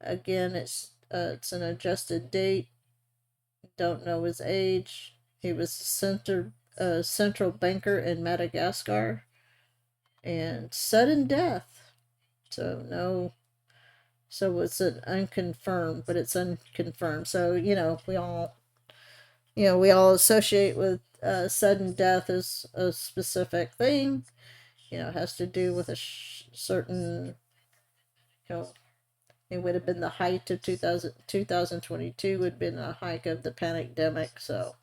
Again, it's an adjusted date. Don't know his age. He was a central banker in Madagascar. And sudden death. So no. So it's an unconfirmed, but it's unconfirmed. So we all associate with sudden death as a specific thing. It has to do with a certain, it would have been the height of 2022 would have been a hike of the pandemic. So,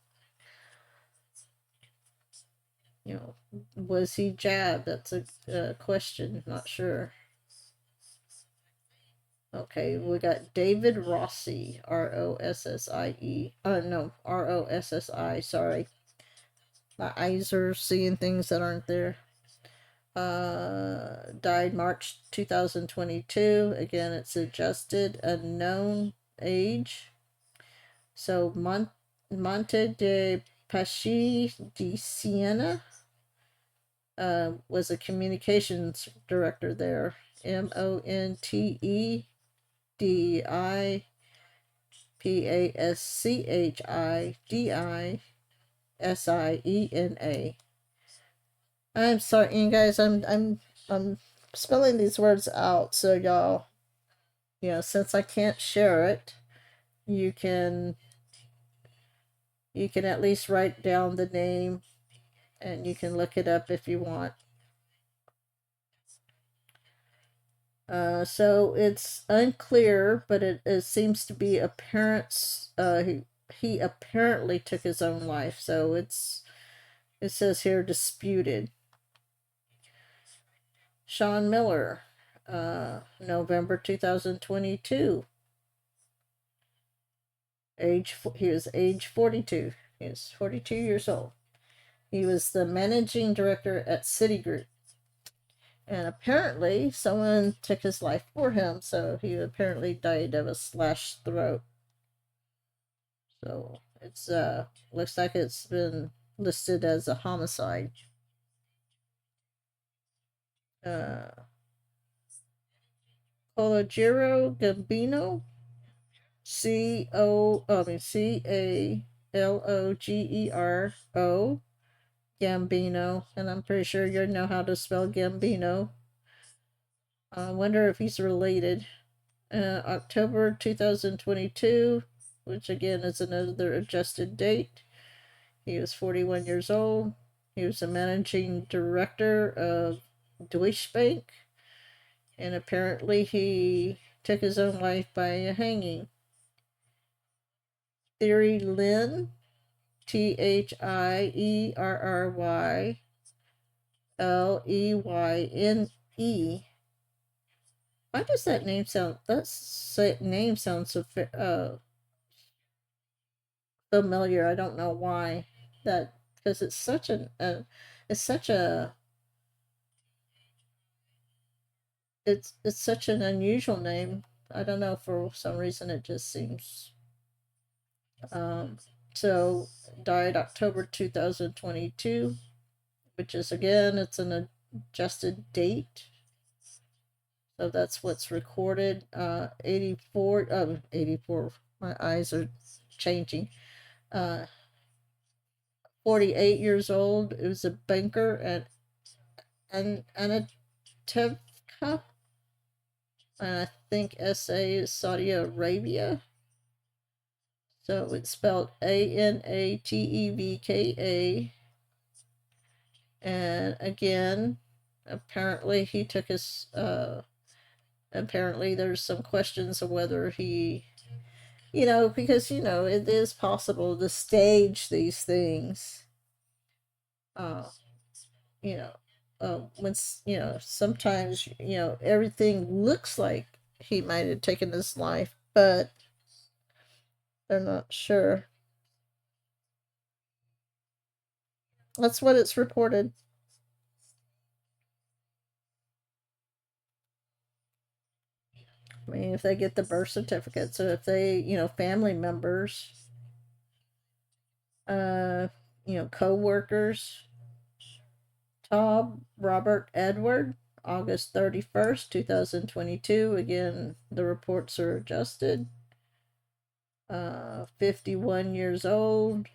was he jabbed? That's a question. Not sure. Okay, we got David Rossi, Rossie. No, Rossi. Sorry, my eyes are seeing things that aren't there. Died March 2022. Again, it's adjusted, unknown age. So Monte de Paschi di Siena was a communications director there. MontedipaschidiSiena. I'm sorry, you guys. I'm spelling these words out so y'all, since I can't share it, you can at least write down the name, and you can look it up if you want. So it's unclear, but it seems to be apparent. He apparently took his own life. So it says here disputed. Sean Miller, November 2022. He was age 42. He was 42 years old. He was the managing director at Citigroup. And apparently someone took his life for him, so he apparently died of a slashed throat. So it's looks like it's been listed as a homicide. Colagero Gambino, Calogero Gambino, and I'm pretty sure you know how to spell Gambino. I wonder if he's related. October 2022, which again is another adjusted date. He was 41 years old. He was the managing director of Deutsche Bank, and apparently he took his own life by hanging. Thierry Lynn, Thierryleyne. Why does that name sound? That name sounds so familiar. I don't know why. That because it's such it's such a it's such an unusual name. I don't know, for some reason it just seems. Um, so died October 2022, which is, again, it's an adjusted date. So that's what's recorded. 84. My eyes are changing. 48 years old. It was a banker at Anatevka, and I think SA is Saudi Arabia. So it's spelled Anatevka. And again, apparently he took his, apparently there's some questions of whether he, because, it is possible to stage these things. You know, when, sometimes, everything looks like he might have taken his life, but they're not sure. That's what it's reported. I mean, if they get the birth certificate, so if they, family members, uh, co-workers, Tom Robert Edward, August 31st, 2022. Again, the reports are adjusted. 51 years old.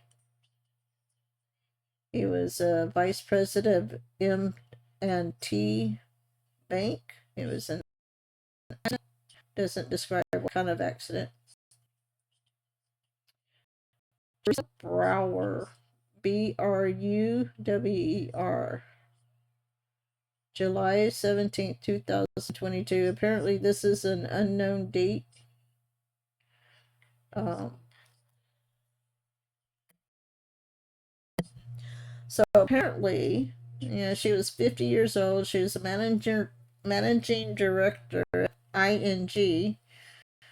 He was vice president of M&T Bank. It was an doesn't describe what kind of accident. Brower, Bruwer, July 17th, 2022. Apparently, this is an unknown date. So apparently, she was 50 years old. She was a managing director at ING.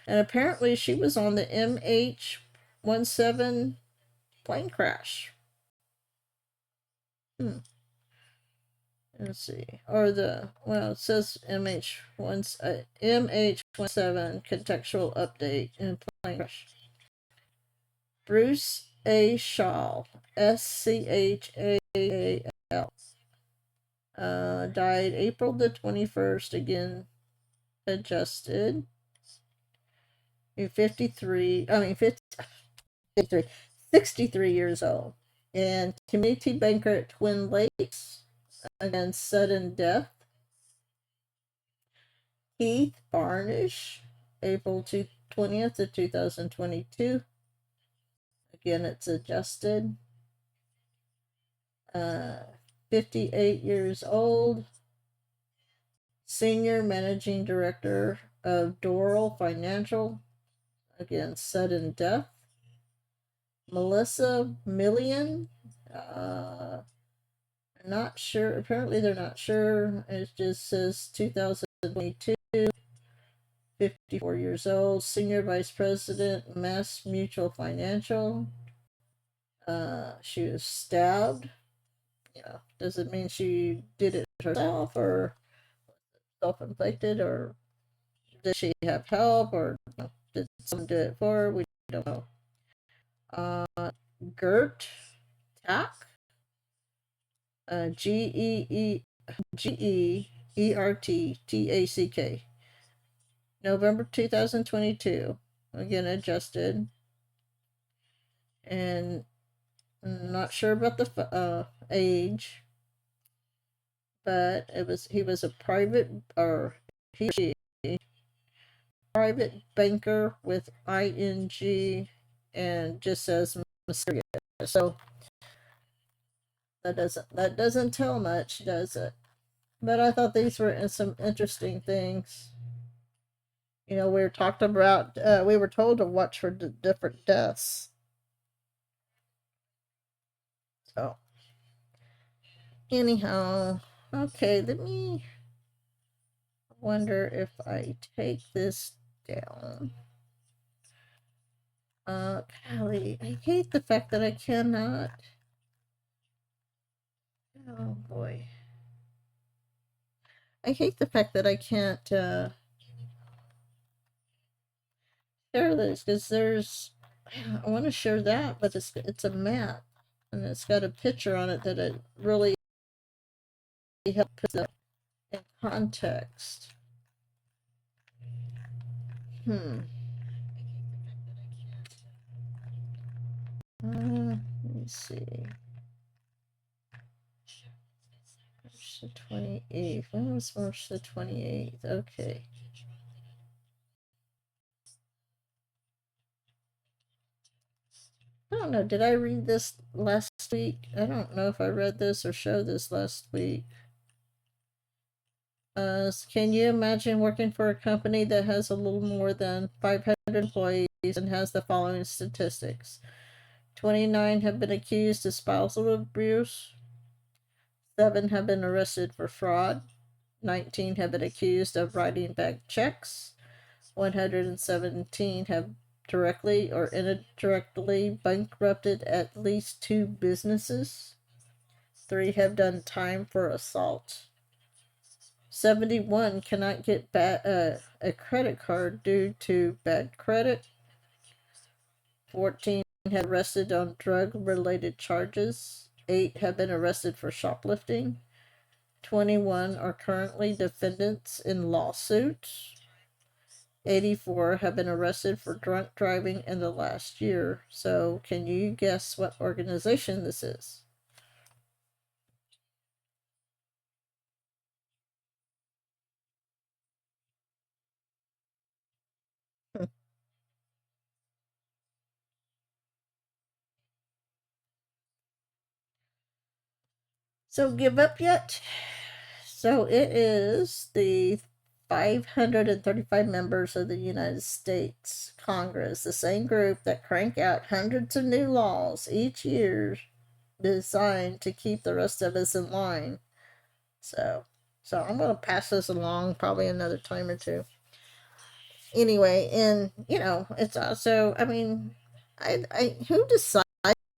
And apparently she was on the MH17 plane crash. Let's see. Or it says MH17 contextual update in plane crash. Bruce A. Schall, SCHAAL, died April the 21st, again, adjusted. 53 63 years old. And community banker at Twin Lakes, again, sudden death. Keith Barnish, April 20th of 2022. Again, it's adjusted. 58 years old. Senior managing director of Doral Financial, again, sudden death. Melissa Millian, not sure. Apparently, they're not sure. It just says 2022. 54 years old. Senior vice president, Mass Mutual Financial. She was stabbed. Does it mean she did it herself, or self-inflicted, or did she have help, or did someone do it for her? We don't know. Gert Tack, GEERTTACK, November 2022. Again, adjusted. And not sure about the age, but he was a private banker with ING, and just says mysterious. So that doesn't tell much, does it? But I thought these were some interesting things. We were talked about. We were told to watch for different deaths. So anyhow, okay. Let me wonder if I take this down. Golly, I hate the fact that I cannot Oh boy. I hate the fact that I can't share this because there's. I want to share that, but it's a map and it's got a picture on it that it really helps put it in context. Let me see. March the 28th. When was March the 28th? Okay. I don't know. Did I read this last week? I don't know if I read this or showed this last week. Can you imagine working for a company that has a little more than 500 employees and has the following statistics? 29 have been accused of spousal abuse. 7 have been arrested for fraud. 19 have been accused of writing back checks. 117 have directly or indirectly bankrupted at least 2 businesses. 3 have done time for assault. 71 cannot get a credit card due to bad credit. 14 have been arrested on drug-related charges. 8 have been arrested for shoplifting. 21 are currently defendants in lawsuits. 84 have been arrested for drunk driving in the last year. So, can you guess what organization this is? So, give up yet? So, it is the 535 members of the United States Congress, the same group that crank out hundreds of new laws each year designed to keep the rest of us in line. So I'm going to pass this along probably another time or two. Anyway, and it's also, I mean, who decides?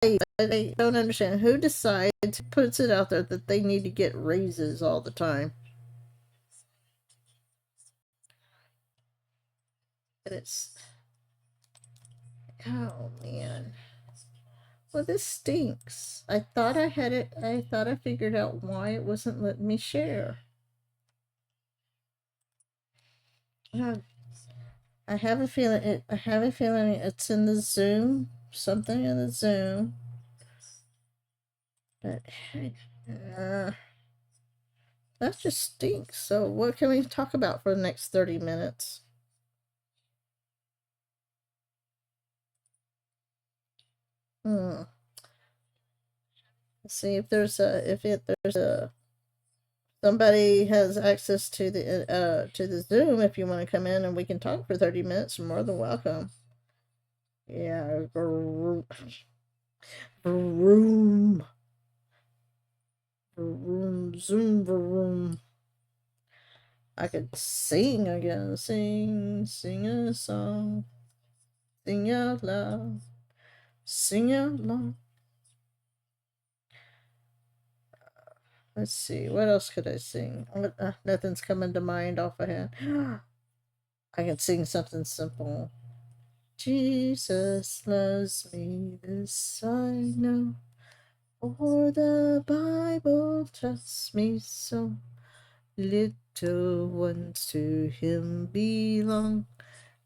I don't understand who decides, puts it out there that they need to get raises all the time. And it's, oh man. Well, this stinks. I thought I had it. I thought I figured out why it wasn't letting me share. I have a feeling it's in the Zoom. Something in the Zoom. But that just stinks. So what can we talk about for the next 30 minutes? Let's see if there's somebody has access to the Zoom. If you want to come in and we can talk for 30 minutes, you're more than welcome. Yeah, vroom, vroom, zoom, vroom. I could sing again, sing a song, sing out loud, sing out loud. Let's see, what else could I sing? Nothing's coming to mind off ahead. I can sing something simple. Jesus loves me, this I know, for the Bible tells me so. Little ones to him belong.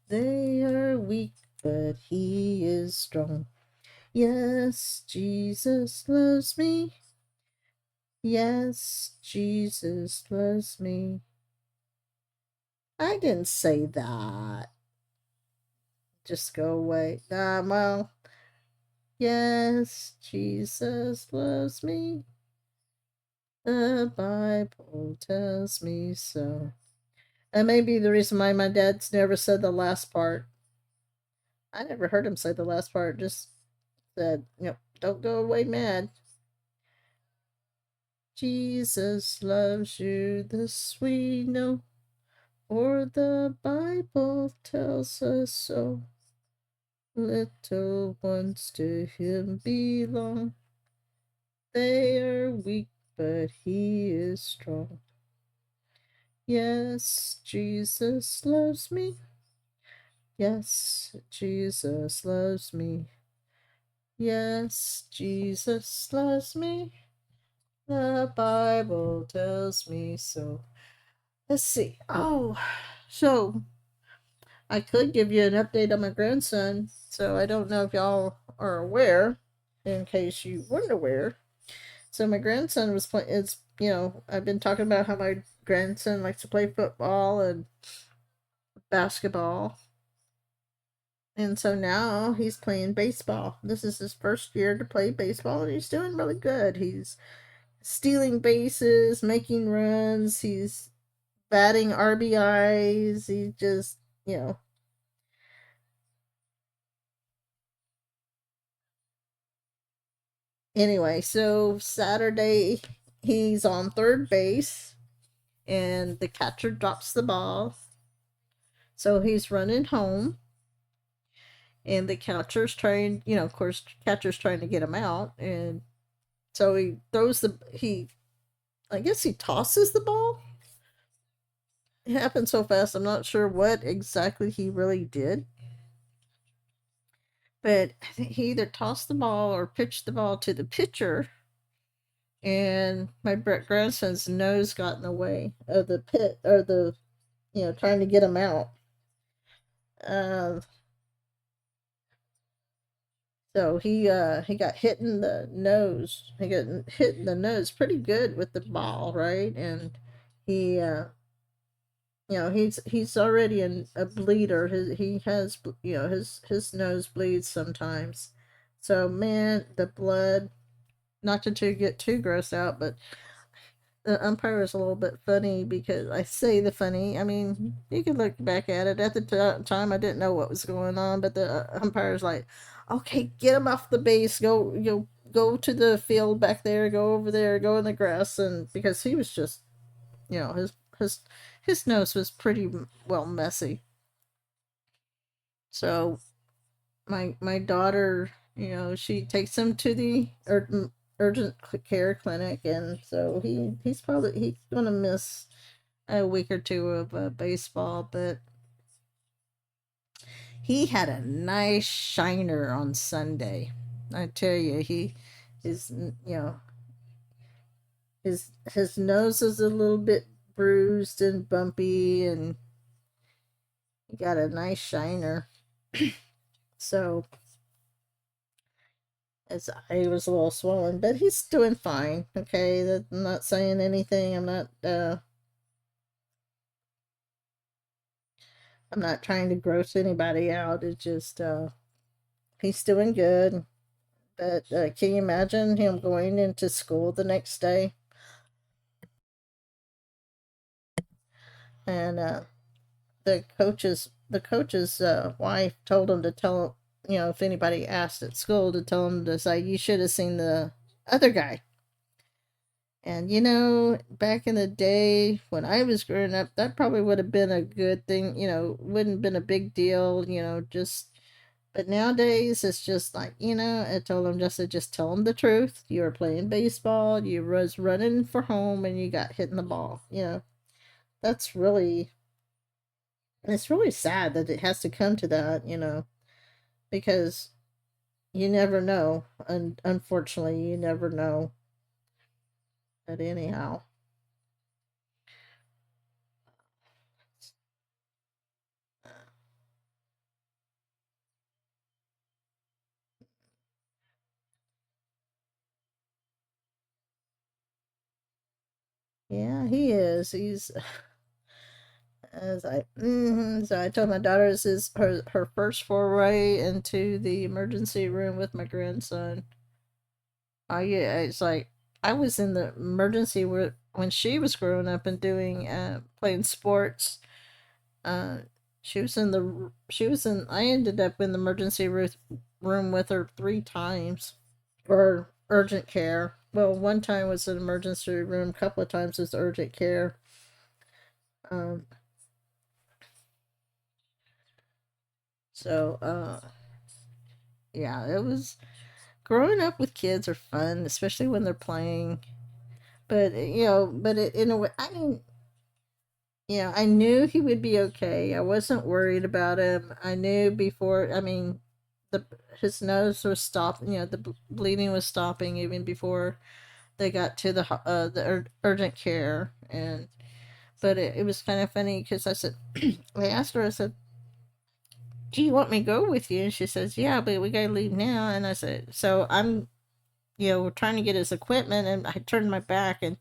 They are weak, but he is strong. Yes, Jesus loves me. Yes, Jesus loves me. I didn't say that. Just go away. Well, yes, Jesus loves me. The Bible tells me so. That may be the reason why my dad's never said the last part. I never heard him say the last part. Just said, don't go away mad. Jesus loves you, this we know, for the Bible tells us so. Little ones to him belong. They are weak, but he is strong. Yes, Jesus loves me. Yes, Jesus loves me. Yes, Jesus loves me. The Bible tells me so. Let's see. Oh, so I could give you an update on my grandson. So I don't know if y'all are aware, in case you weren't aware. So my grandson was playing. It's I've been talking about how my grandson likes to play football and basketball, and so now he's playing baseball. This is his first year to play baseball, and he's doing really good. He's stealing bases, making runs. He's batting RBIs. He just, Anyway, so Saturday he's on third base and the catcher drops the ball. So he's running home and the catcher's trying, of course, catcher's trying to get him out, and so I guess he tosses the ball. It happened so fast, I'm not sure what exactly he really did. But I think he either tossed the ball or pitched the ball to the pitcher, and my grandson's nose got in the way of the pit, or trying to get him out. Uh, so he got hit in the nose. He got hit in the nose pretty good with the ball, right? And he he's already a bleeder. He has his nose bleeds sometimes. So man, the blood. Not to get too grossed out, but the umpire is a little bit funny, because I say the funny. I mean, you can look back at it. At the time, I didn't know what was going on, but the umpire's like, "Okay, get him off the base. Go to the field back there. Go over there. Go in the grass." And because he was just, his his nose was pretty well messy. So my daughter, she takes him to the urgent care clinic, and so he's gonna miss a week or two of baseball, but he had a nice shiner on Sunday. I tell you, his his nose is a little bit bruised and bumpy, and he got a nice shiner. So his eye was a little swollen, but he's doing fine. Okay, I'm not saying anything. I'm not trying to gross anybody out. It's just he's doing good. But can you imagine him going into school the next day? And the coach's wife told him to tell, if anybody asked at school, to tell him to say, "You should have seen the other guy." And back in the day when I was growing up, that probably would have been a good thing, wouldn't have been a big deal, just. But nowadays, it's just like, I told him, just tell him the truth. You were playing baseball, you was running for home, and you got hit in the ball. That's really, it's really sad that it has to come to that, because you never know. And unfortunately, you never know. But anyhow, yeah, he is. He's so I told my daughter this is her first foray into the emergency room with my grandson. Oh yeah, it's like I was in the emergency when she was growing up and doing playing sports. Uh, I ended up in the emergency room with her 3 times, or urgent care. Well, one time was an emergency room, a couple of times was urgent care. Um, so yeah, it was growing up with kids are fun, especially when they're playing. But in a way, I mean, I knew he would be okay. I wasn't worried about him. I knew before. I mean, the his nose was stopping. The bleeding was stopping even before they got to the urgent care. And but it was kind of funny because I said, I asked her. I said, "Do you want me to go with you?" And she says, "Yeah, but we gotta leave now." And I said, "So I'm." We're trying to get his equipment, and I turned my back and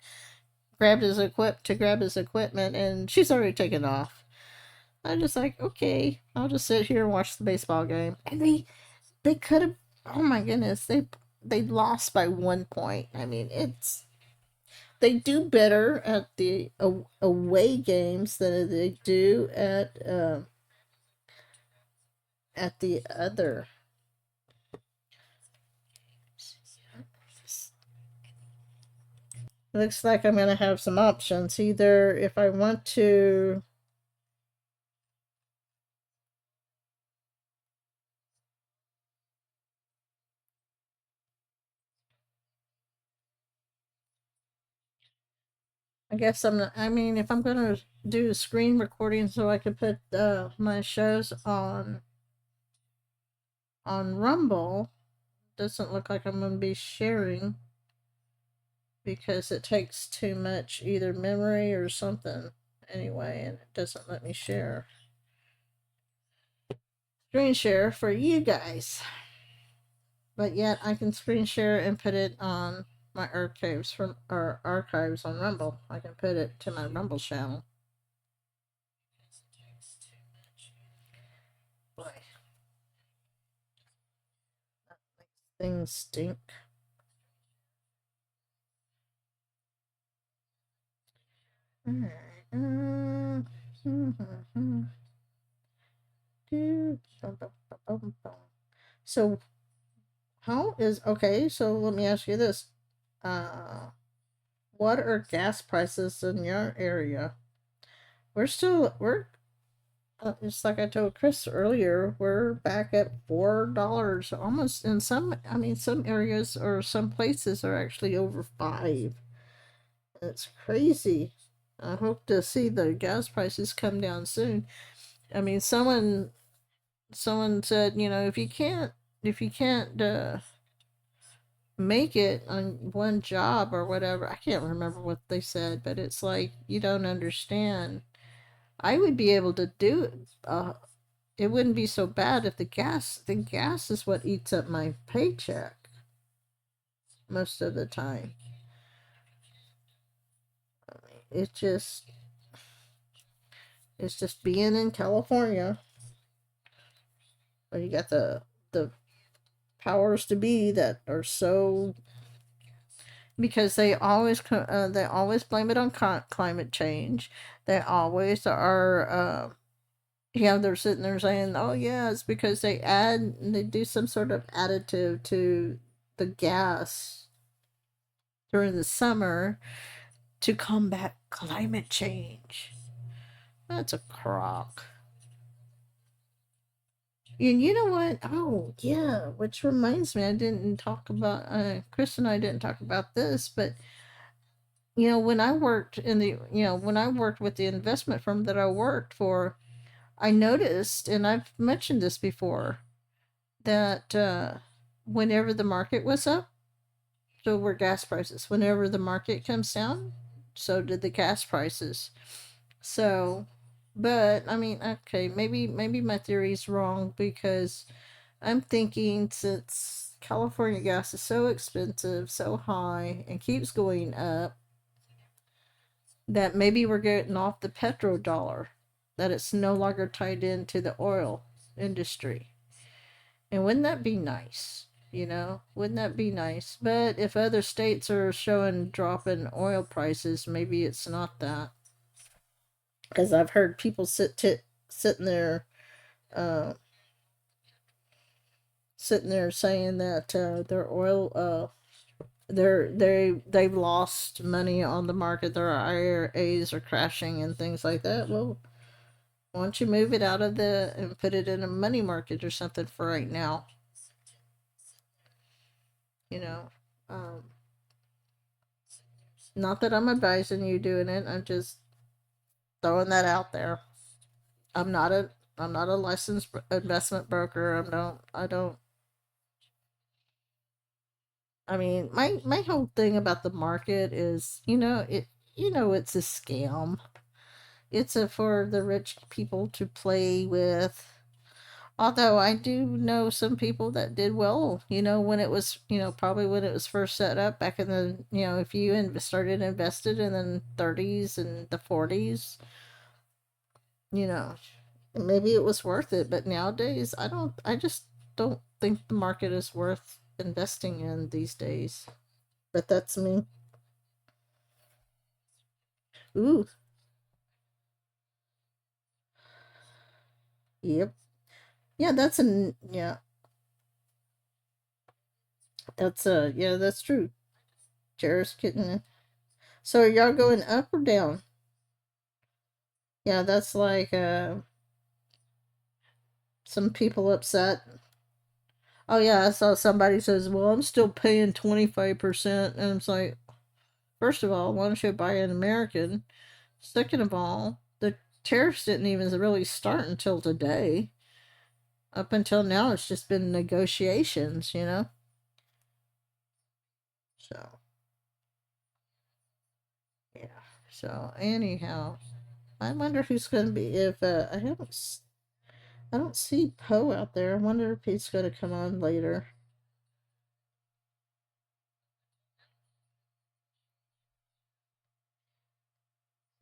grab his equipment, and she's already taken off. I'm just like, okay, I'll just sit here and watch the baseball game. And they could have. Oh my goodness, they lost by 1 point. I mean, they do better at the away games than they do at the other. Looks like I'm gonna have some options. Either if I want to. I guess I'm not, I mean, if I'm gonna do a screen recording so I could put my shows on Rumble, doesn't look like I'm gonna be sharing because it takes too much either memory or something anyway, and it doesn't let me share. Screen share for you guys, but yet I can screen share and put it on my archives on Rumble. I can put it to my Rumble channel. Boy, things stink. Alright. So how is okay? So let me ask you this: uh, what are gas prices in your area? We're It's like I told Chris earlier. We're back at $4, almost in some. I mean, some areas or some places are actually over 5. It's crazy. I hope to see the gas prices come down soon. I mean, someone said, if you can't make it on one job or whatever. I can't remember what they said, but it's like you don't understand. I would be able to do it. It wouldn't be so bad if the gas is what eats up my paycheck most of the time. It just it's just being in California where you got the powers to be that are so, because they always blame it on climate change. They always are. They're sitting there saying, "Oh yeah, it's because they do some sort of additive to the gas during the summer to combat climate change." That's a crock. And you know what? Oh yeah, which reminds me, I didn't talk about. Chris and I didn't talk about this, but when I worked with the investment firm that I worked for, I noticed, and I've mentioned this before, that whenever the market was up, so were gas prices. Whenever the market comes down, so did the gas prices. So, but I mean, okay, maybe my theory is wrong because I'm thinking since California gas is so expensive, so high, and keeps going up, that maybe we're getting off the petrodollar, that it's no longer tied into the oil industry. And wouldn't that be nice? Wouldn't that be nice? But if other states are showing drop in oil prices, maybe it's not that. Because I've heard people sitting there, uh, saying that their oil, they've lost money on the market. Their IRAs are crashing and things like that. Well, why don't you move it out of and put it in a money market or something for right now? You know, um, Not that I'm advising you doing it. I'm just throwing that out there. I'm not a I'm not a licensed investment broker. I don't. I mean, my whole thing about the market is, it's a scam. It's a for the rich people to play with. Although I do know some people that did well, when it was, probably when it was first set up back in the, if you started invested in the 30s and the 40s, you know, maybe it was worth it. But nowadays, I just don't think the market is worth investing in these days. But that's me. Ooh, yep. Yeah, yeah, that's true. Jared's getting. So are y'all going up or down? Yeah, that's like some people upset. Oh yeah, I saw somebody says, "Well, I'm still paying 25%," and it's like, first of all, why don't you buy an American? Second of all, the tariffs didn't even really start until today. Up until now, it's just been negotiations. So yeah. So anyhow, I wonder who's going to be if I don't see Poe out there. I wonder if he's going to come on later.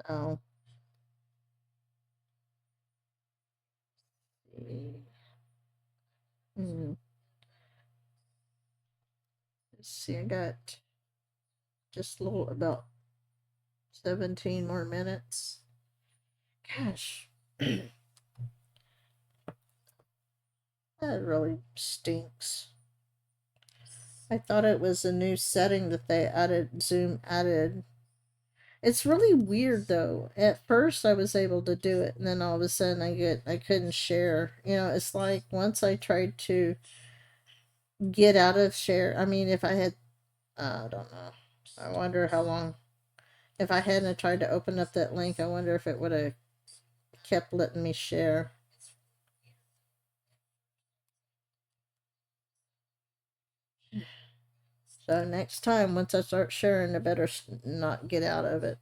Oh, hmm. Let's see. I got just a little about 17 more minutes. Gosh, that really stinks. I thought it was a new setting that they added, Zoom added. It's really weird though. At first I was able to do it and then all of a sudden I couldn't share. It's like once I tried to get out of share, I mean if I had I don't know. I wonder how long if I hadn't tried to open up that link, I wonder if it would have kept letting me share. So next time, once I start sharing, I better not get out of it.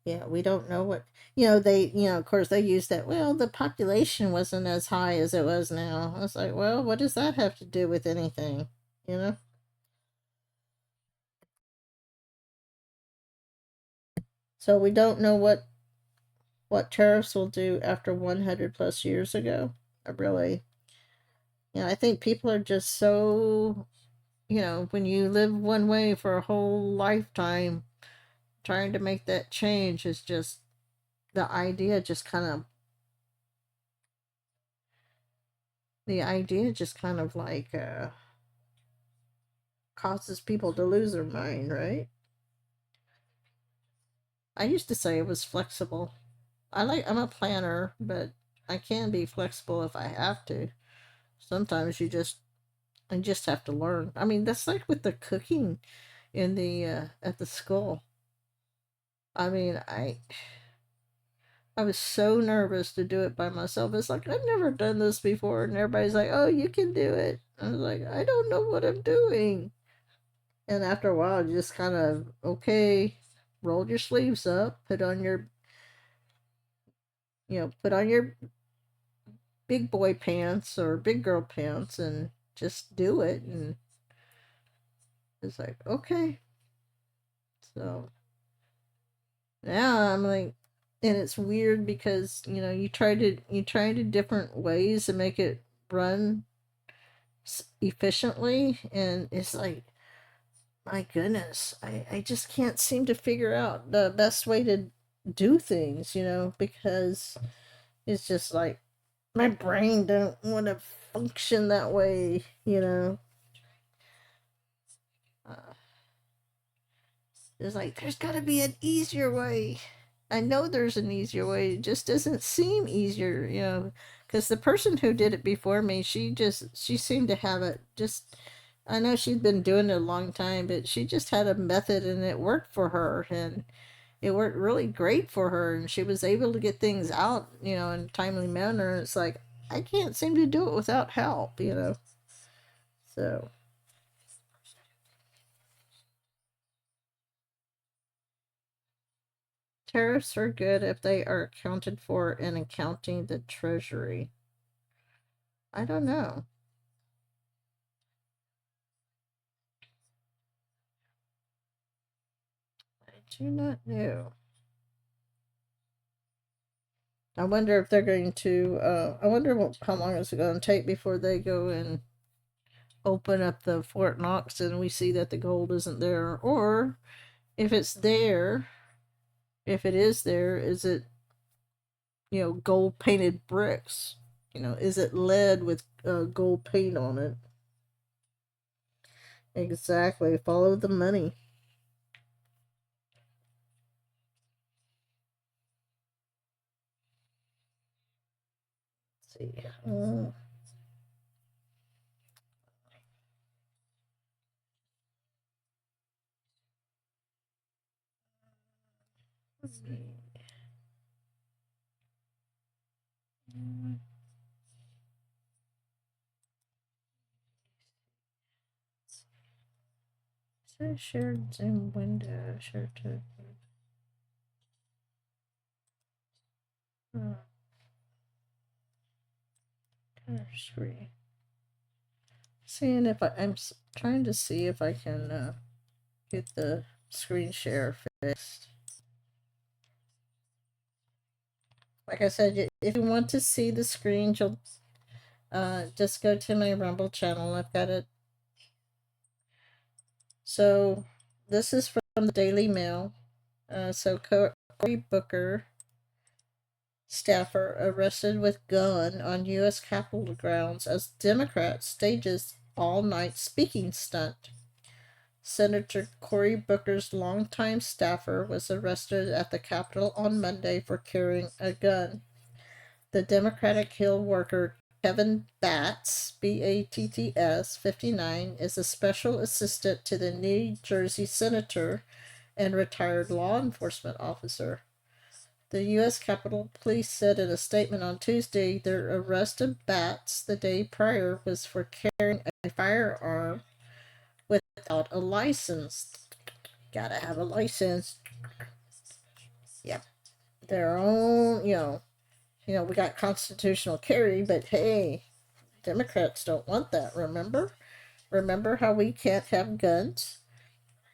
Yeah, we don't know what, of course, they use that, well, the population wasn't as high as it was now. I was like, well, what does that have to do with anything? You know? So we don't know what tariffs will do after 100 plus years ago. I really, I think people are just so, when you live one way for a whole lifetime, trying to make that change is just, the idea just kind of like causes people to lose their mind, right? I used to say it was flexible. I'm a planner, but I can be flexible if I have to. Sometimes I just have to learn. I mean, that's like with the cooking in the at the school. I mean, I was so nervous to do it by myself. It's like I've never done this before, and everybody's like, "Oh, you can do it." I was like, "I don't know what I'm doing." And after a while, you just kind of okay, roll your sleeves up, put on your big boy pants or big girl pants, and just do it. And it's like okay, so now I'm like, and it's weird because you try to different ways to make it run efficiently, and it's like my goodness, I just can't seem to figure out the best way to do things, because it's just like my brain don't want to function that way. Uh, it's like there's got to be an easier way. I know there's an easier way. It just doesn't seem easier, you know, because the person who did it before me, she seemed to have it just. I know she'd been doing it a long time, but she just had a method and it worked for her, and it worked really great for her, and she was able to get things out, you know, in a timely manner. It's like I can't seem to do it without help, you know. So tariffs are good if they are accounted for in accounting the treasury. I don't know. I do not know. I wonder if they're going to. I wonder how long it's going to take before they go and open up the Fort Knox and we see that the gold isn't there, or if it's there. If it is there, is it, you know, gold painted bricks? You know, is it lead with gold paint on it? Exactly. Follow the money. Let's see. Let's see. So shared Zoom window. Share to. Screen. Seeing if I'm trying to see if I can get the screen share fixed. Like I said, if you want to see the screen, you'll just go to my Rumble channel. I've got it. So this is from the Daily Mail. So Cory Booker, staffer, arrested with gun on U.S. Capitol grounds as Democrat stages all-night speaking stunt. Senator Cory Booker's longtime staffer was arrested at the Capitol on Monday for carrying a gun. The Democratic Hill worker Kevin Batts, Batts, 59, is a special assistant to the New Jersey senator and retired law enforcement officer. The U.S. Capitol Police said in a statement on Tuesday their arrest of Batts the day prior was for carrying a firearm without a license. Gotta have a license. Yep. Their own, we got constitutional carry, but hey, Democrats don't want that, remember? Remember how we can't have guns?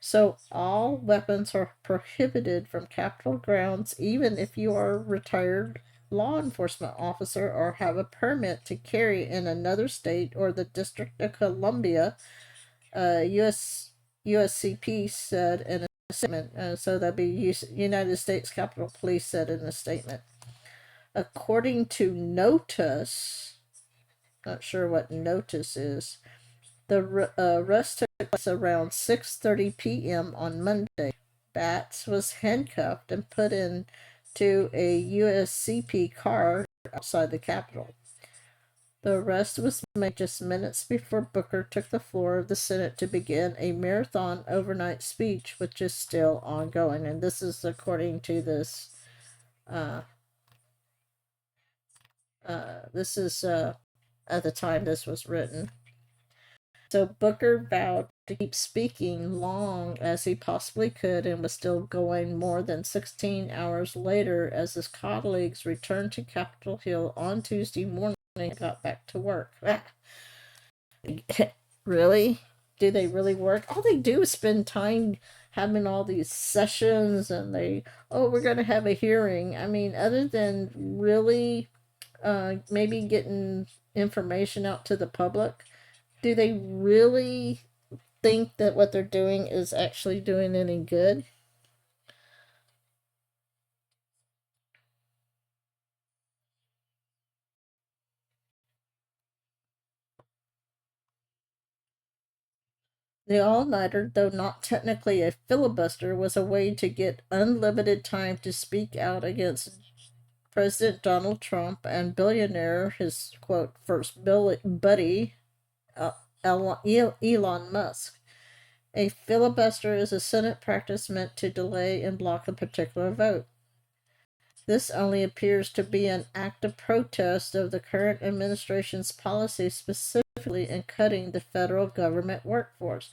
So all weapons are prohibited from Capitol grounds, even if you are a retired law enforcement officer or have a permit to carry in another state or the District of Columbia. USCP said in a statement. So that'd be United States Capitol Police said in a statement. According to Notice, not sure what Notice is, the arrest took place around 6:30 p.m. on Monday. Batts was handcuffed and put into a USCP car outside the Capitol. The arrest was made just minutes before Booker took the floor of the Senate to begin a marathon overnight speech, which is still ongoing. And this is according to this. This is at the time this was written. So Booker vowed to keep speaking long as he possibly could and was still going more than 16 hours later as his colleagues returned to Capitol Hill on Tuesday morning and got back to work. Really? Do they really work? All they do is spend time having all these sessions and we're going to have a hearing. I mean, other than really maybe getting information out to the public, do they really think that what they're doing is actually doing any good? The all-nighter, though not technically a filibuster, was a way to get unlimited time to speak out against President Donald Trump and billionaire, his quote, first buddy, uh, Elon Musk. A filibuster is a Senate practice meant to delay and block a particular vote. This only appears to be an act of protest of the current administration's policy, specifically in cutting the federal government workforce.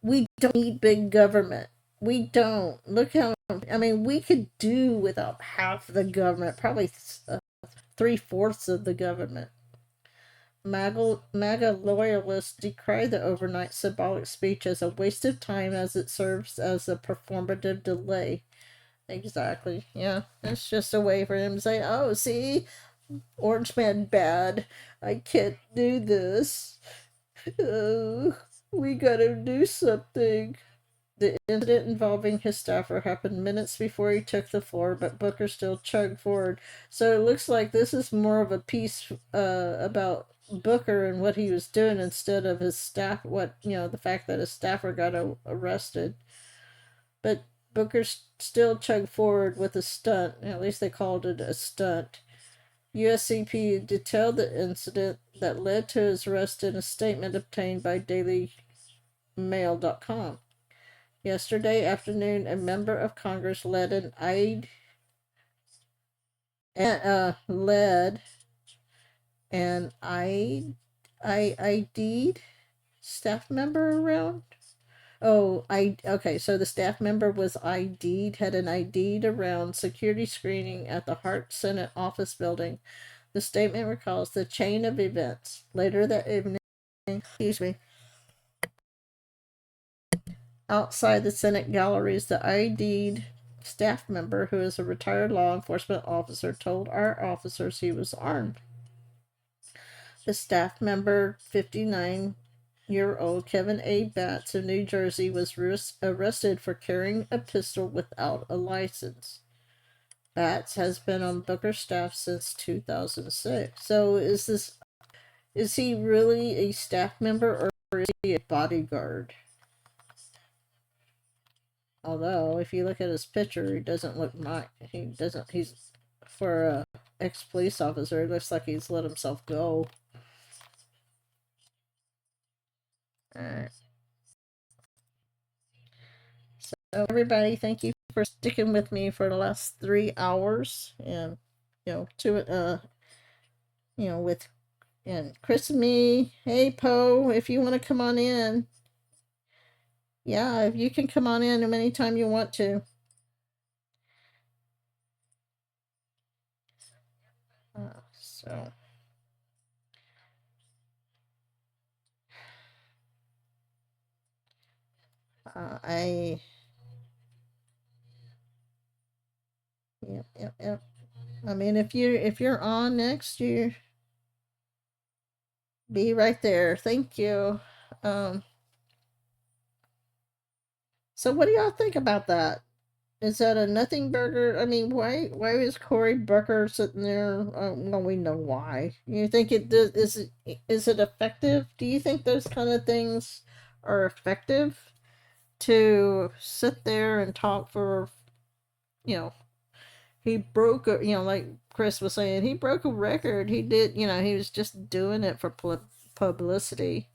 We don't need big government. We don't. Look how, I mean, we could do without half the government, probably 3/4 of the government. MAGA loyalists decry the overnight symbolic speech as a waste of time as it serves as a performative delay. Exactly. Yeah. It's just a way for him to say, oh, see, Orange Man bad. I can't do this. Oh, we gotta do something. The incident involving his staffer happened minutes before he took the floor, but Booker still chugged forward. So it looks like this is more of a piece about Booker and what he was doing instead of his staff, the fact that his staffer got arrested. But Booker still chugged forward with a stunt. At least they called it a stunt. USCP detailed the incident that led to his arrest in a statement obtained by DailyMail.com. Yesterday afternoon, a member of Congress led an ID'd staff member around. Okay, so the staff member was had an ID'd around security screening at the Hart Senate office building. The statement recalls the chain of events. Later that evening, outside the Senate galleries, the ID'd staff member, who is a retired law enforcement officer, told our officers he was armed. The staff member, 59-year-old Kevin A. Batts of New Jersey, was arrested for carrying a pistol without a license. Batts has been on Booker's staff since 2006. So is he really a staff member or is he a bodyguard? Although, if you look at his picture, he doesn't look he's, for a ex-police officer, it looks like he's let himself go. Alright. So, everybody, thank you for sticking with me for the last 3 hours. And, and Chris and me. Hey, Poe, if you want to come on in. Yeah, if you can come on in anytime you want to. So I yep. I mean, if you're on next, you be right there. Thank you. So what do y'all think about that? Is that a nothing burger? I mean, why is Cory Booker sitting there? Well, we know why. You think it does? Is it effective? Do you think those kind of things are effective to sit there and talk for? He broke a, like Chris was saying, he broke a record. He did, he was just doing it for publicity.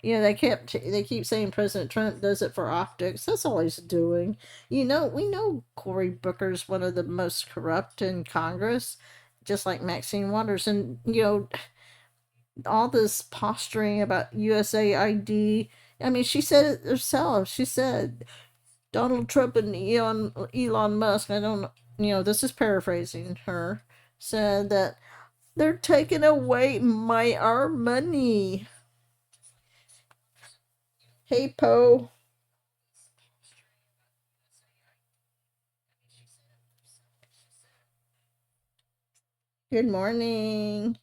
They keep saying President Trump does it for optics. That's all he's doing. We know Cory Booker's one of the most corrupt in Congress, just like Maxine Waters. And, all this posturing about USAID. I mean, she said it herself. She said Donald Trump and Elon Musk, I don't know, this is paraphrasing her, said that they're taking away our money. Hey, Poe. Good morning.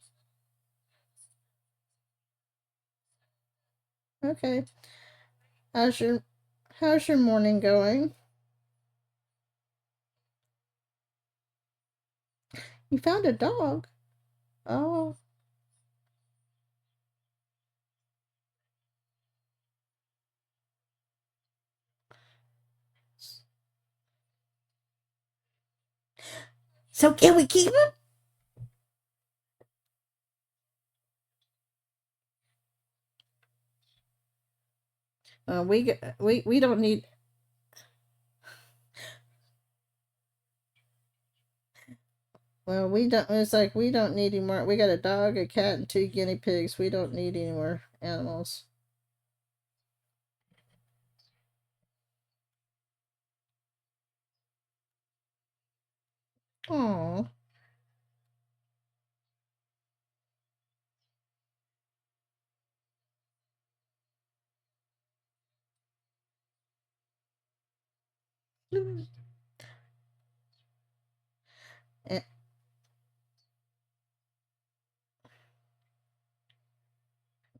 Okay. How's your morning going? You found a dog? Oh, So can we keep him? We don't need. Well, we don't. It's like we don't need any more. We got a dog, a cat, and 2 guinea pigs. We don't need any more animals. Oh,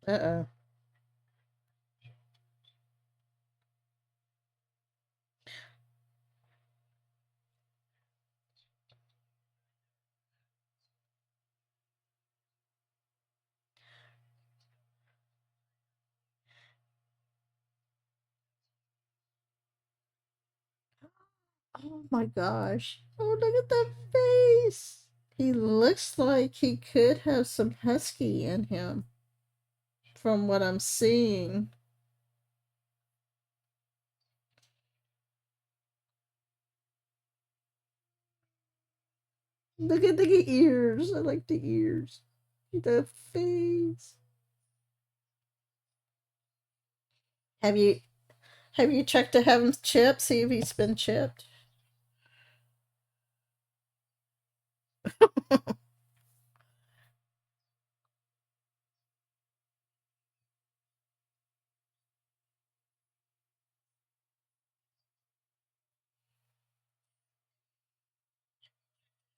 uh oh. Oh my gosh. Oh, look at that face. He looks like he could have some husky in him from what I'm seeing. Look at the ears. I like the ears. The face. Have you checked to have him chipped? See if he's been chipped.